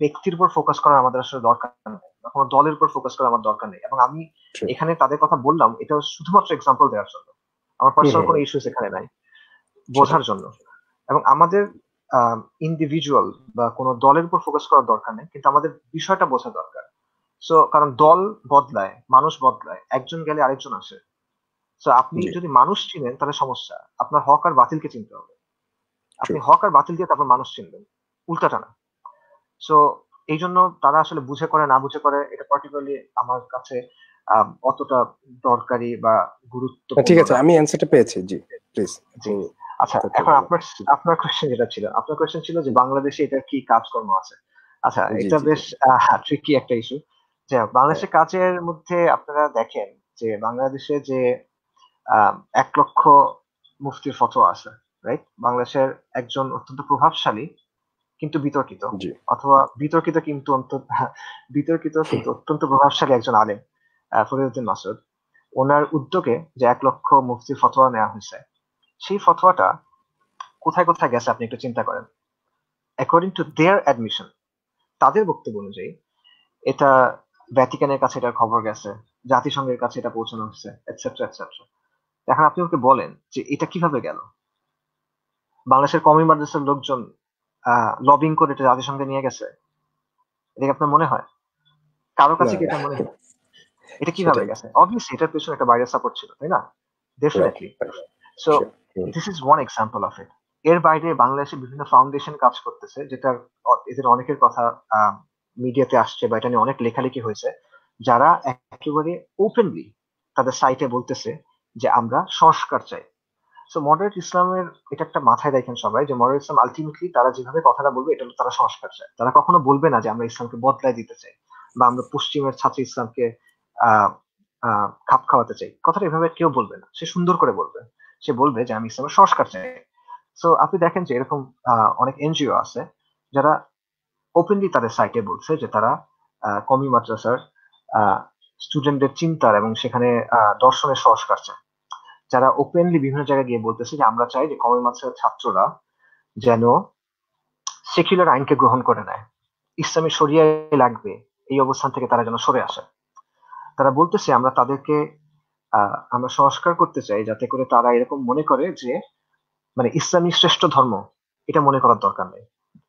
ব্যক্তির উপর ফোকাস করা আমাদের আসলে দরকার নেই, বা কোনো দলের উপর ফোকাস করা আমার দরকার নেই। এবং আমি ট্রু। এখানে তাদের কথা বললাম এটা শুধুমাত্র এক্সাম্পল দেওয়ার জন্য, আমার হুম পার্সোনাল হুম কোনো হুম, ইস্যুস এখানে নাই, সেটাই। বোঝার জন্য। এবং আমাদের ইন্ডিভিজুয়াল বা কোনো দলের উপর ফোকাস করার দরকার নেই, কিন্তু আমাদের বিষয়টা বোঝা দরকার। সো কারণ দল বদলায়, মানুষ বদলায়, একজন গেলে আরেকজন আসে। সো আপনি জি। যদি মানুষ চিনেন তাহলে সমস্যা, আপনার হক আর বাতিলকে চিনতে হবে। ট্রু। আপনি হক আর বাতিল দিয়ে তারপর মানুষ চিনবেন, উল্টাটা না। সো এই জন্য তারা আসলে বুঝে করে না বুঝে করে, এটা পার্টিকুলারলি আমার কাছে অতটা দরকারি বা ঠিক গুরুত্বপূর্ণ আছে, না। আমি অ্যান্সারটা পেয়েছি। জি, প্লিজ জি। আপনি আচ্ছা, তথ্য এখন বলেন। আপনার আপনার কোয়েশ্চেন যেটা ছিল, আপনার কোয়েশ্চেন ছিল যে বাংলাদেশে এটার কি কাজকর্ম আছে। আচ্ছা, জি, এটা জি, জি। বেশ ট্রিকি একটা ইস্যু। যে হ্যাঁ, বাংলাদেশের কাজের মধ্যে আপনারা দেখেন যে বাংলাদেশে যে ১ লক্ষ মুফতির ফতোয়া আছে, রাইট? বাংলাদেশের একজন অত্যন্ত প্রভাবশালী কিন্তু বিতর্কিত, জি। অথবা বিতর্কিত কিন্তু অত্যন্ত প্রভাবশালী একজন আলেম, ফরিদউদ্দিন মাসুদ। ওনার উদ্যোগে যে ১ লক্ষ মুফতির ফতোয়া নেওয়া হয়েছে, সেই ফতোয়াটা কোথায় কোথায় গেছে আপনি একটু চিন্তা করেন। অ্যাকর্ডিং টু দেয়ার অ্যাডমিশন, তাদের বক্তব্য অনুযায়ী এটা ভ্যাটিকানের কাছে এটার খবর গেছে, জাতিসংঘের কাছে এটা পৌঁছানো হচ্ছে, এটসেট্রা এটসেট্রা। এখন আপনি ওকে বলেন যে এটা কিভাবে গেল? বাংলাদেশের কওমি মাদ্রাসার লোকজন লবিং করে এটা জাতিসংঘে নিয়ে গেছে? এটা কি আপনার মনে হয়? কারো না, কাছে কি এটা মনে হয়? এটা কিভাবে সেটাই। গেছে? অবভিয়াসলি এটার পেছনে একটা বাইরের সাপোর্ট ছিল, তাই না? Right, definitely. Right. So sure. Hmm. This is one example of it. এর বাইরে বাংলাদেশে বিভিন্ন ফাউন্ডেশন কাজ করতেছে, যেটার এদের অনেকের কথা মিডিয়াতে আসছে বা এটা নিয়ে অনেক লেখালেখি হয়েছে, যারা একেবারে ওপেনলি তাদের সাইটে বলতেছে যে আমরা সংস্কার চাই। সো মডারেট ইসলামের এটা একটা মাথায় রাখেন সবাই, যে মডারেট ইসলাম আলটিমেটলি তারা যেভাবে কথাটা বলবে এটা হলো তারা সংস্কার চায়। তারা কখনো বলবে না যে আমরা ইসলামকে বদলায় দিতে চাই বা আমরা পশ্চিমের ছাত্র ইসলামকে আহ খাপ খাওয়াতে চাই। কথাটা এভাবে কেউ বলবে না, সে সুন্দর করে বলবে। সে বলবে যে আমি ইসলামের সংস্কার চাই। সো আপনি দেখেন যে এরকম অনেক এনজিও আছে যারা ওপেনলি তাদের সাইটে বলছে যে তারা কওমি মাদ্রাসার স্টুডেন্টদের চিন্তার এবং সেখানে দর্শনের সংস্কার চায়। যারা ওপেনলি বিভিন্ন জায়গায় গিয়ে বলতেছে যে আমরা চাই যে কওমি মাদ্রাসার ছাত্ররা যেন সেকুলার আইনকে গ্রহণ করে নেয়, ইসলামী শরিয়ায় লাগবে, এই অবস্থান থেকে তারা যেন সরে আসে। তারা বলতেছে আমরা তাদেরকে আমরা সংস্কার করতে চাই যাতে করে তারা এরকম মনে করে যে মানে ইসলামই শ্রেষ্ঠ ধর্ম, এটা মনে করার দরকার নেই।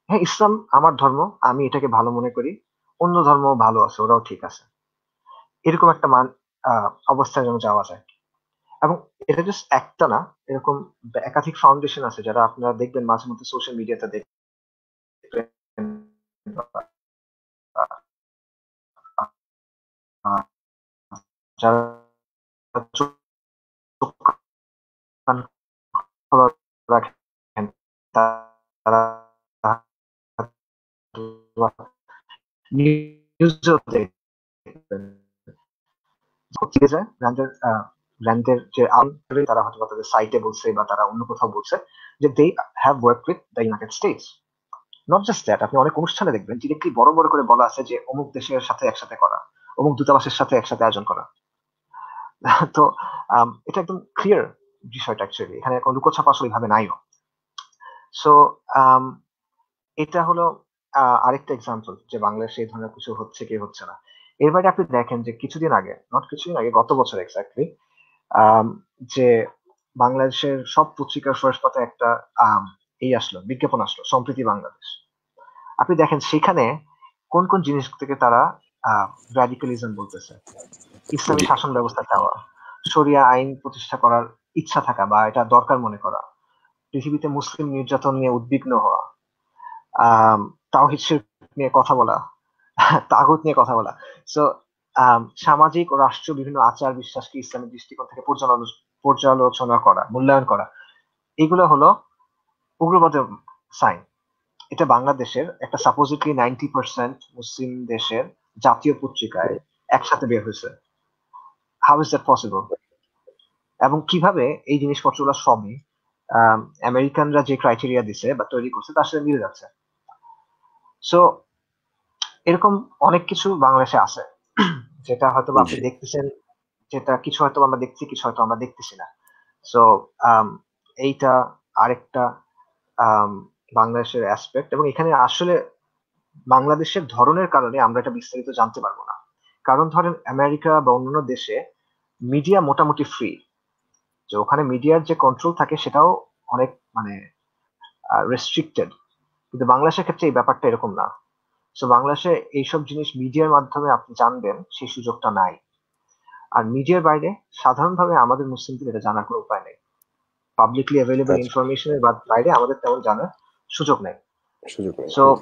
হ্যাঁ, ইসলাম আমার ধর্ম, আমি এটাকে ভালো মনে করি, অন্য ধর্ম ভালো আছে, ওরাও ঠিক আছে, এরকম একটা অবস্থায় যেন যাওয়া যায়। এবং এটা জাস্ট একটা না, এরকম একাধিক ফাউন্ডেশন আছে যারা আপনারা দেখবেন মাঝে মধ্যে সোশ্যাল মিডিয়াতে দেখবেন, আহ, যারা চোখ কান খোলা রাখেন, তারা নিউজও দেখবেন হচ্ছে যে ব্র্যান্ডের যে তারা হয়তো তাদের সাইটে বলছে বা তারা অন্য কোথাও বলছে যে they have work with the United States. Not just that, আপনি অনেক অনুষ্ঠানে দেখবেন ডিরেক্টলি বড় বড় করে বলা আছে যে অমুক দেশের সাথে একসাথে করা, অমুক দূতাবাসের সাথে একসাথে আয়োজন করা। তো এটা একদম ক্লিয়ার বিষয়টা, অ্যাকচুয়ালি এখানে কোনো লুকোছাপা আসলে ভাবে নাইও। সো এটা হলো আরেকটা এক্সাম্পল যে বাংলাদেশে এই ধরনের কিছু হচ্ছে কি হচ্ছে না। এর বাইরে আপনি দেখেন যে কিছুদিন আগে, নট কিছুদিন আগে, গত বছর এক্স্যাক্টলি, আম, যে বাংলাদেশের সব পত্রিকার ফার্স্ট পাতায় একটা এই আসলো, বিজ্ঞাপন আসলো, সম্প্রীতি বাংলাদেশ। আপনি দেখেন সেখানে কোন কোন জিনিস থেকে তারা র্যাডিক্যালিজম বলতেছে, ইসলামী জি। শাসন ব্যবস্থা চাওয়া, শরিয়া আইন প্রতিষ্ঠা করার ইচ্ছা থাকা বা এটা দরকার মনে করা, পৃথিবীতে মুসলিম নির্যাতন নিয়ে উদ্বিগ্ন হওয়া, তাওহীদ শিরক নিয়ে কথা বলা, তাগুত নিয়ে কথা বলা। সো সামাজিক ও রাষ্ট্রীয় বিভিন্ন আচার বিশ্বাসকে ইসলামের দৃষ্টিকোণ থেকে পর্যালোচনা করা, মূল্যায়ন করা, এগুলো হলো উগ্রবাদের সাইন। এটা বাংলাদেশের একটা সাপোজিটলি 90% মুসলিম দেশের জাতীয় পত্রিকায় একসাথে বের হয়েছে। How is that possible? এবং কিভাবে এই জিনিসপত্রগুলো সবই আমেরিকানরা যে ক্রাইটেরিয়া দিছে বা তৈরি করছে তার সাথে মিলে যাচ্ছে। সো এরকম অনেক কিছু বাংলাদেশে আছে যেটা হয়তো আপনি জি। দেখতেছেন, যেটা কিছু হয়তো আমরা দেখছি, কিছু হয়তো আমরা দেখতেছি না। সো এইটা আরেকটা আম, বাংলাদেশের অ্যাসপেক্ট, এবং এখানে আসলে বাংলাদেশের ধরনের কারণে আমরা এটা বিস্তারিত জানতে পারবো না। কারণ ধরেন আমেরিকা বা অন্যান্য দেশে মিডিয়া মোটামুটি ফ্রি, যে ওখানে মিডিয়ার যে কন্ট্রোল থাকে সেটাও অনেক মানে রেস্ট্রিক্টেড, কিন্তু বাংলাদেশের ক্ষেত্রে এই ব্যাপারটা এরকম না। তো বাংলাদেশে এইসব জিনিস মিডিয়ার মাধ্যমে আপনি জানবেন সেই সুযোগটা নাই। আর মিডিয়ার বাইরে সাধারণভাবে আমাদের মুসলিমদের এটা জানার কোনো উপায় নেই, পাবলিকলি অ্যাভেলেবল আচ্ছা, ইনফরমেশনের বাইরে আমাদের তেমন জানার সুযোগ নেই। সুযোগ নেই। So hmm.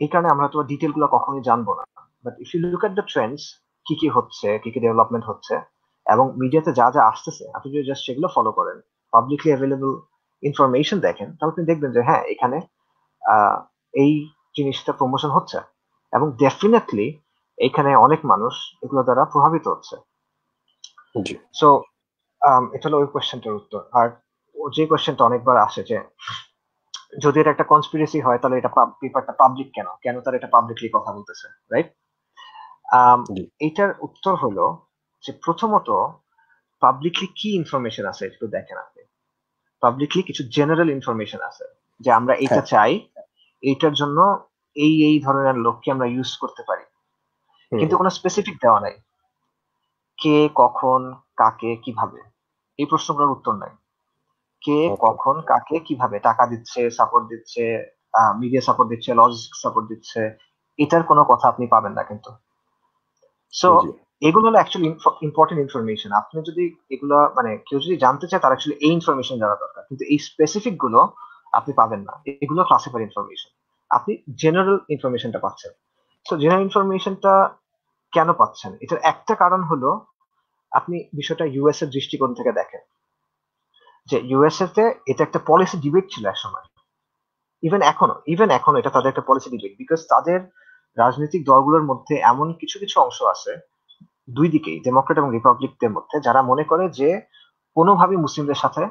এই কারণে আমরা তো ডিটেল গুলো কখনোই জানবো না। But if you look at the trends, কি কি হচ্ছে, কি কি ডেভেলপমেন্ট হচ্ছে, এবং মিডিয়াতে যা যা আসতেছে, আপনি যদি জাস্ট সেগুলো ফলো করেন, পাবলিকলি অ্যাভেলেবল ইনফরমেশন দেখেন, তাহলে আপনি দেখবেন যে হ্যাঁ, এখানে আহ, এই জিনিসটা প্রমোশন হচ্ছে, এবং ডেফিনেটলি এখানে অনেক মানুষ এগুলো দ্বারা প্রভাবিত হচ্ছে। জি সো এটা হলো ওই কোয়েশ্চেনটার উত্তর। আর যে কোয়েশ্চেনটা অনেকবার আসে যে যদি এটা একটা কনস্পিরেসি হয়, তাহলে এটা পেপারটা পাবলিক কেন, তারা এটা পাবলিকলি কথা বলতেছে, রাইট? জি এইটার উত্তর হলো যে প্রথমত, পাবলিকলি কি ইনফরমেশন আছে একটু দেখেন আপনি। পাবলিকলি কিছু জেনারেল ইনফরমেশন আছে যে আমরা এটা হ্যাঁ চাই, এইটার জন্য এই ধরনের লোককে আমরা ইউজ করতে পারি, হুম কিন্তু হুম কোনো স্পেসিফিক দেওয়া নাই কে কখন কাকে কিভাবে। এই প্রশ্নগুলোর উত্তর নাই। কে ওকে কখন কাকে কিভাবে টাকা দিচ্ছে, সাপোর্ট দিচ্ছে, মিডিয়া সাপোর্ট দিচ্ছে, লজিস্টিক সাপোর্ট দিচ্ছে, এটার কোনো কথা আপনি পাবেন না কিন্তু। সো জি এগুলো হলো অ্যাকচুয়ালি ইম্পর্টেন্ট ইনফরমেশন। আপনি যদি এগুলো মানে কেউ যদি জানতে চায়, তার অ্যাকচুয়ালি এই ইনফরমেশন জানা দরকার, কিন্তু এই স্পেসিফিক গুলো আপনি পাবেন না। এগুলো ক্লাসিফাইড ইনফরমেশন, আপনি জেনারেল ইনফরমেশনটা পাচ্ছেন। সো জেনারেল ইনফরমেশনটা কেন পাচ্ছেন, এটার একটা কারণ হলো আপনি বিষয়টা ইউএস এর দৃষ্টিকোণ থেকে দেখেন। যে ইউএসএ তে এটা একটা পলিসি ডিবেট ছিল একসময়, ইভেন এখনো এটা তাদের একটা পলিসি ডিবেট, বিকজ তাদের রাজনৈতিক দলগুলোর মধ্যে এমন কিছু কিছু অংশ আছে, দুই দিকেই, ডেমোক্রেট এবং রিপাবলিকদের মধ্যে, যারা মনে করে যে কোনোভাবেই মুসলিমদের সাথে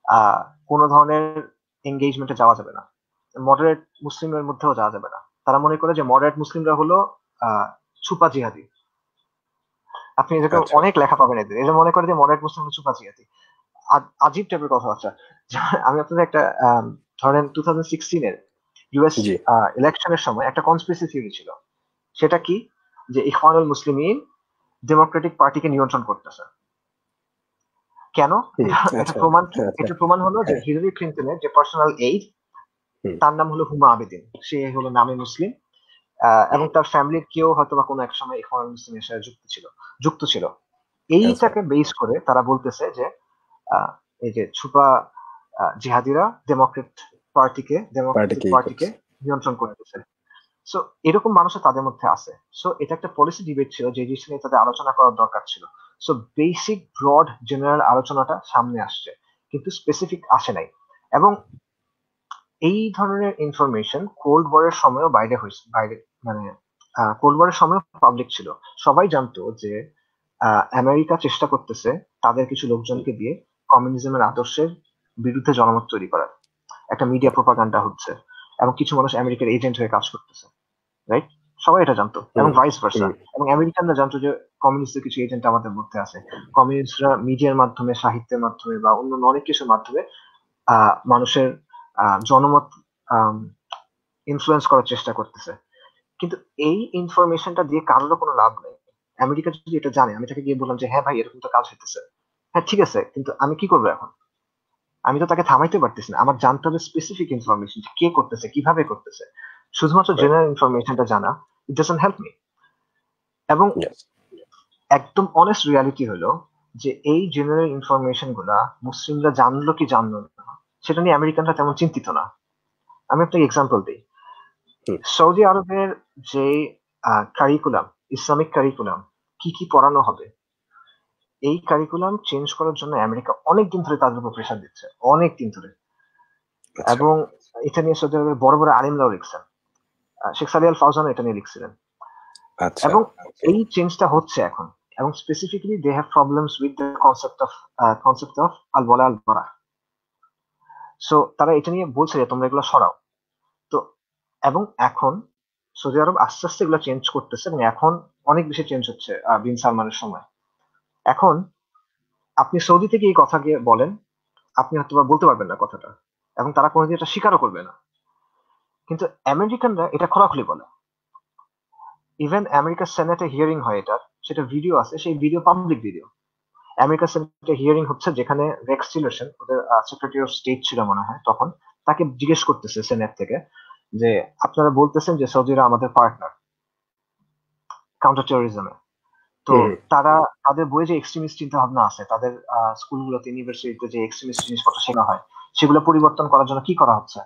আহ কোনো ধরনের এঙ্গেজমেন্টে যাওয়া যাবে না, মডারেট মুসলিমের মধ্যেও যাওয়া যাবে না। তারা মনে করে যে মডারেট মুসলিমরা হলো আহ ছুপা জিহাদি। আপনি এরকম আচ্ছা অনেক লেখা পাবেন এদের, এরা মনে করে যে মডারেট মুসলিম হলো ছুপা জিহাদি। আজীব টাইপের কথাবার্তা। আমি আপনাদের একটা ধরেন 2016 এর ইউএস জি ইলেকশনের সময় একটা কনস্পিরেসি থিওরি ছিল। সেটা কি? যে ইখওয়ানুল মুসলিমিন ডেমোক্রেটিক পার্টিকে নিয়ন্ত্রণ করতেছে। কেন? হুম এটা এটা আচ্ছা প্রমাণ কি? আচ্ছা এটা প্রমাণ হলো যে হ্যাঁ হিলারি ক্লিনটনের যে পার্সোনাল এইড, হুম তার নাম হলো হুমা আবেদিন। সে হলো নামে মুসলিম, এবং তার ফ্যামিলির কেউ হয়তো বা কোনো এক সময় ইখওয়ানুল মুসলিমের সাথে যুক্ত ছিল। আচ্ছা এইটাকে বেস করে তারা বলতেছে যে আহ, এই যে ছুপা জিহাদিরা পার্টি ডেমোক্রেটিক কি পার্টিকে করছে নিয়ন্ত্রণ করতেছে। সো এরকম মানুষও তাদের মধ্যে আছে। সো এটা একটা পলিসি ডিবেট ছিল, যে জিনিস নিয়ে তাদের আলোচনা করার দরকার ছিল। সো বেসিক ব্রড জেনারেল আলোচনাটা সামনে আসছে, কিন্তু স্পেসিফিক আসে নাই। এবং এই ধরনের ইনফরমেশন কোল্ড ওয়ারের সময়ও বাইরে মানে কোল্ড ওয়ারের সময় পাবলিক ছিল। সবাই জানতো যে আমেরিকা চেষ্টা করতেছে তাদের কিছু লোকজনকে দিয়ে কমিউনিজমের আদর্শের বিরুদ্ধে জনমত তৈরি করার। একটা মিডিয়া প্রোপাগান্ডা হচ্ছে, এবং কিছু মানুষ আমেরিকার এজেন্ট হয়ে কাজ করতেছে, রাইট? সবাই এটা জানতো, এবং হুম ভাইস ভার্সা। হুম এবং আমেরিকানরা জানতো যে কমিউনিস্টের কিছু এজেন্ট আমাদের মধ্যে আছে। কমিউনিস্টরা মিডিয়ার মাধ্যমে, সাহিত্যের মাধ্যমে, বা অন্যান্য অনেক কিছুর মাধ্যমে মানুষের জনমত ইনফ্লুয়েন্স করার চেষ্টা করতেছে। কিন্তু এই ইনফরমেশনটা দিয়ে কারোর কোনো লাভ নেই। আমেরিকা যদি এটা জানে, আমি তাকে গিয়ে বললাম যে হ্যাঁ ভাই, এরকম তো কাজ হইতেছে, হ্যাঁ ঠিক আছে, কিন্তু আমি কি করবো এখন? আমি তো তাকে থামাইতে পারতেছি না। আমার জানতে হবে স্পেসিফিক ইনফরমেশন, কে করতেছে, কিভাবে করতেছে। শুধুমাত্র রাইট জেনারেল ইনফরমেশনটা জানা ইট ডাজন্ট হেল্প মি। এবং ইয়েস একদম অনেস্ট রিয়ালিটি হলো যে এই জেনারেল ইনফরমেশন গুলা মুসলিমরা জানলো কি জানলো না, সেটা নিয়ে আমেরিকানরা তেমন চিন্তিত না। আমি একটা এক্সাম্পল দিই। হুম সৌদি আরবের যে কারিকুলাম, ইসলামিক কারিকুলাম, কি কি পড়ানো হবে, এই কারিকুলাম চেঞ্জ করার জন্য আমেরিকা অনেক দিন ধরে তাদের উপর প্রেশার দিচ্ছে, অনেক দিন ধরে। আচ্ছা এবং এটা নিয়ে সৌদি আরবের বড় বড় আলিমরাও লিখছেন। শেখ সালি আল ফাউজান এটা নিয়ে লিখছিলেন। আচ্ছা এবং ওকে এই চেঞ্জটা হচ্ছে এখন। এবং specifically they have problems with the concept of আল ওয়ালা আল বারা। সো তারা এটা নিয়ে বলছে যে তোমরা এগুলো সরাও। তো এবং এখন সৌদি আরব আস্তে আস্তে এগুলো চেঞ্জ করতেছে, এবং এখন অনেক বেশি চেঞ্জ হচ্ছে বিন সালমানের সময়। এখন আপনি সৌদি থেকে এই কথা গিয়ে বলেন, আপনি হয়তো বা বলতে পারবেন না কথাটা, এবং তারা কোনোদিন এটা স্বীকারও করবে না। কিন্তু আমেরিকানরা এটা খোলাখুলি বলে। ইভেন আমেরিকার সেনেটে হিয়ারিং হয় এটার, সেটা ভিডিও আছে, সেই ভিডিও পাবলিক ভিডিও। আমেরিকার সেনেটে হিয়ারিং হচ্ছে, যেখানে রেক্স টিলারসন, ওদের সেক্রেটারি অফ স্টেট ছিল মনে হয় তখন, তাকে জিজ্ঞেস করতেছে সেনেট থেকে যে আপনারা বলতেছেন যে সৌদিরা আমাদের পার্টনার কাউন্টার টেরোরিজমে, তো হুম হুম তারা তাদের বইয়ে যে এক্সট্রিমিস্ট চিন্তা ভাবনা আছে, তাদের স্কুলগুলোতে, ইউনিভার্সিটিতে যে এক্সট্রিমিস্ট জিনিসপত্র শেখা হয়, সেগুলো পরিবর্তন করার জন্য কি করা হচ্ছে?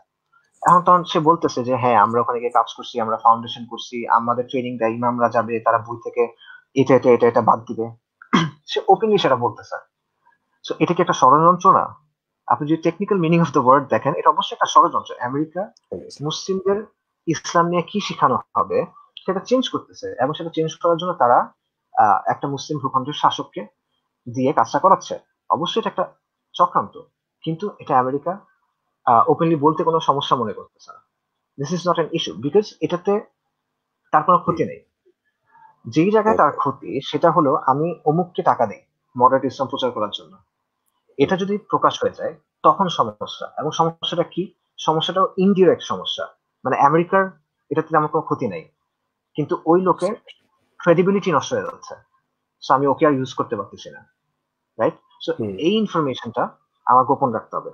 এখন তখন সে বলতেছে যে হ্যাঁ আমরা ওখানে গিয়ে কাজ করছি, আমরা ফাউন্ডেশন করছি, আমাদের ট্রেনিং দেয়, ইমামরা যাবে, তারা বই থেকে এটা এটা এটা এটা বাদ দিবে। সে ওপেনলি সেটা বলতেছে। সো এটা কি একটা ষড়যন্ত্র না? আপনি যদি technical meaning of the word দেখেন, এটা অবশ্যই একটা ষড়যন্ত্র। আমেরিকা মুসলিমদের ইসলাম নিয়ে কি শেখানো হবে সেটা চেঞ্জ করতেছে, এবং সেটা চেঞ্জ করার জন্য তারা একটা মুসলিম ভূখণ্ডের শাসককে দিয়ে কাজটা করাচ্ছে। অবশ্যই এটা একটা চক্রান্ত, কিন্তু এটা আমেরিকা ওপেনলি বলতে কোনো সমস্যা মনে করতেছে না। This is not an issue, because এটাতে তার কোনো ক্ষতি নেই। যেই জায়গায় তার ক্ষতি সেটা হলো আমি অমুককে টাকা দিই মডারেট ইসলাম প্রচার করার জন্য, এটা যদি প্রকাশ হয়ে যায় তখন সমস্যা। এবং সমস্যাটা কি? সমস্যাটাও ইনডিরেক্ট সমস্যা, মানে আমেরিকার এটাতে আমার কোনো ক্ষতি নেই, কিন্তু ওই লোকের ক্রেডিবিলিটি নষ্ট হয়ে যাচ্ছে। সো আমি ওকে আর ইউজ করতে পারতেছি না, রাইট? সো এই ইনফরমেশনটা আমার গোপন রাখতে হবে।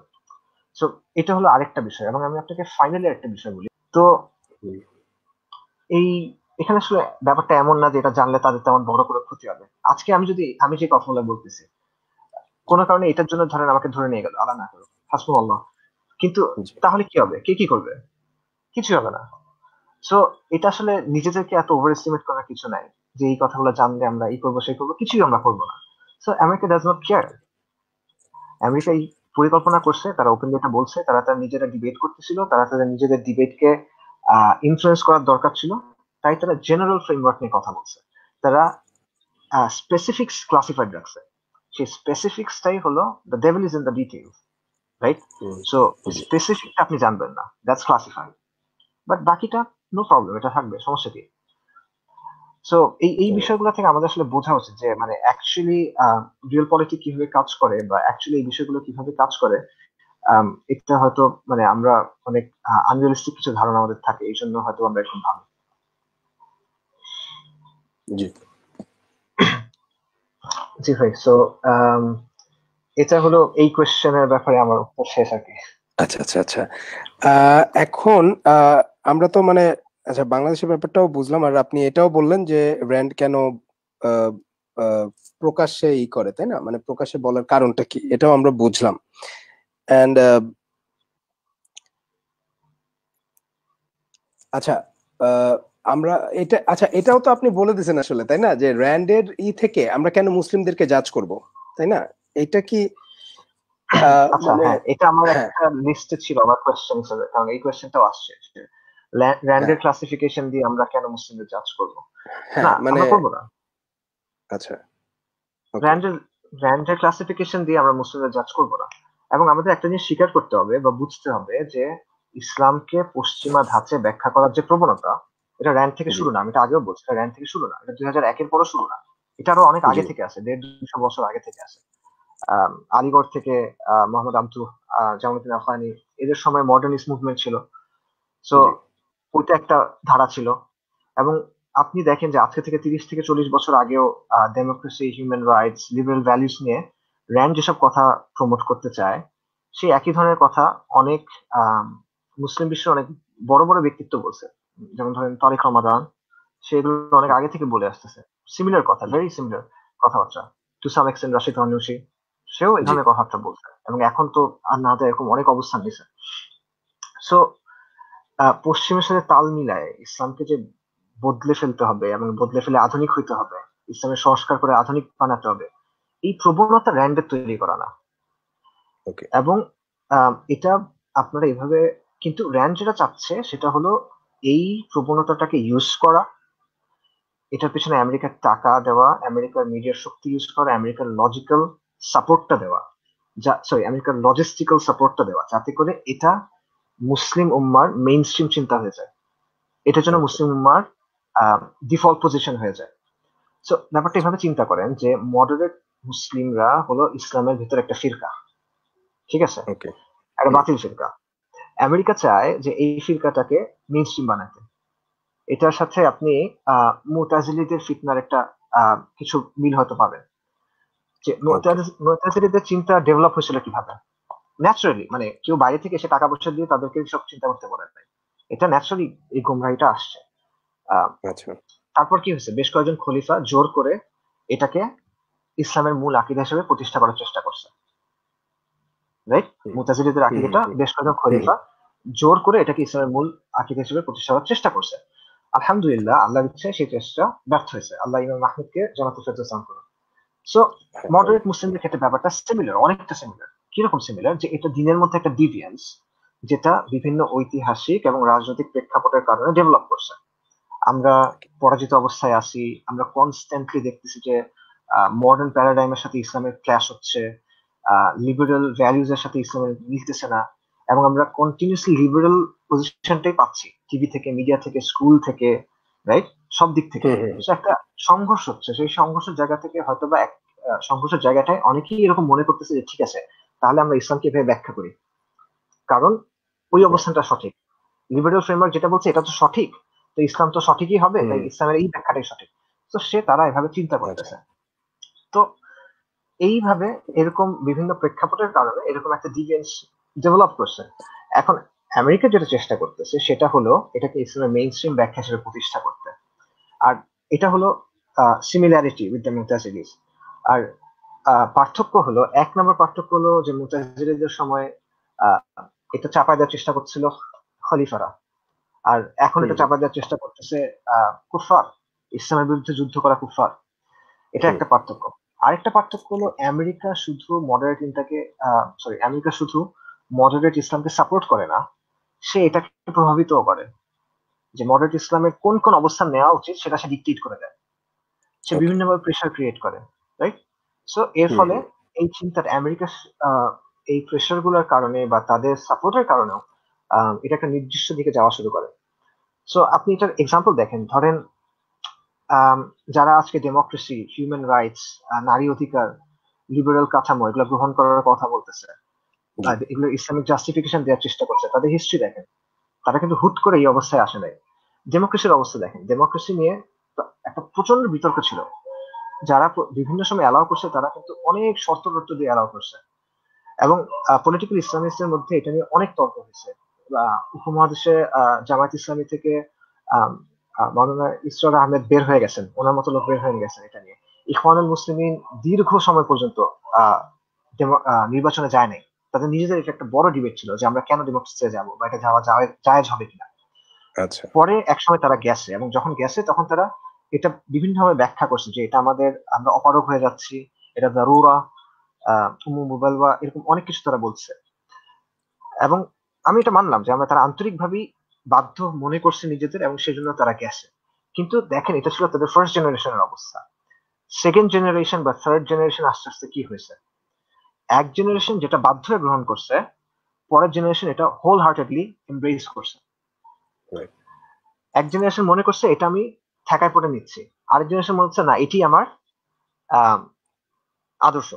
সো এটা হলো আরেকটা বিষয়, এবং আমি আপনাকে ফাইনালি একটা বিষয় বলি। তো এই এখানে আসলে ব্যাপারটা এমন না যে এটা জানলে তাদের তেমন বড় করে ক্ষতি হবে। আজকে আমি যে কথাগুলো বলতেছি, কোনো কারণে এটার জন্য ধরেন আমাকে ধরে নিয়ে গেল, আল্লাহ না করুক, হাসবুনাল্লাহ, কিন্তু তাহলে কি হবে? কে কি করবে? কিছু হবে না। সো এটা আসলে নিজেদেরকে এত ওভার এস্টিমেট করার কিছু নাই যে এই কথাগুলো জানলে আমরা এই করবো সেই করবো, কিছুই আমরা করবো না। So America does not care. America এই পরিকল্পনা করছে, তারা ওপেনলি এটা বলছে, তারা তার নিজেরা ডিবেট করতেছিল, তারা তাদের নিজেদের ডিবেটকে ইনফ্লুয়েন্স করার দরকার ছিল, তাই তারা জেনারেল ফ্রেমওয়ার্ক নিয়ে কথা বলছে। তারা স্পেসিফিক্স ক্লাসিফাইড রাখছে। সেই স্পেসিফিক্সটাই হলো the devil is in the details, right? So স্পেসিফিকটা আপনি জানবেন না, দ্যাটস ক্লাসিফাইড, বাট বাকিটা নো প্রবলেম, এটা থাকবে, সমস্যা কি? সো এই বিষয়গুলো থেকে আমাদের আসলে বোঝা উচিত যে মানে অ্যাকচুয়ালি রিয়েল পলিটিক কিভাবে কাজ করে, বা অ্যাকচুয়ালি এই বিষয়গুলো কিভাবে কাজ করে। এটা হয়তো মানে আমরা অনেক আনরিয়ালিস্টিক কিছু ধারণা আমাদের থাকে, এই জন্য হয়তো আমরা এরকম ভাবি। জি ভাই, সো এটা হলো এই কোয়েশ্চেনের ব্যাপারে আমার উত্তর শেষ আর কি। আচ্ছা আচ্ছা আচ্ছা। এখন আমরা তো মানে আচ্ছা বাংলাদেশের ব্যাপারটাও বুঝলাম, আর আপনি এটাও বললেন যে র্যান্ড কেন আহ, আহ, প্রকাশ্যে করে, তাই না? মানে প্রকাশ্যে বলার কারণটা কি, এটাও আমরা বুঝলাম। এন্ড আচ্ছা, আমরা এটাও তো আপনি বলে দিয়েছেন আসলে, তাই না, যে র্যান্ডের থেকে আমরা কেন মুসলিমদেরকে জাজ করব, তাই না? এটা কি আচ্ছা, মানে হ্যাঁ, এটা আমার হ্যাঁ একটা লিস্টে ছিল আমার কোয়েশ্চেন হিসেবে, কারণ এই কোয়েশ্চেনটাও আসছে যে হ্যাঁ র্যান্ডের ক্লাসিফিকেশন দিয়ে আমরা কেন মুসলিমদের জাজ করব? হ্যাঁ না, মানে আমরা করবো না। আচ্ছা, ওকে, র্যান্ডের র্যান্ডের ক্লাসিফিকেশন দিয়ে আমরা মুসলিমদের জাজ করবো না। এবং আমাদের একটা জিনিস স্বীকার করতে হবে বা বুঝতে হবে যে ইসলামকে পশ্চিমা ধাঁচে ব্যাখ্যা করার যে প্রবণতা, এটা র্যান্ড থেকে জি শুরু না। আমি এটা আগেও বলছি, র্যান্ড থেকে শুরু না, এটা 2001-এর পরও শুরু না, এটা আরো অনেক জি আগে থেকে আছে, 150-200 বছর আগে থেকে আছে। আলিগড় থেকে মোহাম্মদ আবদু, জামালউদ্দিন আফগানি, এদের সময় মডার্নিস্ট মুভমেন্ট ছিল। সো জি ওইটা একটা ধারা ছিল। এবং আপনি দেখেন যে আজকে থেকে 30 থেকে 40 বছর আগেও democracy, human rights, liberal values নিয়ে র্যান্ড যেসব কথা প্রমোট করতে চায়, সেই একই ধরনের কথা অনেক আহ, মুসলিম বিশ্বের অনেক বড় বড় ব্যক্তিত্ব বলছে। যেমন ধরেন তারেক রমাদান, সেগুলো অনেক আগে থেকে বলে আসতেছে সিমিলার কথা, জি ভেরি সিমিলার কথাবার্তা। টু সাম এক্সটেন্ট রাশিদ খানুশি, সেও এই জি ধরনের কথাবার্তা বলছে, এবং এখন তো আর না এরকম অনেক অবস্থান নিছে। সো পশ্চিমের সাথে তাল মিলায় ইসলামকে যে বদলে ফেলতে হবে এবং বদলে ফেলে আধুনিক হইতে হবে, ইসলামের সংস্কার করে আধুনিক বানাতে হবে, এই প্রবণতা র্যান্ডের তৈরি করা না। ওকে এবং এটা আপনারা এভাবে, কিন্তু র্যান্ড যেটা চাচ্ছে সেটা হলো এই প্রবণতাটাকে ইউজ করা, এটার পেছনে আমেরিকার টাকা দেওয়া, আমেরিকার মিডিয়ার শক্তি ইউজ করা, আমেরিকার লজিক্যাল সাপোর্টটা দেওয়া, আমেরিকার লজিস্টিক্যাল সাপোর্টটা দেওয়া, যাতে করে এটা মুসলিম উম্মার মেইন স্ট্রিম চিন্তা হয়ে যায়, এটার জন্য ওকে মুসলিম উম্মার ডিফল্ট পজিশন হয়ে যায়। সো ব্যাপারটা এভাবে চিন্তা করেন যে মডারেট মুসলিমরা হলো ইসলামের ভিতরে একটা ফিরকা, ঠিক আছে, ওকে একটা বাতিল ফিরকা। আমেরিকা চায় যে এই ফিরকাটাকে মেইন স্ট্রিম বানাতে। এটার সাথে আপনি মুতাজিলিদের ফিতনার একটা কিছু মিল হয়তো পাবেন। যে ওকে মুতাজিলিদের চিন্তা ডেভেলপ হয়েছিল কিভাবে? ন্যাচারালি, মানে কেউ বাইরে থেকে এসে টাকা পয়সা দিয়ে তাদেরকে সব চিন্তা করতে বলে নাই, এটা ন্যাচারালি এই গোমরাহিটা আসছে। আহ, আচ্ছা তারপর কি হয়েছে, বেশ কয়েকজন খলিফা জোর করে এটাকে ইসলামের মূল আকীদা হিসেবে প্রতিষ্ঠা করার চেষ্টা করছে, রাইট? হুম মুতাজিলিদের হুম আকীদাটা হুম বেশ কয়েকজন হুম খলিফা জোর করে এটাকে ইসলামের মূল আকীদা হিসেবে প্রতিষ্ঠা করার চেষ্টা করছে। আলহামদুলিল্লাহ, আল্লাহর ইচ্ছায় সেই চেষ্টা ব্যর্থ হয়েছে। আল্লাহ ইমাম মাহমুদকে জান্নাতুল ফেরদৌস দান করুন। সো একদম। মডারেট মুসলিমদের ক্ষেত্রে ব্যাপারটা সিমিলার, অনেকটা সিমিলার। কিরকম সিমিলার? যে এটা দিনের মধ্যে একটা ডিভিয়েন্স, যেটা বিভিন্ন ঐতিহাসিক এবং রাজনৈতিক প্রেক্ষাপটের কারণে ডেভেলপ করছে। আমরা পরাজিত অবস্থায় আছি, আমরা কনস্ট্যান্টলি দেখতেছি যে মডার্ন প্যারাডাইমের সাথে ইসলামের ক্ল্যাশ হচ্ছে, লিবারেল ভ্যালুজ এর সাথে ইসলামের মিলতেছে না, এবং আমরা কন্টিনিউসলি লিবারেল পজিশনটাই পাচ্ছি টিভি থেকে, মিডিয়া থেকে, স্কুল থেকে, রাইট, সব দিক থেকে। হুম হুম হুম। সো একটা সংঘর্ষ হচ্ছে, সেই সংঘর্ষের জায়গা থেকে হয়তোবা সংঘর্ষের জায়গাটায় অনেকেই এরকম মনে করতেছে যে ঠিক আছে, তাহলে আমরা ইসলামকে এভাবে ব্যাখ্যা করি, কারণ ওই হুম অবস্থানটা সঠিক। লিবারেল ফ্রেমওয়ার্ক যেটা বলছে এটা তো সঠিক, তো ইসলাম তো সঠিকই হবে, তাই হুম। ইসলামের এই ব্যাখ্যাটাই সঠিক। তো তারা এভাবে চিন্তা আচ্ছা। করতেছে। তো এইভাবে এরকম বিভিন্ন প্রেক্ষাপটের কারণে এরকম একটা ডিভিয়েন্স ডেভেলপ করছে। এখন আমেরিকা যেটা চেষ্টা করতেছে সেটা হলো এটাকে ইসলামের মেইন স্ট্রিম ব্যাখ্যা হিসেবে প্রতিষ্ঠা করতে। আর এটা হলো সিমিলারিটি উইথ দ্য মুতাজিলিস। আর পার্থক্য হলো, এক নম্বর পার্থক্য হলো যে মুতাজিলিদের সময় আহ, এটা চাপায় দেওয়ার চেষ্টা করছিল খলিফারা, আর এখন হুম এটা চাপা দেওয়ার চেষ্টা করতেছে কুফার, ইসলামের বিরুদ্ধে যুদ্ধ করা কুফার। এটা হুম। একটা পার্থক্য। আরেকটা পার্থক্য হলো আমেরিকা শুধু মডারেট ইনটাকে আমেরিকা শুধু মডারেট ইসলামকে সাপোর্ট করে না, সে এটাকে প্রভাবিতও করে। যে মডারেট ইসলামের কোন কোন অবস্থান নেওয়া উচিত সেটা সে ডিকটেট করে দেয়, সে ওকে। বিভিন্নভাবে প্রেশার ক্রিয়েট করে, রাইট। সো এর হুম ফলে হুম। এই চিন্তাটা আমেরিকা এই প্রেশার গুলোর কারণে বা তাদের সাপোর্টের কারণেও এটা একটা নির্দিষ্ট দিকে যাওয়া শুরু করে। সো আপনি এটার এক্সাম্পল দেখেন, ধরেন যারা আজকে ডেমোক্রেসি, হিউম্যান রাইটস, নারী অধিকার, লিবারেল কাঠামো এগুলো গ্রহণ করার কথা বলতেছে, জি। এগুলো ইসলামিক জাস্টিফিকেশন দেওয়ার চেষ্টা করছে, তাদের হিস্ট্রি দেখেন, তারা কিন্তু হুট করে এই অবস্থায় আসে নাই। ডেমোক্রেসির অবস্থা দেখেন, ডেমোক্রেসি নিয়ে একটা প্রচন্ড বিতর্ক ছিল। যারা বিভিন্ন সময় অ্যালাউ করছে তারা কিন্তু অনেক শর্ত টর্ত দিয়ে অ্যালাউ করছে, এবং পলিটিক্যাল ইসলামিস্টদের মধ্যে এটা নিয়ে অনেক তর্ক হয়েছে। উপমহাদেশে জামায়াত ইসলামী থেকে আম, মাওলানা ইসরার আহমেদ বের হয়ে গেছেন, ওনার মতো লোক বের হয়ে গেছেন এটা নিয়ে। ইখওয়ানুল মুসলিমিন দীর্ঘ সময় পর্যন্ত আহ, নির্বাচনে যায় নাই। তাদের নিজেদের এটা একটা বড় ডিবেট ছিল যে আমরা কেন ডেমোক্রেসিতে যাবো, বা এটা যাওয়া জায়েজ হবে কিনা। আচ্ছা। পরে একসময় তারা গেছে, এবং যখন গেছে তখন তারা এটা বিভিন্নভাবে ব্যাখ্যা করছে যে এটা আমরা অপারগ হয়ে যাচ্ছি, এটা দারুরা, মুবালবা, এরকম অনেক কিছু তারা বলছে। এবং আমি এটা মানলাম যে তারা আন্তরিকভাবেই বাধ্য মনে করছে নিজেদের, এবং সেজন্য তারা গেছে। কিন্তু দেখেন, এটা ছিল তাদের ফার্স্ট জেনারেশনের অবস্থা। সেকেন্ড জেনারেশন বা থার্ড জেনারেশন আস্তে আস্তে কি হয়েছে, এক জেনারেশন যেটা বাধ্য হয়ে গ্রহণ করছে, পরের জেনারেশন এটা হোল হার্টেডলি এমব্রেস করছে। Right. এক জেনারেশন মনে করছে এটা আমি ঠেকায় পড়ে নিচ্ছি, আরেক জেনারেশন মনে হচ্ছে না এটি আমার আহ আদর্শ।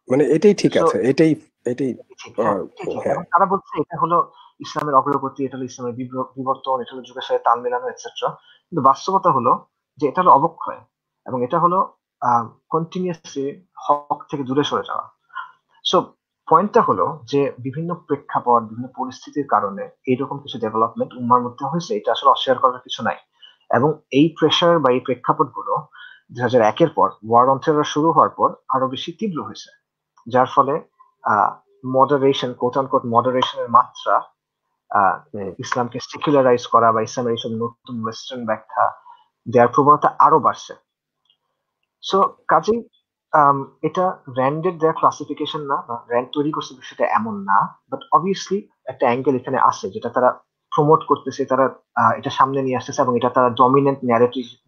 মানে এটাই ঠিক সো আছে, এটাই এটাই। ঠিক, হ্যাঁ, ঠিক। হ্যাঁ। এবং তারা বলছে এটা হলো ইসলামের অগ্রগতি, এটা হলো ইসলামের বিবর্তন, এটা হলো যুগের সাথে তাল মেলানো, এটসেট্রা। কিন্তু বাস্তবতা হলো যে এটা হলো অবক্ষয়, এবং এটা হলো কন্টিনিউয়াসলি হক থেকে দূরে সরে যাওয়া। সো পয়েন্টটা হলো যে বিভিন্ন প্রেক্ষাপট, বিভিন্ন পরিস্থিতির কারণে এইরকম কিছু ডেভেলপমেন্ট উম্মার মধ্যে হয়েছে, এটা আসলে অস্বীকার করার কিছু নাই। এবং এই প্রেশার বা এই প্রেক্ষাপট গুলো 2001-এর পর, ওয়ার অন টেরর শুরু হওয়ার পর আরো বেশি তীব্র হয়েছে, যার ফলে মডারেশন, কোট আনকোট মডারেশনের মাত্রা, আহ, হুম। ইসলামকে সেকুলারাইজ করা বা ইসলামের এইসব নতুন ওয়েস্টার্ন ব্যাখ্যা দেওয়ার প্রবণতা আরো বাড়ছে। So okay. কাজেই এটা র্যান্ডের দেওয়া ক্লাসিফিকেশন না, বা র্যান্ড তৈরি করছে বিষয়টা এমন না, বাট অবভিয়াসলি একটা অ্যাঙ্গেল এখানে আছে যেটা তারা প্রমোট করতেছে, তারা এটা সামনে নিয়ে আসতেছে, এবং এটা তারা ডমিনেন্ট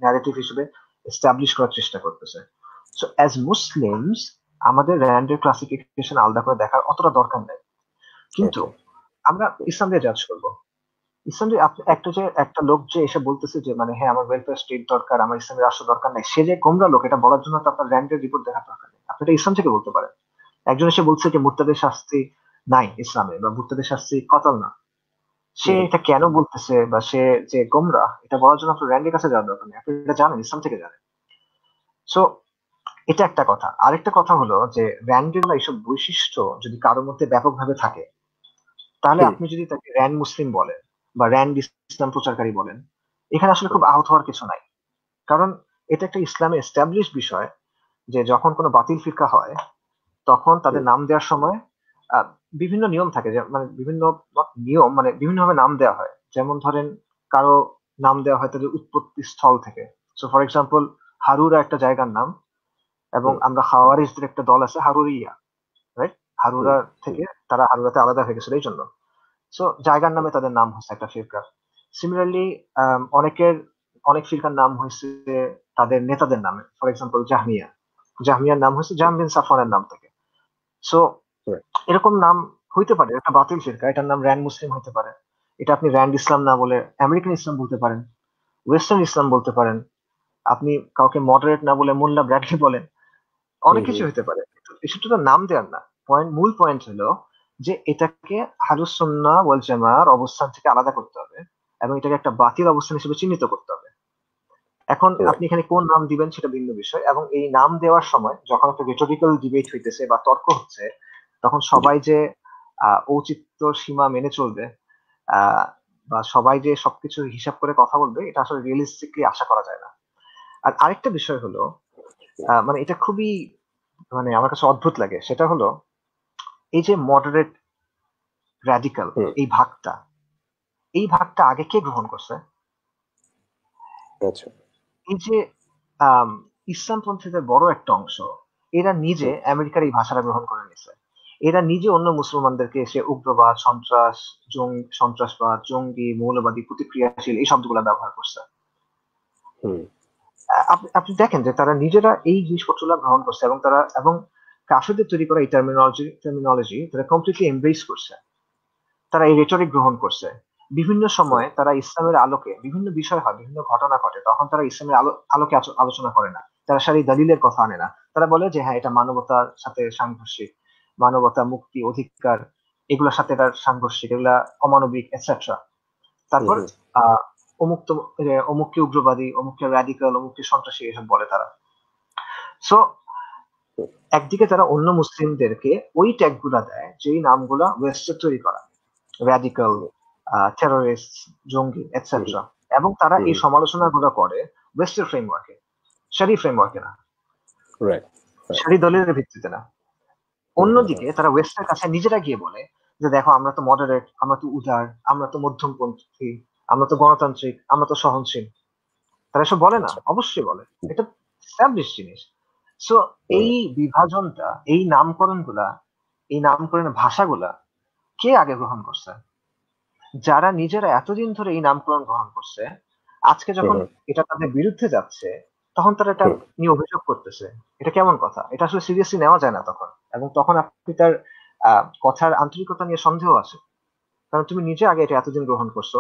ন্যারেটিভ হিসেবে এস্টাবলিশ করার চেষ্টা করতেছে। সো অ্যাজ মুসলিমস আমাদের র্যান্ডের ক্লাসিফিকেশন আলাদা করে দেখার অতটা দরকার নেই। কিন্তু ওকে। আমরা ইসলাম দিয়ে জাজ করবো। ইসলাম দিয়ে একটা লোক যে এসে বলতেছে যে মানে হ্যাঁ আমার ওয়েলফেয়ার স্টেট দরকার, আমার ইসলামের রাষ্ট্র দরকার নাই, সে যে গোমরা লোক এটা বলার জন্য তো আপনার র্যান্ডের রিপোর্ট দেখার দরকার নেই, আপনি এটা ইসলাম থেকে বলতে পারেন। একজন এসে বলছে যে মুর্তাদের শাস্তি নাই ইসলামে, বা মুর্তাদের শাস্তি কতল না, সে হুম। এটা কেন বলতেছে, বা সে যে গোমরা এটা বলার জন্য আপনার র্যান্ডের কাছে যাওয়ার দরকার নেই, আপনি এটা জানেন, ইসলাম থেকে জানেন। সো এটা একটা কথা। আরেকটা কথা হলো যে র্যান্ডের এইসব বৈশিষ্ট্য যদি কারোর মধ্যে ব্যাপকভাবে থাকে, তাহলে হুম। আপনি যদি তাকে র্যান্ড মুসলিম বলেন বা র্যান্ড ইসলাম প্রচারকারী বলেন, এখানে আসলে খুব হুম। আহত হওয়ার কিছু নাই। কারণ এটা একটা ইসলামে এস্টাবলিশ বিষয় যে যখন কোনো বাতিল ফিরকা হয় তখন তাদের হুম। নাম দেওয়ার সময় বিভিন্ন নিয়ম থাকে, যে মানে বিভিন্ন নিয়ম, মানে বিভিন্ন ভাবে নাম দেওয়া হয়। যেমন ধরেন কারো নাম দেওয়া হয় তাদের উৎপত্তি স্থল থেকে। সো ফর এক্সাম্পল হারুরা একটা জায়গার নাম, এবং হুম, আমরা খাওয়ারিজদের একটা দল আছে হারুরিয়া, রাইট? হুম, হারুরা হুম, থেকে তারা হারুরাতে আলাদা হয়ে গেছিল এই জন্য। সো জায়গার নামে তাদের নাম হচ্ছে একটা ফিরকা। সিমিলারলি অনেক ফিরকার নাম হয়েছে তাদের নেতাদের নামে। ফর এক্সাম্পল জাহমিয়া, জাহমিয়ার নাম হয়েছে জাহাম বিন সাফওয়ানের নাম থেকে। সো right, এরকম নাম হইতে পারে, একটা বাতিল ফিরকা, এটার নাম র্যান্ড মুসলিম হতে পারে। এটা আপনি র্যান্ড ইসলাম না বলে আমেরিকান ইসলাম বলতে পারেন, ওয়েস্টার্ন ইসলাম বলতে পারেন। আপনি কাউকে মডারেট না বলে মোল্লা ব্র্যাডলি বলেন, হুম, অনেক কিছু হুম, হতে পারে। এসব তো নাম দেওয়ার না। মূল পয়েন্ট হলো যে এটাকে আহলুস সুন্নাহ ওয়াল জামাআর অবস্থান থেকে আলাদা করতে হবে, এবং এটাকে একটা বাতিল অবস্থান হিসেবে চিহ্নিত করতে হবে। এখন right, আপনি এখানে কোন নাম দিবেন সেটা ভিন্ন বিষয়, এবং এই নাম দেওয়ার সময় যখন একটা রেটরিক্যাল ডিবেট হইতেছে বা তর্ক হচ্ছে, তখন জি, সবাই যে ঔচিত্যর সীমা মেনে চলবে, আহ, বা সবাই যে সবকিছু হিসাব করে কথা বলবে, এটা আসলে রিয়েলিস্টিকলি আশা করা যায় না। আর আরেকটা বিষয় হলো, মানে এটা খুবই, মানে আমার কাছে অদ্ভুত লাগে, সেটা হলো এই যে মডারেট রাডিক্যাল, হুম, এই ভাগটা, এই ভাগটা আগে কে গ্রহণ করছে? আচ্ছা, এই যে আম, ইসলামপন্থীদের বড় একটা অংশ, এরা নিজে হুম, আমেরিকার এই ভাষাটা গ্রহণ করে নিছে। এরা নিজে অন্য মুসলমানদেরকে এসে উগ্রবাদ, সন্ত্রাসবাদ, জঙ্গি, মৌলবাদী, প্রতিক্রিয়াশীল এই শব্দগুলো ব্যবহার করছে। হুম, আপনি আপনি দেখেন যে তারা নিজেরা এই জিনিসপত্রগুলো গ্রহণ করছে, এবং কাফেরদের তৈরি করা এই টার্মিনোলজি তারা কমপ্লিটলি এমব্রেস করছে। তারা এই রেটরিক গ্রহণ করছে। বিভিন্ন হুম, সময় তারা ইসলামের আলোকে বিভিন্ন বিষয় হয়, বিভিন্ন ঘটনা ঘটে, তখন তারা ইসলামের আলোকে আলোচনা করে না। তারা সারি দলিলের কথা আনে না। তারা বলে যে হ্যাঁ, এটা মানবতার সাথে সাংঘর্ষিক, মানবতা, মুক্তি, অধিকার, এগুলোর সাথে এটার সাংঘর্ষিক, এগুলা অমানবিক, এটসেট্রা। হুম, তারপর হুম, আহ অমুক তো অমুককে উগ্রবাদী, অমুককে রাডিক্যাল, অমুককে সন্ত্রাসী, এসব বলে তারা। সো হুম, একদিকে তারা অন্য মুসলিমদেরকে ওই ট্যাগ গুলা দেয় যেই নামগুলা ওয়েস্টের তৈরি করা, রাডিক্যাল, হুম, টেরোরিস্ট, জঙ্গি, হুম, এটসেট্রা। এবং তারা হুম, এই সমালোচনাগুলো করে ওয়েস্টের ফ্রেমওয়ার্কে, সারি ফ্রেমওয়ার্কে না, right, right, সারি দলিলের ভিত্তিতে না। হুম, হুম, হুম, অন্যদিকে তারা ওয়েস্টের কাছে নিজেরা গিয়ে বলে যে দেখো, আমরা তো মডারেট, আমরা তো উদার, আমরা তো মধ্যমপন্থী, আমরা তো গণতান্ত্রিক, আমরা তো সহনশীল। তারা এসব বলে না? আচ্ছা, অবশ্যই বলে। এটা এস্টাবলিশ জিনিস। সো হুম, এই বিভাজনটা, এই নামকরণের ভাষাগুলা কে আগে গ্রহণ করছে? যারা নিজেরা এতদিন ধরে এই নামকরণ গ্রহণ করছে, আজকে যখন হুম, এটা তাদের বিরুদ্ধে যাচ্ছে, তখন তারা এটা হুম, নিয়ে অভিযোগ করতেছে। এটা কেমন কথা? এটা আসলে সিরিয়াসলি নেওয়া যায় না তখন। এবং তখন আপনি তার কথার আন্তরিকতা নিয়ে সন্দেহ আছে। কারণ তুমি নিজে আগে এটা এতদিন গ্রহণ করছো,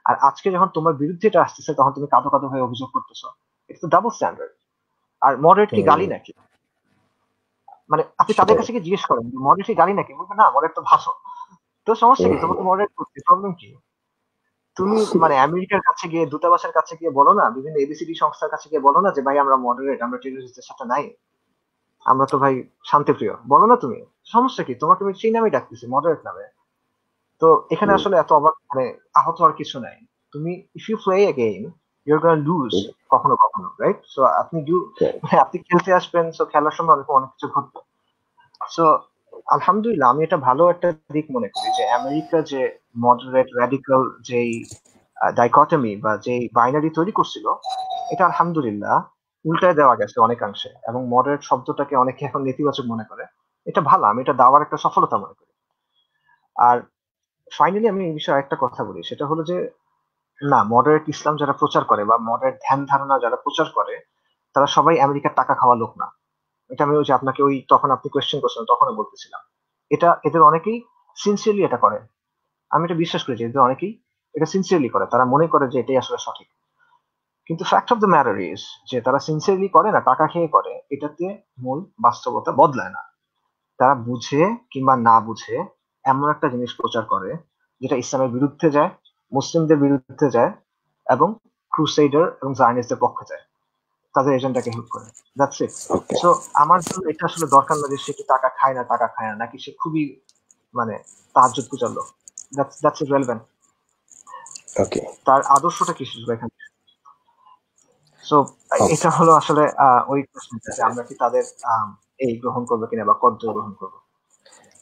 আর আজকে যখন তোমার বিরুদ্ধে এটা আসতেছে, তখন তুমি কাঁদো কাঁদো হয়ে অভিযোগ করতেছো। এটা তো ডাবল স্ট্যান্ডার্ড। আর মডারেট কি গালি হুম, নাকি? মানে আপনি তাদের সেটাই, কাছে গিয়ে জিজ্ঞেস করেন মডারেট কি গালি নাকি, বলবে না, মডারেট তো ভাষণ। তো সমস্যা কি? হুম, তোমাকে মডারেট করতে প্রবলেম কি? তুমি মানে আমেরিকার কাছে গিয়ে, দূতাবাসের কাছে গিয়ে বলো না, বিভিন্ন এবিসিডি সংস্থার কাছে গিয়ে বলো না যে ভাই আমরা মডারেট, আমরা টেররিস্টদের সাথে নাই, আমরা তো ভাই শান্তিপ্রিয়, বলো না তুমি। সমস্যা কি? তোমাকে আমি সেই নামে ডাকতেছি, মডারেট নামে। তো এখানে হুম, আসলে এত অবাক, মানে আহত হওয়ার কিছু নাই। তুমি if you play a game, you're gonna lose hmm, কখনো কখনো, রাইট? সো right, আপনি খেলতে আসবেন, সো খেলার সময় অনেক অনেক কিছু ঘটবে। সো আলহামদুলিল্লাহ, আমি এটা ভালো একটা দিক মনে করি যে আমেরিকা যে মডারেট রাডিক্যাল যেই ডাইকটমি বা যেই বাইনারি তৈরি করছিল, এটা আলহামদুলিল্লাহ উল্টায় দেওয়া গেছে অনেকাংশে, এবং মডারেট শব্দটাকে অনেকে এখন নেতিবাচক মনে করে। এটা ভালো, আমি এটা দাওয়ার একটা সফলতা মনে করি। আর ফাইনালি আমি এই বিষয়ে একটা কথা বলি, সেটা হলো যে না, মডারেট ইসলাম যারা প্রচার করে বা মডারেট ধ্যান ধারণা যারা প্রচার করে, তারা সবাই আমেরিকার টাকা খাওয়া লোক না। এটা আমি ওই যে আপনাকে ওই তখন আপনি কোয়েশ্চেন করছেন তখনও বলতেছিলাম। এটা এদের অনেকেই সিনসিয়ারলি এটা করে। আমি এটা বিশ্বাস করি যে এদের অনেকেই এটা সিনসিয়ারলি করে, তারা মনে করে যে এটাই আসলে সঠিক। কিন্তু fact of the matter is যে তারা সিনসিয়ারলি করে না, টাকা খেয়ে করে, এটাতে মূল বাস্তবতা বদলায় না। তারা বুঝে কিংবা না বুঝে এমন একটা জিনিস প্রচার করে যেটা ইসলামের বিরুদ্ধে যায়, মুসলিমদের বিরুদ্ধে যায়, এবং ক্রুসেডার এবং জায়নিস্টদের পক্ষে যায়, তাদের এজেন্ডাকে হেল্প করে। That's it. okay, সো আমার জন্য এটা আসলে দরকার না যে সে কি টাকা খায় না, টাকা খায় না, নাকি সে খুবই মানে তাহাজ্জুদ পূজার লোক। That's irrelevant. okay, তার আদর্শটা কি শিখবে এখানে? So okay. এটা হলো আসলে ওই প্রশ্নটা যে আমরা কি তাদের এই গ্রহণ করবো কিনা বা কদ্দূর গ্রহণ করবো।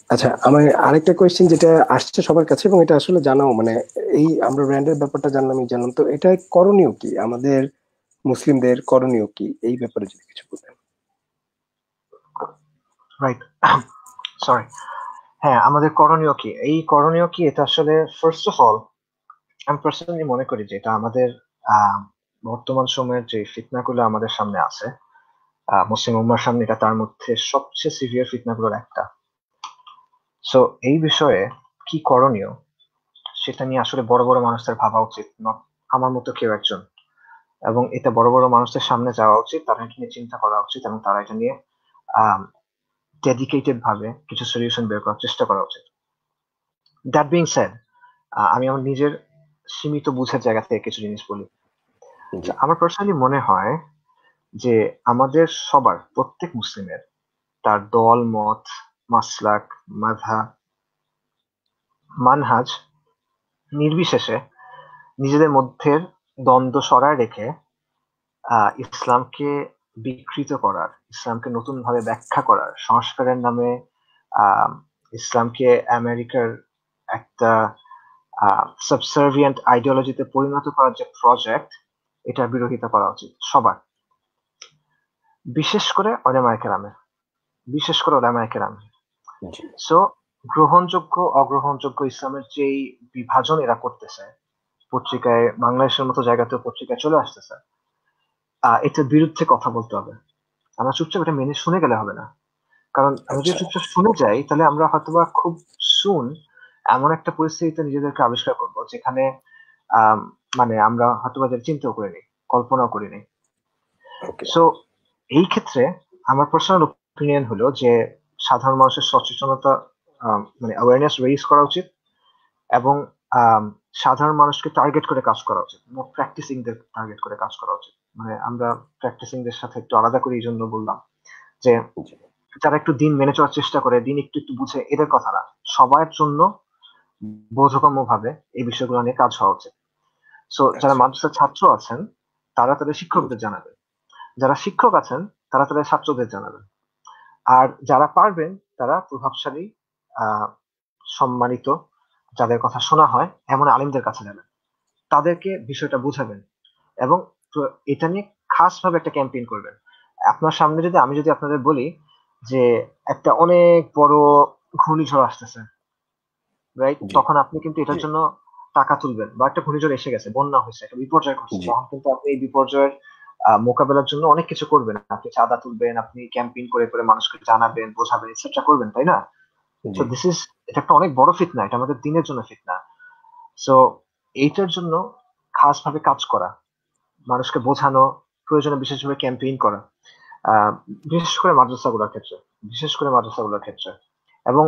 আচ্ছা, আমার আরেকটা কোয়েশ্চেন যেটা আসছে সবার কাছে, এবং এটা আসলে জানাও, মানে এই আমরা ব্র্যান্ডের ব্যাপারটা জানলাম, তো এটা করণীয় কি, আমাদের মুসলিমদের করণীয় কি এই ব্যাপারে যদি কিছু বলতেন। Right, sorry. হ্যাঁ, আমাদের করণীয় কি, এই করণীয় কি, এটা আসলে ফার্স্ট অফ অল আমি পার্সোনালি মনে করি যে এটা আমাদের আহ, বর্তমান সময়ের যে ফিতনাগুলো আমাদের সামনে আছে, মুসলিম উম্মার সামনে, এটা তার মধ্যে সবচেয়ে সিভিয়ার ফিতনাগুলোর একটা। সো এই বিষয়ে কি করণীয় সেটা নিয়ে আসলে বড় বড় মানুষদের ভাবা উচিত, not আমার মতো কেউ একজন। এবং এটা বড় বড় মানুষদের সামনে যাওয়া উচিত, তারা এটা নিয়ে চিন্তা করা উচিত, এবং তারা এটা নিয়ে ডেডিকেটেড ভাবে কিছু সলিউশন বের করার চেষ্টা করা উচিত। দ্যাট বিং সেড, আমি আমার নিজের সীমিত বুঝের জায়গা থেকে কিছু জিনিস বলি। জি। আমার পার্সোনালি মনে হয় যে আমাদের সবার, প্রত্যেক মুসলিমের, তার দল মত, মাসলাক, মাযহাব, মানহাজ নির্বিশেষে নিজেদের মধ্যে দ্বন্দ্ব সরায় রেখে ইসলামকে বিকৃত করার, ইসলামকে নতুন ভাবে ব্যাখ্যা করার, সংস্কারের নামে আহ, ইসলামকে আমেরিকার একটা সাবসার্ভিয়েন্ট আইডিওলজিতে পরিণত করার যে প্রজেক্ট, এটার বিরোধিতা করা উচিত সবার, বিশেষ করে ওলামায়ে কেরামের, বিশেষ করে ওলামায়ে কেরামের। জি। সো গ্রহণযোগ্য অগ্রহণযোগ্য ইসলামের যেই বিভাজন এরা করতেছে, পত্রিকায়, বাংলাদেশের মতো জায়গাতেও পত্রিকায় চলে আসতেছে, এটার বিরুদ্ধে কথা বলতে হবে। আমরা চুপচাপ এটা মেনে শুনে গেলে হবে না। কারণ আমরা যদি আচ্ছা। চুপচাপ শুনে যাই, তাহলে আমরা হয়তোবা খুব সুন এমন একটা পরিস্থিতিতে নিজেদেরকে আবিষ্কার করব যেখানে আম, মানে আমরা হয়তোবা যেটা চিন্তাও করিনি, কল্পনাও করিনি। ওকে। সো এই ক্ষেত্রে আমার পার্সোনাল ওপিনিয়ন হলো যে সাধারণ মানুষের সচেতনতা, মানে অ্যাওয়ারনেস রেইজ করা উচিত, এবং আম, সাধারণ মানুষকে টার্গেট করে কাজ করা উচিত, প্র্যাকটিসিং দের টার্গেট করে কাজ করা উচিত। মানে আমরা প্র্যাকটিসিং দের সাথে একটু আলাদা করে এই জন্য বললাম যে জি। যারা একটু দিন মেনে চলার চেষ্টা করে, দিন একটু একটু বুঝে, এদের কথা না, সবার জন্য বোধগম্য ভাবে এই বিষয়গুলো নিয়ে কাজ হওয়া উচিত। সো যারা আচ্ছা। মাদ্রাসার ছাত্র আছেন, তারা তাদের শিক্ষকদের জি। জানাবেন, যারা শিক্ষক আছেন তারা তাদের ছাত্রদের জানাবেন, আর যারা পারবেন তারা প্রভাবশালী, আহ সম্মানিত, যাদের কথা শোনা হয় এমন আলিমদের কাছে যাবেন, তাদেরকে বিষয়টা বুঝাবেন, এবং এটা নিয়ে খাস ভাবে একটা ক্যাম্পেইন করবেন। আপনার সামনে যদি, আমি যদি আপনাদের বলি যে একটা অনেক বড় ঘূর্ণিঝড় আসতেছে, রাইট, জি। তখন আপনি কিন্তু জি। এটার জন্য টাকা তুলবেন, বা একটা ঘূর্ণিঝড় এসে গেছে, বন্যা হয়েছে, একটা বিপর্যয় ঘটছে, জি। তখন কিন্তু আপনি এই বিপর্যয়ের মোকাবেলার জন্য অনেক কিছু করবেন, আপনি চাঁদা তুলবেন, আপনি ক্যাম্পেইন করে করে মানুষকে জানাবেন, বোঝাবেন, এটসেট্রা করবেন, তাই না? তো জি। এটা একটা অনেক বড় ফিতনা, এটা আমাদের দিনের জন্য ফিতনা। সো এইটার জন্য খাস ভাবে কাজ করা, মানুষকে বোঝানো, প্রয়োজনে বিশেষভাবে ক্যাম্পেইন করা, আহ বিশেষ করে মাদ্রাসাগুলোর ক্ষেত্রে, বিশেষ করে মাদ্রাসাগুলোর ক্ষেত্রে। এবং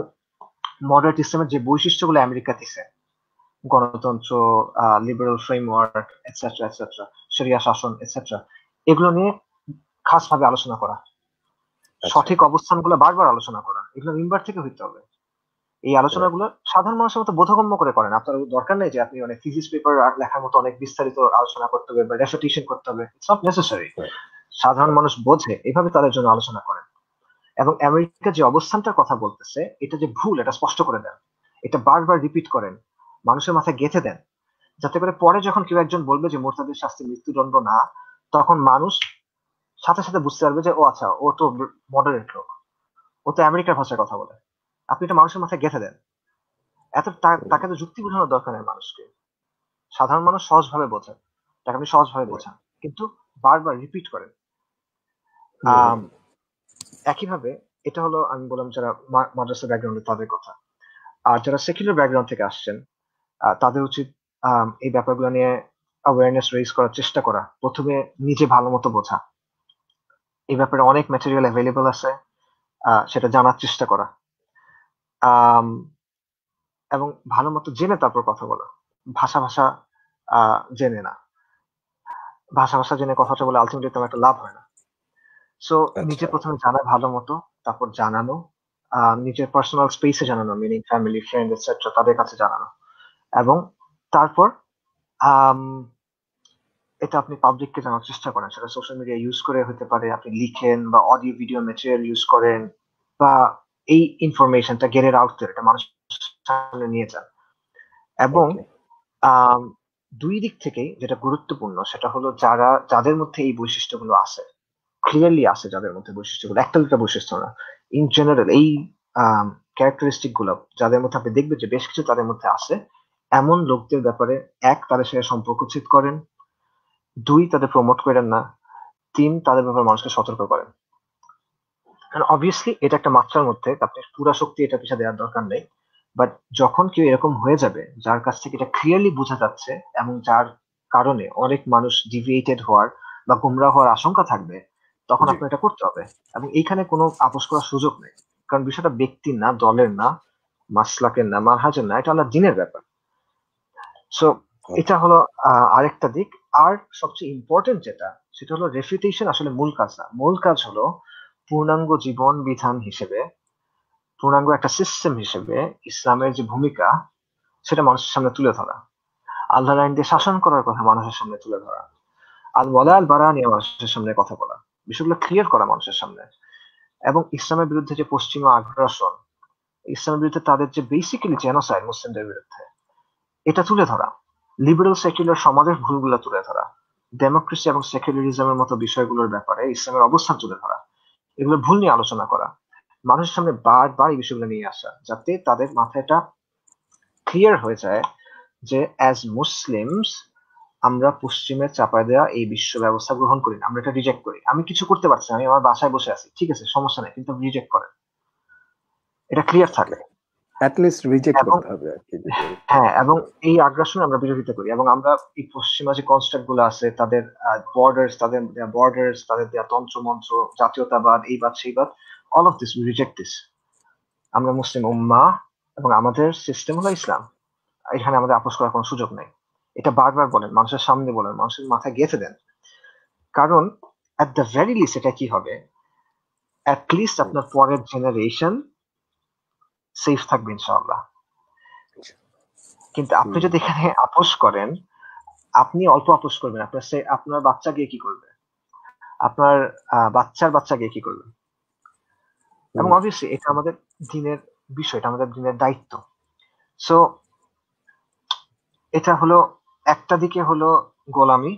মডারেট ইসলামের যে বৈশিষ্ট্যগুলো আমেরিকা দিছে, গণতন্ত্র, লিবারেল ফ্রেমওয়ার্ক, এটসেট্রা এটসেট্রা, শরিয়া শাসন, এটসেট্রা, এগুলো নিয়ে খাস ভাবে আলোচনা করা, আচ্ছা। সঠিক অবস্থানগুলো বারবার আলোচনা করা, এগুলো মিম্বার থেকে হইতে হবে। এই রাইট। আলোচনাগুলো সাধারণ মানুষের মতো বোধগম্য করে করেন, আপনার দরকার নেই যে আপনি অনেক থিসিস পেপার লেখার মতো অনেক বিস্তারিত আলোচনা করতে হবে বা রেফিটেশন করতে হবে, ইটস নট নেসেসারি। রাইট। সাধারণ রাইট। মানুষ বোঝে, এভাবে তাদের জন্য আলোচনা করেন। এবং আমেরিকা যে অবস্থানটার কথা বলতেছে, এটা যে ভুল, এটা স্পষ্ট করে দেন, এটা বারবার রিপিট করেন, মানুষের মাথায় গেঁথে দেন, যাতে করে পরে যখন কেউ একজন বলবে যে মোরতাদের শাস্তি মৃত্যুদণ্ড না, তখন মানুষ সাথে সাথে বুঝতে পারবে যে ও আচ্ছা, ও তো মডারেট লোক, ও তো আমেরিকার ভাষায় কথা বলে। আপনি এটা মানুষের মাথায় গেঁথে দেন, তাকে তো যুক্তি বোঝানোর দরকার নেই মানুষকে, সাধারণ মানুষ সহজভাবে বোঝে, তাকে আপনি সহজভাবে বোঝান, কিন্তু বারবার রিপিট করেন। আম, একইভাবে, এটা হলো আমি বললাম যারা মাদ্রাসা ব্যাকগ্রাউন্ডে তাদের কথা। আর যারা সেকুলার ব্যাকগ্রাউন্ড থেকে আসছেন, তাদের উচিত এই ব্যাপারগুলো নিয়ে অ্যাওয়ারনেস রেইজ করার চেষ্টা করা, প্রথমে নিজে ভালো মতো বোঝা, এই ব্যাপারে অনেক ম্যাটেরিয়াল অ্যাভেলেবল আছে, সেটা জানার চেষ্টা করা, আম, এবং ভালো মতো জেনে তারপর কথা বলা, ভাষা ভাষা জেনে না, ভাষা ভাষা জেনে কথাটা বলে আলটিমেটলি তেমন একটা লাভ হয় না। সো নিজে আচ্ছা। প্রথমে জানা ভালো মতো, তারপর জানানো, নিজের পার্সোনাল স্পেসে জানানো, মিনিং ফ্যামিলি, ফ্রেন্ড, এটসেট্রা, তাদের কাছে জানানো, এবং তারপর আম, এটা আপনি পাবলিককে জানার চেষ্টা করেন, সেটা সোশ্যাল মিডিয়া ইউজ করে হতে পারে, আপনি লিখেন বা অডিও ভিডিও ম্যাটেরিয়াল ইউজ করেন, বা এই ইনফরমেশনটা গেট ইট আউট দেয়ার, এটা মানুষের সামনে নিয়ে যান। এবং দুই দিক থেকেই যেটা গুরুত্বপূর্ণ সেটা হলো যাদের মধ্যে এই বৈশিষ্ট্যগুলো আছে, ক্লিয়ারলি আছে, যাদের মধ্যে বৈশিষ্ট্যগুলো একটা দুটো বৈশিষ্ট্য না, ইন জেনারেল এই ক্যারেক্টারিস্টিক গুলো যাদের মধ্যে আপনি দেখবেন যে বেশ কিছু তাদের মধ্যে আছে, এমন লোকদের ব্যাপারে এক, তাদের সাথে সম্পর্ক ছেদ করেন, দুই, তাদের প্রমোট করেন না, তিন, তাদের ব্যাপারে মানুষকে সতর্ক করেন। অবভিয়াসলি এটা একটা মাত্রার মধ্যে, আপনি পুরা শক্তি এটা পিছিয়ে দেওয়ার দরকার নেই, বাট যখন কেউ এরকম হয়ে যাবে যার কাছ থেকে এটা ক্লিয়ারলি বোঝা যাচ্ছে এবং যার কারণে অনেক মানুষ ডিভিয়েটেড হওয়ার বা গুমরা হওয়ার আশঙ্কা থাকবে, তখন আপনার এটা করতে হবে। এবং এইখানে কোনো আপোষ করার সুযোগ নেই, কারণ বিষয়টা ব্যক্তির না, দলের না, মাসলাকের না, মানহাজের না, এটা আল্লাহ দিনের ব্যাপার। সো এটা হলো আরেকটা দিক। আর সবচেয়ে ইম্পর্টেন্ট যেটা, সেটা হলো রেফিউটেশন আসলে মূল কাজ না। মূল কাজ হলো পূর্ণাঙ্গ জীবন বিধান হিসেবে, পূর্ণাঙ্গ একটা সিস্টেম হিসেবে ইসলামের যে ভূমিকা সেটা মানুষের সামনে তুলে ধরা, আল্লাহর আইন দিয়ে শাসন করার কথা মানুষের সামনে তুলে ধরা, আল ওয়ালা আল বারা নিয়ে মানুষের সামনে কথা বলা, বিষয়গুলো ক্লিয়ার করা মানুষের সামনে। এবং ইসলামের বিরুদ্ধে যে পশ্চিমা আগ্রাসন, ইসলামের বিরুদ্ধে তাদের যে বেসিক্যালি জেনোসাইড মুসলিমদের বিরুদ্ধে, এটা তুলে ধরা, লিবারেল সেকুলার সমাজের ভুলগুলো তুলে ধরা, ডেমোক্রেসি এবং সেকুলারিজমের মতো বিষয়গুলোর ব্যাপারে ইসলামের অবস্থান তুলে ধরা, এগুলো ভুল নিয়ে আলোচনা করা, মানুষের সামনে বারবার এই বিষয়গুলো নিয়ে আসা, যাতে তাদের মাথায় এটা ক্লিয়ার হয়ে যায় যে অ্যাজ মুসলিমস আমরা পশ্চিমের চাপায় দেওয়া এই বিশ্ব ব্যবস্থা গ্রহণ করি না, আমরা এটা রিজেক্ট করি। আমি কিছু করতে পারছি না, আমি আমার বাসায় বসে আছি, ঠিক আছে, সমস্যা নেই, কিন্তু রিজেক্ট করেন, এটা ক্লিয়ার থাকে। at least রিজেক্ট এবং করতে হবে আর কি। হ্যাঁ, এবং এই আগ্রাসন আমরা বিরোধিতা করি, এবং আমরা এই পশ্চিমা যে কনস্ট্রাক্ট গুলো আছে, তাদের বর্ডার্স, তাদের দেওয়া তন্ত্র মন্ত্র, জাতীয়তাবাদ, এইবাদ সেইবাদ, all of this we reject this. আমরা মুসলিম উম্মাহ এবং আমাদের সিস্টেম হলো ইসলাম, এখানে আমাদের আপোষ করার কোনো সুযোগ নেই। এটা বারবার বলেন, মানুষের সামনে বলেন, মানুষের মাথায় গেঁথে দেন, কারণ অ্যাট দ্য ভেরি লিস্ট এটা কি হবে, অ্যাট লিস্ট আপনার পরের জেনারেশন সেফ থাকবে ইনশাআল্লাহ। কিন্তু আপনি যদি এখানে আপোষ করেন, আপনি অল্প আপোষ করবেন, আপনার বাচ্চা গিয়ে কি করবে, আপনার বাচ্চার বাচ্চা গিয়ে কি করবে। এবং অবভিয়াসলি এটা আমাদের দিনের বিষয়, এটা আমাদের দিনের দায়িত্ব। সো এটা হলো একটা দিকে হলো গোলামি,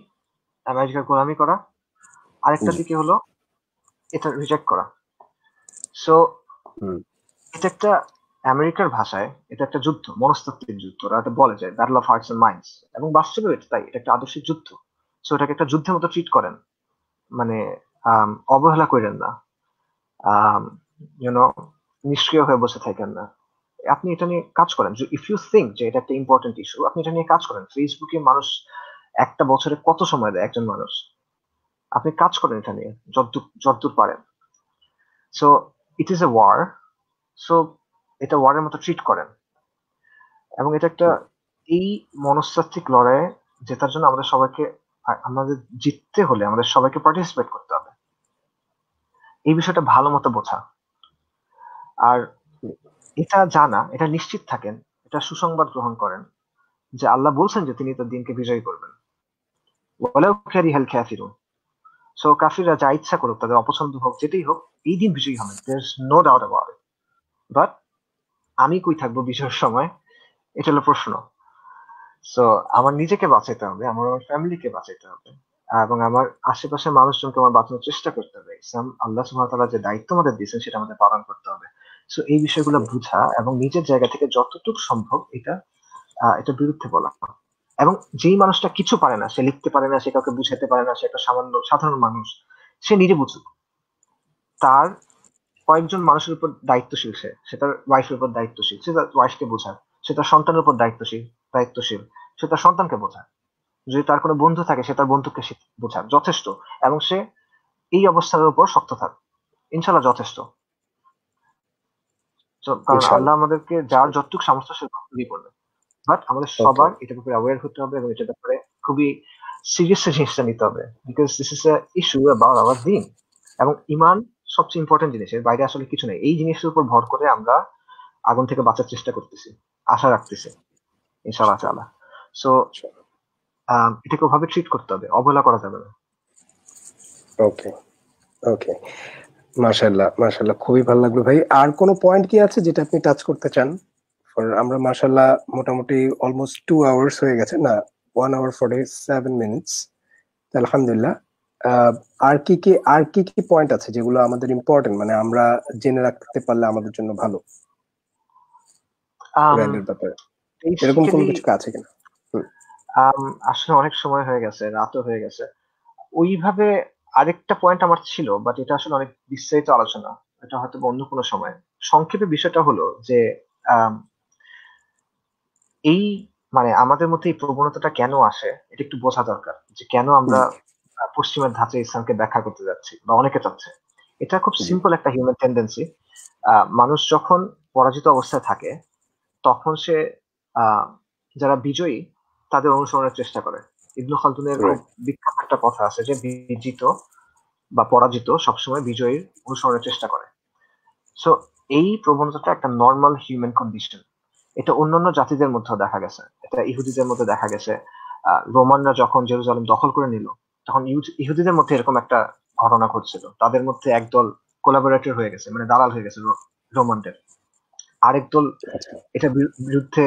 আমেরিকার গোলামি করা, আরেকটা দিকে হলো এটা রিজেক্ট করা। সো এটা একটা, আমেরিকার ভাষায় এটা একটা যুদ্ধ, মনস্তাত্ত্বিক যুদ্ধ, ওরা এটা বলে যায় battle of hearts and minds, এবং বাস্তবে এটা তাই, এটা একটা আদর্শিক যুদ্ধ। সো এটাকে একটা যুদ্ধের মতো ট্রিট করেন, মানে অবহেলা করেন না, ইউনো নিষ্ক্রিয় হয়ে বসে থাকেন না, আপনি এটা নিয়ে কাজ করেন। ইফ ইউ থিঙ্ক যে এটা একটা ইম্পর্টেন্ট ইস্যু, আপনি এটা নিয়ে কাজ করেন। ফেসবুকে মানুষ একটা বছরে কত সময় দেয় একজন মানুষ, আপনি কাজ করেন এটা নিয়ে যতদূর পারেন। So it is a war, so এটা ওয়ারের মতো ট্রিট করেন। এবং এটা একটা, এই মনস্তাত্ত্বিক লড়াইয়ে জেতার জন্য আমাদের সবাইকে, আমাদের জিততে হলে আমাদের সবাইকে পার্টিসিপেট করতে হবে, এই বিষয়টা ভালো মতো বোঝা। আর এটা জানা, এটা নিশ্চিত থাকেন, এটা সুসংবাদ গ্রহণ করেন যে আল্লাহ বলছেন যে তিনি তার দিনকে বিজয়ী করবেন, ওয়ালাউ কারিহাল কাফিরুন। সো কাফিররা যা ইচ্ছা করুক, তাদের অপছন্দ হোক, যেটাই হোক, এই দিন বিজয়ী হবেন, there is no doubt about it. But আমি কই থাকবো বিজয়ের সময়, এটা হলো প্রশ্ন। সো আমার নিজেকে বাঁচাইতে হবে, আমার ফ্যামিলিকে বাঁচাইতে হবে, এবং আমার আশেপাশের মানুষজনকে আমার বাঁচানোর চেষ্টা করতে হবে। ইসলাম, আল্লাহ সুবহানাহু ওয়া তাআলা যে দায়িত্ব আমাদের দিয়েছেন সেটা আমাদের পালন করতে হবে। সো এই বিষয়গুলো বুঝা এবং নিজের জায়গা থেকে যতটুকু সম্ভব এটা বিরুদ্ধে বলা। এবং যেই মানুষটা কিছু পারে না, সে লিখতে পারে না, সে কাউকে বুঝাতে পারে না, সে একটা সামান্য সাধারণ মানুষ, সে নিজে বুঝুক। তার কয়েকজন মানুষের উপর দায়িত্বশীল, সে তার ওয়াইফের উপর দায়িত্বশীল, সে তার ওয়াইফকে বোঝায়, সে তার সন্তানের উপর দায়িত্বশীল, সে তার সন্তানকে বোঝায়, যদি তার কোনো বন্ধু থাকে সে তার বন্ধুকে বোঝায়, যথেষ্ট। এবং সে এই অবস্থার উপর শক্ত থাকে, ইনশাল্লাহ যথেষ্ট। কারণ আল্লাহ আমাদেরকে যার যতটুকু সামর্থ্য সে ততটুকুই করবে। বাট আমাদের সবার এটার ব্যাপারে অ্যাওয়্যার হতে হবে এবং এটার ব্যাপারে খুবই সিরিয়াসলি জিনিসটা নিতে হবে, because this is a issue about our দিন। এবং ইমান সবচেয়ে ইম্পর্টেন্ট জিনিস, এর বাইরে আসলে কিছু নেই। এই জিনিসের উপর ভর করে আমরা আগুন থেকে বাঁচার চেষ্টা করতেছি, আশা রাখতেছি ইনশাআল্লাহ তাআলা। সো এটাকে ওভাবে ট্রিট করতে হবে, অবহেলা করা যাবে না। ওকে ওকে, মাশাআল্লাহ, মাশাআল্লাহ, খুবই ভালো লাগলো ভাই। আর কোনো পয়েন্ট কি আছে যেটা আপনি টাচ করতে চান? আমরা মাশাআল্লাহ মোটামুটি অলমোস্ট 2 আওয়ার্স হয়ে গেছে, না 1 আওয়ার 47 মিনিটস। আলহামদুলিল্লাহ। আর কি কি পয়েন্ট আছে যেগুলো আমাদের ইম্পর্টেন্ট, মানে আমরা জেনে রাখতে পারলে আমাদের জন্য ভালো কোরআনের ব্যাপারে? এরকম কোনো বেসিক্যালি কিছু আছে কিনা? হুম, আসলে অনেক সময় হয়ে গেছে, রাতও হয়ে গেছে। ওইভাবে আরেকটা পয়েন্ট আমার ছিল, বাট এটা আসলে অনেক বিস্তারিত আলোচনা, এটা হয়তো বা অন্য কোনো সময়। সংক্ষেপে বিষয়টা হলো যে আম, এই মানে আমাদের মধ্যে এই প্রবণতাটা কেন আসে এটা একটু বোঝা দরকার, যে কেন আমরা জি, পশ্চিমের ধাঁচে ইসলামকে ব্যাখ্যা করতে যাচ্ছি বা অনেকে চাচ্ছে। এটা খুব জি, সিম্পল একটা হিউম্যান টেন্ডেন্সি। মানুষ যখন পরাজিত অবস্থায় থাকে তখন সে আহ যারা বিজয়ী তাদের অনুসরণের চেষ্টা করে। ইবনু খালদুনের খুব রাইট, বিখ্যাত একটা কথা আছে যে বিজিত বা পরাজিত সবসময় বিজয়ীর অনুসরণের চেষ্টা করে। সো এই প্রবণতাটা একটা নর্মাল হিউম্যান কন্ডিশন। এটা অন্যান্য জাতিদের মধ্যেও দেখা গেছে, এটা ইহুদিদের মধ্যে দেখা গেছে। রোমানরা যখন জেরুজালেম দখল করে নিল তখন ইহুদিদের মধ্যে এরকম একটা ঘটনা ঘটছিল, তাদের মধ্যে একদল কোলাবোরেটর হয়ে গেছে, মানে দালাল হয়ে গেছে রোমানদের। আরেক দল আচ্ছা, এটা বিরুদ্ধে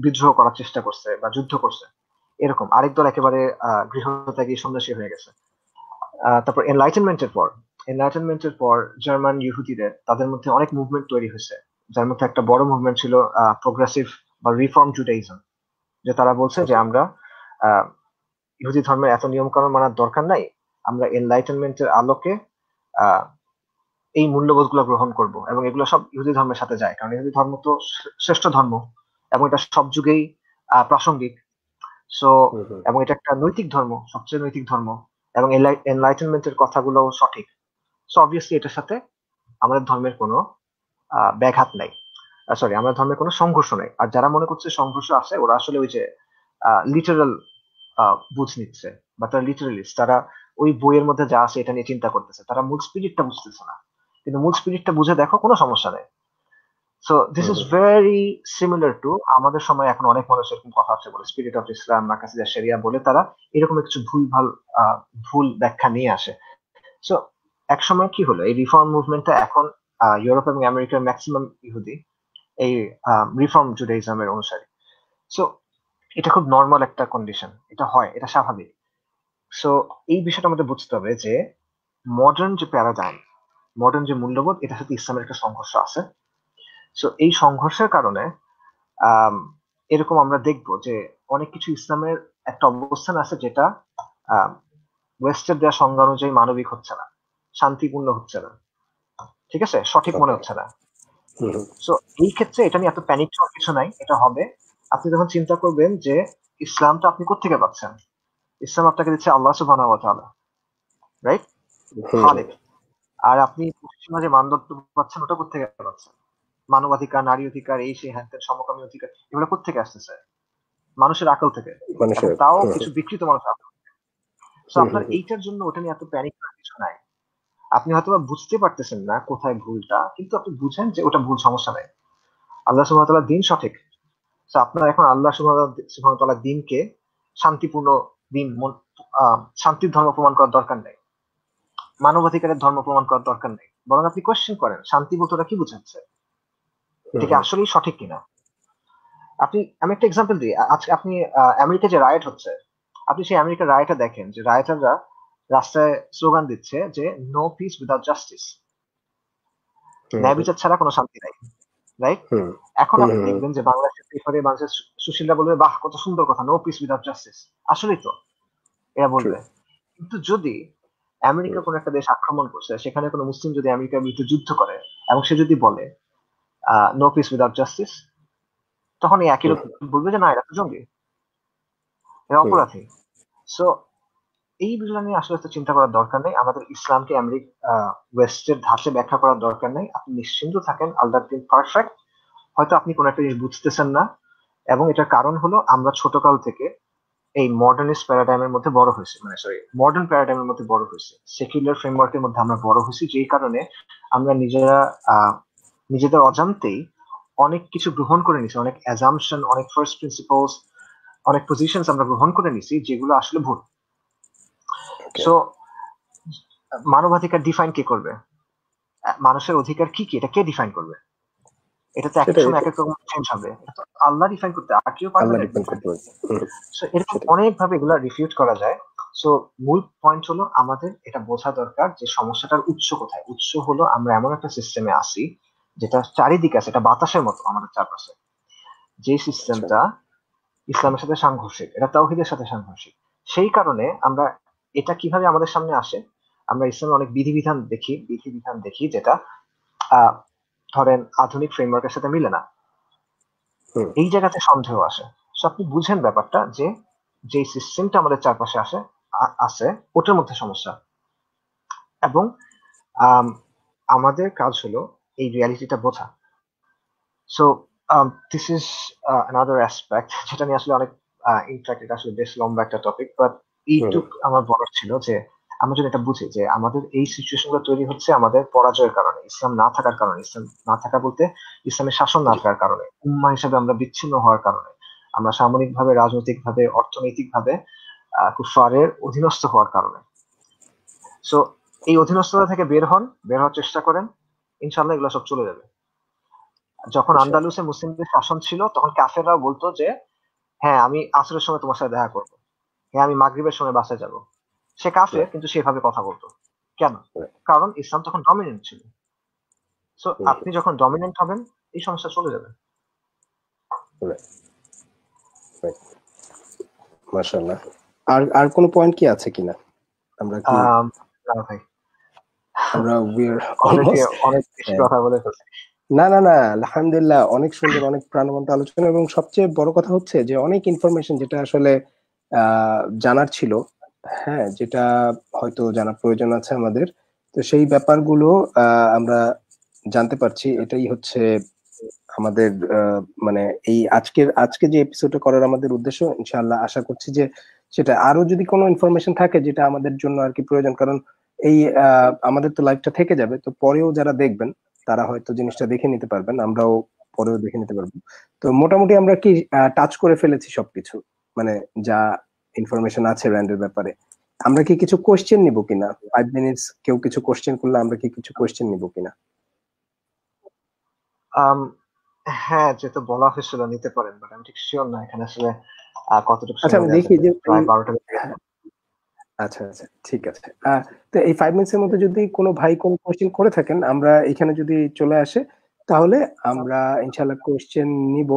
বিদ্রোহ করার চেষ্টা করছে বা যুদ্ধ করছে। এরকম আরেক দল একেবারে গৃহত্যাগী সন্ন্যাসী হয়ে গেছে। তারপর এনলাইটেনমেন্টের পর জার্মান ইহুদিদের তাদের মধ্যে অনেক মুভমেন্ট তৈরি হয়েছে, যার মধ্যে একটা বড় মুভমেন্ট ছিল প্রোগ্রেসিভ বা রিফর্ম জুডাইজম। যে তারা বলছে যে ওকে, আমরা আহ, ইহুদি ধর্মের এত নিয়ম কানুন মানার দরকার নাই, আমরা এনলাইটেনমেন্টের আলোকে আহ, এই মূল্যবোধ গুলো গ্রহণ করব, এবং এগুলো সব ইহুদি ধর্মের সাথে যায়, কারণ ইহুদি ধর্ম তো শ্রেষ্ঠ ধর্ম এবং এটা সব যুগেই প্রাসঙ্গিক। সো হুম, হুম, এবং এটা একটা নৈতিক ধর্ম, সবচেয়ে নৈতিক ধর্ম, এবং এনলাইটেনমেন্টের কথাগুলো সঠিক। সো অবভিয়াসলি এটার সাথে আমাদের ধর্মের কোনো ব্যাঘাত নাই, সরি, আমাদের ধর্মের কোনো সংঘর্ষ নাই। আর যারা মনে করছে সংঘর্ষ আছে ওরা আসলে ওই যে লিটারাল বুঝ নিচ্ছে, বা তারা লিটারালিস্ট, তারা ওই বইয়ের মধ্যে যা আছে এটা নিয়ে চিন্তা করতেছে, তারা মূল স্পিরিটটা বুঝতেছে না। কিন্তু মূল স্পিরিটটা বুঝে দেখো, কোনো সমস্যা নেই। So this hmm, is hmm, very similar to আমাদের সময় এখন অনেক মানুষ এরকম কথা হচ্ছে বলে স্পিরিট অফ ইসলাম, মাকাসিদা শরিয়া বলে তারা এরকম কিছু ভুল ব্যাখ্যা নিয়ে আসে। সো এক সময় কি হলো, এই রিফর্ম মুভমেন্টটা এখন ইউরোপ এবং আমেরিকার ম্যাক্সিমাম ইহুদি এই রিফর্ম জুডাইজমের অনুসারী। সো এটা খুব নর্মাল একটা কন্ডিশন, এটা হয়, এটা স্বাভাবিক। সো এই বিষয়টা আমাদের বুঝতে হবে যে মডার্ন যে প্যারাডাইম, মডার্ন যে মূল্যবোধ, এটার সাথে ইসলামের একটা সংঘর্ষ আছে। সো এই সংঘর্ষের কারণে আম, এরকম আমরা দেখব যে অনেক কিছু ইসলামের একটা অবস্থান আছে যেটা ওয়েস্টের দেওয়া সংজ্ঞা অনুযায়ী মানবিক হচ্ছে না, শান্তিপূর্ণ হচ্ছে না, ঠিক আছে, সঠিক মনে ওকে, হচ্ছে না। হুম, হুম, সো এই ক্ষেত্রে এটা নিয়ে এত প্যানিক হওয়ার কিছু নাই, এটা হবে। আপনি যখন চিন্তা করবেন যে ইসলামটা আপনি কোত্থেকে পাচ্ছেন, ইসলাম আপনাকে দিচ্ছে আল্লাহ সুবহানাহু ওয়া তাআলা, রাইট, হুম, হুম, খালেক। আর আপনি পশ্চিমা যে মানদণ্ড পাচ্ছেন ওটা কোত্থেকে পাচ্ছেন, মানবাধিকার, নারী অধিকার, এই সেই হ্যান ত্যান, সমকামী অধিকার, এগুলো কোত্থেকে আসতেছে? মানুষের আকল থেকে, এবং মানুষের, তাও হুম, কিছু হুম, বিকৃত মানুষের আকল। তো হুম, আপনার হুম, হুম, এইটার জন্য ওটা নিয়ে এত প্যানিক করার কিছু নাই। আপনি হয়তো বা বুঝতে পারতেছেন না কোথায় ভুলটা, কিন্তু আপনি বুঝেন যে ওটা ভুল, সমস্যা নাই। আল্লাহ সুবহানাহু ওয়া তাআলার দিন সঠিক। তো আপনার এখন আল্লাহ সুবহানাহু ওয়া তাআলার দিনকে শান্তিপূর্ণ দিন, শান্তির ধর্ম প্রমাণ করার দরকার নেই, মানবাধিকারের ধর্ম প্রমাণ করার দরকার নেই, বরং আপনি কোয়েশ্চেন করেন শান্তি বলতে ওরা কি বোঝাচ্ছে, এটা হুম, কি হুম, আসলেই সঠিক কিনা। আমি একটা এক্সাম্পল দিই। আজকে আপনি আমেরিকা যে রায়ট হচ্ছে, আপনি সেই আমেরিকার রায়টা দেখেন যে রায়টাররা রাস্তায় স্লোগান দিচ্ছে যে নো পিস উইদাউট জাস্টিস, হুম, ন্যায় হুম, বিচার ছাড়া কোনো শান্তি নাই, রাইট। হুম, এখন হুম, আপনি হুম, দেখবেন যে বাংলাদেশের পেপারে মানুষের সুশীলরা বলবে বাহ কত সুন্দর কথা, নো পিস উইদাউট জাস্টিস। আসলেই তো এরা ট্রু, বলবে। কিন্তু যদি আমেরিকা হুম, কোন একটা দেশ আক্রমণ করছে, সেখানে কোনো মুসলিম যদি আমেরিকার বিরুদ্ধে যুদ্ধ করে এবং সে যদি বলে নো পিস উইদাউট জাস্টিস, তখন এই একই লোক হুম, বলবে যে না, এরা তো জঙ্গি, এরা হুম, অপরাধী। সো এই বিষয়টা নিয়ে আসলে তো চিন্তা করার দরকার নেই, আমাদের ইসলামকে ওয়েস্টের ধাঁচে ব্যাখ্যা করার দরকার নেই। আপনি নিশ্চিন্ত থাকেন, আল্লাহর দিন পারফেক্ট। হয়তো আপনি কোন একটা জিনিস বুঝতেছেন না, এবং এটার কারণ হলো আমরা ছোটকাল থেকে এই মডার্নিস্ট প্যারাডাইমের মধ্যে বড় হয়েছে, মানে সরি, মডার্ন প্যারাডাইমের মধ্যে বড় হয়েছে, সেকুলার ফ্রেমওয়ার্কের মধ্যে আমরা বড় হয়েছি, যেই কারণে আমরা নিজেরা আহ, নিজেদের অজান্তেই অনেক কিছু গ্রহণ করে নিছি, অনেক অ্যাজাম্পশন, অনেক ফার্স্ট প্রিন্সিপলস, অনেক পজিশনস আমরা গ্রহণ করে নিছি যেগুলো আসলে ভুল। ওকে, সো মানবাধিকার ডিফাইন কে করবে? মানুষের অধিকার কি কি এটা কে ডিফাইন করবে? এটা তো এক এক সেটাই, সময় এক এক রকম চেঞ্জ হবে। এটা তো আল্লাহ ডিফাইন করতে, আর কেউ পারবে আল্লাহ না ডিপেন্ড ডিফাইন করতে করতে। পারবে। সো এরকম সেটাই। অনেক ভাবে এগুলা রিফিউট করা যায়। সো মূল পয়েন্ট হলো আমাদের এটা বোঝা দরকার যে সমস্যাটার উৎস কোথায়। উৎস হলো আমরা এমন একটা সিস্টেমে আছি যেটা চারিদিকে আছে, এটা বাতাসের মতো আমাদের চারপাশে, যে আচ্ছা। সিস্টেমটা ইসলামের সাথে সাংঘর্ষিক, এটা তাওহীদের সাথে সাংঘর্ষিক। সেই কারণে আমরা এটা কিভাবে আমাদের সামনে আসে, আমরা ইসলামে অনেক বিধিবিধান দেখি যেটা আহ ধরেন আধুনিক ফ্রেমওয়ার্কের সাথে মিলে না। হুম। এই জায়গাতে সন্দেহ আসে। সো আপনি বুঝেন ব্যাপারটা যে যে সিস্টেমটা আমাদের চারপাশে আছে ওটার মধ্যে সমস্যা। এবং আম, আমাদের কাজ হলো এই রিয়ালিটিটা বোঝা। So this is another aspect যেটা নিয়ে আসলে অনেক ইনফ্যাক্ট এটা আসলে বেশ লম্বা একটা টপিক, বাট হুম। এইটুক আমার বলার ছিল যে আমরা যদি এটা বুঝি যে আমাদের এই সিচুয়েশন গুলো তৈরি হচ্ছে আমাদের পরাজয়ের কারণে, ইসলাম না থাকার কারণে। ইসলাম না থাকা বলতে ইসলামের শাসন না জি। থাকার কারণে, উম্মাহ হিসেবে আমরা বিচ্ছিন্ন হওয়ার কারণে, আমরা সামরিক ভাবে, রাজনৈতিক ভাবে, অর্থনৈতিক ভাবে কুফারের অধীনস্থ হওয়ার কারণে। সো এই অধীনস্থতা থেকে বের হওয়ার চেষ্টা করেন, ইনশাল্লাহ এগুলো সব চলে যাবে। যখন ইনশাআল্লাহ। আন্দালুসে মুসলিমদের শাসন ছিল তখন কাফেররাও বলতো যে হ্যাঁ আমি আসরের সময় তোমার সাথে দেখা করবো, হ্যাঁ আমি মাগরিবের সময় বাসায় যাব। সে কাফের Right, কিন্তু সেভাবে কথা বলতো। কেন? right, কারণ ইসলাম তখন ডমিনেন্ট ছিল। সো হুম, আপনি যখন ডমিনেন্ট হবেন এই সমস্যা চলে যাবে। right, right. মাশাআল্লাহ। আর আর কোনো পয়েন্ট কি আছে কিনা? আমরা কি আম, না ভাই, আমরা we're অলরেডি almost অনেক বেশি হ্যাঁ। কথা বলে ফেলছি। না, আলহামদুলিল্লাহ অনেক সুন্দর, অনেক প্রাণবন্ত আলোচনা এবং সবচেয়ে বড় কথা হচ্ছে যে অনেক ইনফরমেশন যেটা আসলে জানার ছিল, হ্যাঁ, যেটা হয়তো জানার প্রয়োজন আছে আমাদের। তো সেই ব্যাপারগুলো আমরা জানতে পারছি। এটাই হচ্ছে আমাদের মানে এই আজকে যে এপিসোডটা করার আমাদের উদ্দেশ্য। ইনশাআল্লাহ আশা করছি যে সেটা আরো যদি কোনো ইনফরমেশন থাকে যেটা আমাদের জন্য আর কি প্রয়োজন, কারণ এই আমাদের তো লাইভটা থেকে যাবে, তো পরেও যারা দেখবেন তারা হয়তো জিনিসটা দেখে নিতে পারবেন, আমরাও পরেও দেখে নিতে পারবো। তো মোটামুটি আমরা কি টাচ করে ফেলেছি সবকিছু, মানে যা ইনফরমেশন আছে র্যান্ডের ব্যাপারে। আমরা কি কিছু কোশ্চেন নিব কিনা? 5 মিনিটস কেউ কিছু কোশ্চেন করলে আমরা কি কিছু কোশ্চেন নিব কিনা? আম, হ্যাঁ, যেহেতু বলা হয়েছিল নিতে পারেন, বাট আমি ঠিক শিওর না এখানে আসলে কতটুকু আচ্ছা, সময় আমি দেওয়া দেখি যাবে। যে প্রায় 12টা বেজে গেছে। হ্যাঁ, আচ্ছা, ঠিক আছে। তো এই 5 মিনিটস এর মধ্যে যদি কোনো ভাই কোনো কোশ্চেন করে থাকেন, আমরা এখানে যদি চলে আসে, তাহলে আমরা ইনশাআল্লাহ কোশ্চেন নিব।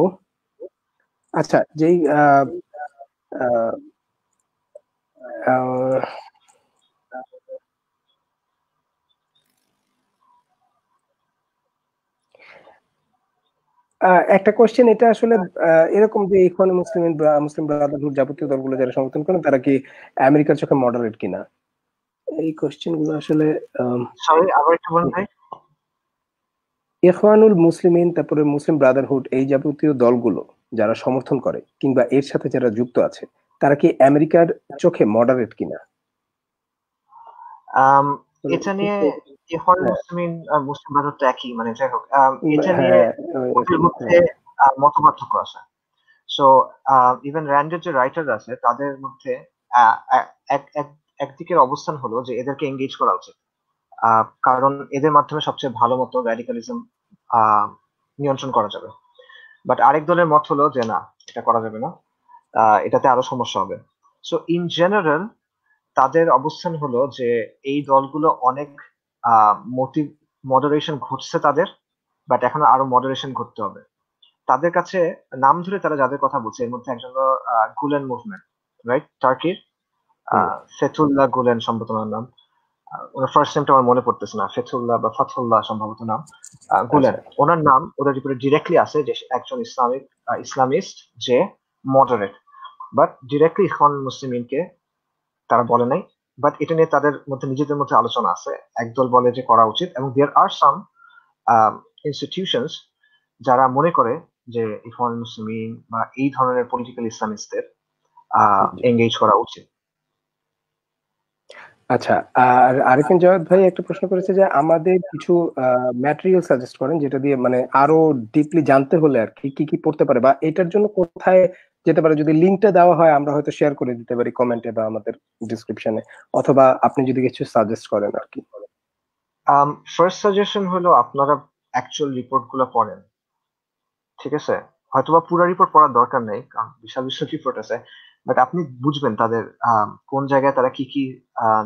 আচ্ছা, যেই আহ, আহ, একটা কোশ্চেন এটা আসলে এরকম যে ইখওয়ানুল মুসলিমিন বা মুসলিম ব্রাদারহুড যাবতীয় দলগুলো যারা সমর্থন করেন তারা কি আমেরিকার চোখে মডারেট কিনা? এই কোশ্চেন গুলো আসলে সরি, আবার একটু বলুন ভাই। ইখওয়ানুল মুসলিমিন, তারপরে মুসলিম ব্রাদারহুড, এই যাবতীয় দলগুলো যারা সমর্থন করে কিংবা এর সাথে যারা যুক্ত আছে, তারা কি আমেরিকার চোখে মডারেট কিনা? আম, মানে এটা নিয়ে কিন্তু ইখওয়ানুল হ্যাঁ, মুসলিমিন আর মুসলিম ব্রাদারহুড তো একই, মানে যাই হোক, এটা নিয়ে হ্যাঁ, ওদের মধ্যে হ্যাঁ, মতপার্থক্য আছে। সো ইভেন র্যান্ডের যে রাইটার আছে তাদের মধ্যে আহ, এক এক একদিকের অবস্থান হলো যে এদেরকে এঙ্গেজ করা উচিত, কারণ এদের মাধ্যমে সবচেয়ে ভালো মতো র্যাডিকালিজম নিয়ন্ত্রণ করা যাবে। বাট আরেক দলের মত হলো যে না, এটা করা যাবে না, এটাতে আরো সমস্যা হবে। সো ইন জেনারেল তাদের অবস্থান হলো যে এই দলগুলো অনেক মোটিভ মডারেশন ঘটছে তাদের, বাট এখনো আরো মডারেশন ঘটতে হবে তাদের কাছে। নাম ধরে তারা যাদের কথা বলছে এর মধ্যে একজন হলো গুলেন মুভমেন্ট, রাইট, টার্কির হুম, ফেথুল্লাহ গুলেন সম্ভবত ওনার নাম। ওনার ফার্স্ট নেমটা আমার মনে পড়তেছে না, ফেথুল্লাহ বা ফাথুল্লাহ সম্ভবত নাম। গুলেন, আচ্ছা, ওনার নাম ওদের উপরে ডিরেক্টলি আছে যে সে একজন ইসলামিস্ট যে মডারেট, বাট ডিরেক্টলি ইখওয়ান মুসলিমিনকে তারা বলে নাই। বাট এটা নিয়ে তাদের মধ্যে নিজেদের মধ্যে আলোচনা আছে। একদল বলে যে করা উচিত, এবং দেয়ার আর সাম ইনস্টিটিউশনস যারা মনে করে যে ইখওয়ান মুসলিমিন বা এই ধরনের পলিটিক্যাল ইসলামিস্টদের জি। এঙ্গেজ করা উচিত। আচ্ছা, আর আরিফিন জাওয়াদ ভাই একটা প্রশ্ন করেছে যে আমাদের কিছু ম্যাটেরিয়াল সাজেস্ট করেন যেটা দিয়ে মানে আরো ডিপলি জানতে হলে আর কি কি পড়তে পারে, বা এটার জন্য কোথায় যেতে পারে। যদি লিঙ্কটা দেওয়া হয় আমরা হয়তো শেয়ার করে দিতে পারি কমেন্টে বা আমাদের ডিসক্রিপশনে, অথবা আপনি যদি কিছু সাজেস্ট করেন আর কি। ফার্স্ট সাজেশন হলো আপনারা অ্যাকচুয়াল রিপোর্ট গুলো পড়েন, ঠিক আছে? হয়তোবা পুরো রিপোর্ট পড়ার দরকার নেই, কারণ বিশাল বিশাল রিপোর্ট আছে, বাট আপনি বুঝবেন তাদের কোন জায়গায় তারা কি কি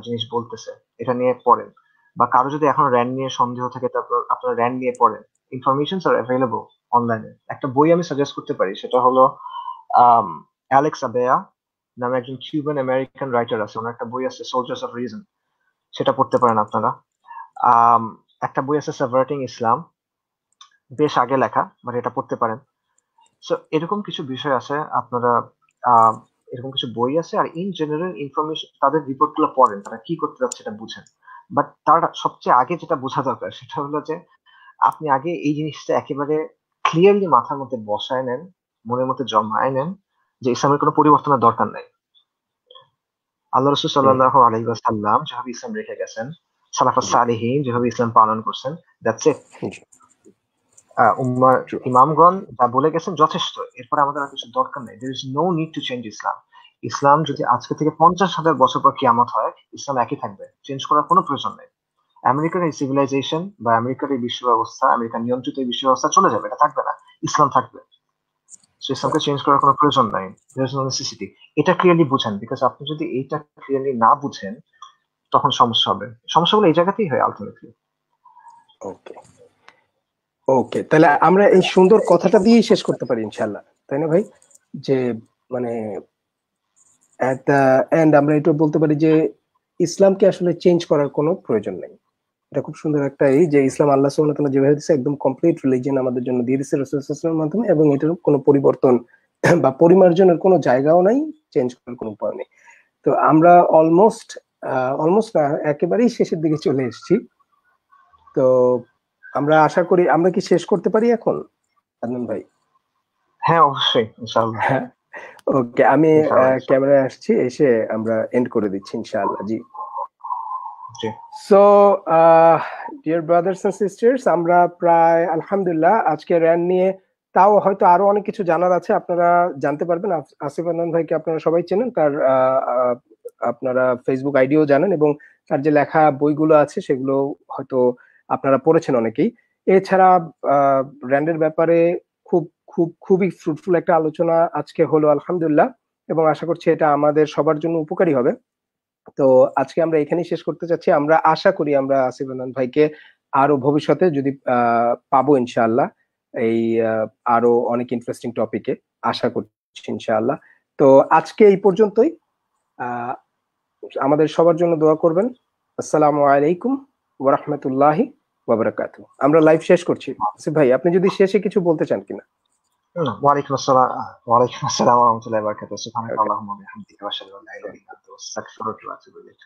জিনিস বলতেছে, এটা নিয়ে পড়েন। বা কারো যদি এখন র্যান্ড নিয়ে সন্দেহ থাকে, তারপর আপনারা র্যান্ড নিয়ে পড়েন। ইনফরমেশনস আর অ্যাভেলেবল অনলাইনে। একটা বই আমি সাজেস্ট করতে পারি, সেটা হলো অ্যালেক্স আবেয়া নামে একজন কিউবান আমেরিকান রাইটার আছে, ওনার একটা বই আছে সোলজার্স অফ রিজন, সেটা পড়তে পারেন আপনারা। আম, একটা বই আছে সাবভার্টিং ইসলাম, বেশ আগে লেখা, বাট এটা পড়তে পারেন। সো এরকম কিছু বিষয় আছে, আপনারা আহ, এরকম কিছু বই আছে। আর ইন জেনারেল ইনফরমেশন, তাদের রিপোর্ট গুলো পড়েন, তারা কি করতে যাচ্ছে সেটা বুঝেন। বাট তার সবচেয়ে আগে যেটা বোঝা দরকার সেটা হলো যে আপনি আগে এই জিনিসটা একেবারে ক্লিয়ারলি মাথার মধ্যে বসায় নেন, মনের মধ্যে জমায় নেন, যে ইসলামের কোনো পরিবর্তনের দরকার নাই। আল্লাহ রসুল সাল্লাল্লাহু আলাইহি ওয়াসাল্লাম যেভাবে ইসলাম রেখে গেছেন, সালাফাস সালেহীন যেভাবে ইসলাম পালন করছেন, দ্যাটস ইট। উম্মার ইমামগণ যা বলে গেছেন যথেষ্ট, এরপরে আমাদের আর কিছু দরকার নেই। There is no need to change Islam. ইসলাম যদি আজকে থেকে 50,000 বছর পর কিয়ামত হয়, ইসলাম একই থাকবে, চেঞ্জ করার কোনো প্রয়োজন নেই। আমেরিকার এই সিভিলাইজেশন বা আমেরিকার এই বিশ্ব ব্যবস্থা, আমেরিকার নিয়ন্ত্রিত এই বিশ্ব ব্যবস্থা চলে যাবে, এটা থাকবে না, ইসলাম থাকবে। সো ইসলামকে চেঞ্জ করার কোনো প্রয়োজন নাই, দের ইজ নো নেসেসিটি। এটা ক্লিয়ারলি বুঝেন, বিকজ আপনি যদি এইটা ক্লিয়ারলি না বুঝেন তখন সমস্যা হবে। সমস্যাগুলো এই জায়গাতেই হয় আলটিমেটলি। ওকে ওকে, তাহলে আমরা এই সুন্দর কথাটা দিয়েই শেষ করতে পারি ইনশাল্লাহ, তাই না ভাই? যে মানে এট দ্য এন্ড আমরা এটা বলতে পারি যে ইসলামকে আসলে চেঞ্জ করার কোনো প্রয়োজন নেই। এটা খুব সুন্দর একটা এই যে ইসলাম আল্লাহ সুবহানাহু ওয়া তাআলা যেভাবে দিয়েছে একদম কমপ্লিট রিলিজিয়ন আমাদের জন্য দিয়ে দিয়েছে রাসূল সাল্লাল্লাহু আলাইহি ওয়াসাল্লামের মাধ্যমে, এবং এটার কোনো পরিবর্তন বা পরিমার্জনের কোনো জায়গাও নাই, চেঞ্জ করার কোনো উপায় নেই। তো আমরা অলমোস্ট না, একেবারেই শেষের দিকে চলে এসেছি। তো আমরা আশা করি আমরা কি শেষ করতে পারি এখন, আদনান ভাই? হ্যাঁ, অবশ্যই, ইনশাআল্লাহ। হ্যাঁ, ওকে, আমি ইনশাআল্লাহ। ক্যামেরায় আসছি, এসে আমরা এন্ড করে দিচ্ছি ইনশাআল্লাহ। জি। জি। So dear brothers and sisters, আমরা প্রায় আলহামদুলিল্লাহ আজকে র্যান নিয়ে, তাও হয়তো আরো অনেক কিছু জানার আছে, আপনারা জানতে পারবেন। আসিফ আদনান ভাইকে আপনারা সবাই চেনেন, তার আপনারা ফেসবুক আইডিও জানেন, এবং তার যে লেখা বইগুলো আছে সেগুলো হয়তো আপনারা পড়েছেন অনেকেই। এছাড়া র্যান্ডের ব্যাপারে খুব খুবই ফ্রুটফুল একটা আলোচনা আজকে হলো আলহামদুলিল্লাহ, এবং আশা করছি এটা আমাদের সবার জন্য উপকারী হবে। তো আজকে আমরা এখানেই শেষ করতে চাচ্ছি। আমরা আশা করি আমরা আসিফ আনন্দ ভাইকে আরো ভবিষ্যতে যদি পাবো ইনশাআল্লাহ, এই আরো অনেক ইন্টারেস্টিং টপিকে, আশা করছি ইনশাআল্লাহ। তো আজকে এই পর্যন্তই। আহ, আমাদের সবার জন্য দোয়া করবেন। আসসালামু আলাইকুম ওয়া রাহমাতুল্লাহি ওয়া বারাকাতুহু। আমরা লাইভ শেষ করছি। আসিফ ভাই, আপনি যদি শেষে কিছু বলতে চান কিনা? ওয়ালাইকুম আসসালাম। ওয়ালাইকুম আসসালাম ওয়া রাহমাতুল্লাহি ওয়া বারাকাতুহু। সুবহানাকা ওকে, আল্লাহুম্মা ওয়া বিহামদিকা ওয়া আশহাদু আল্লা ইলাহা ইল্লা আনতা আস্তাগফিরুকা ওয়া আতুবু ইলাইক।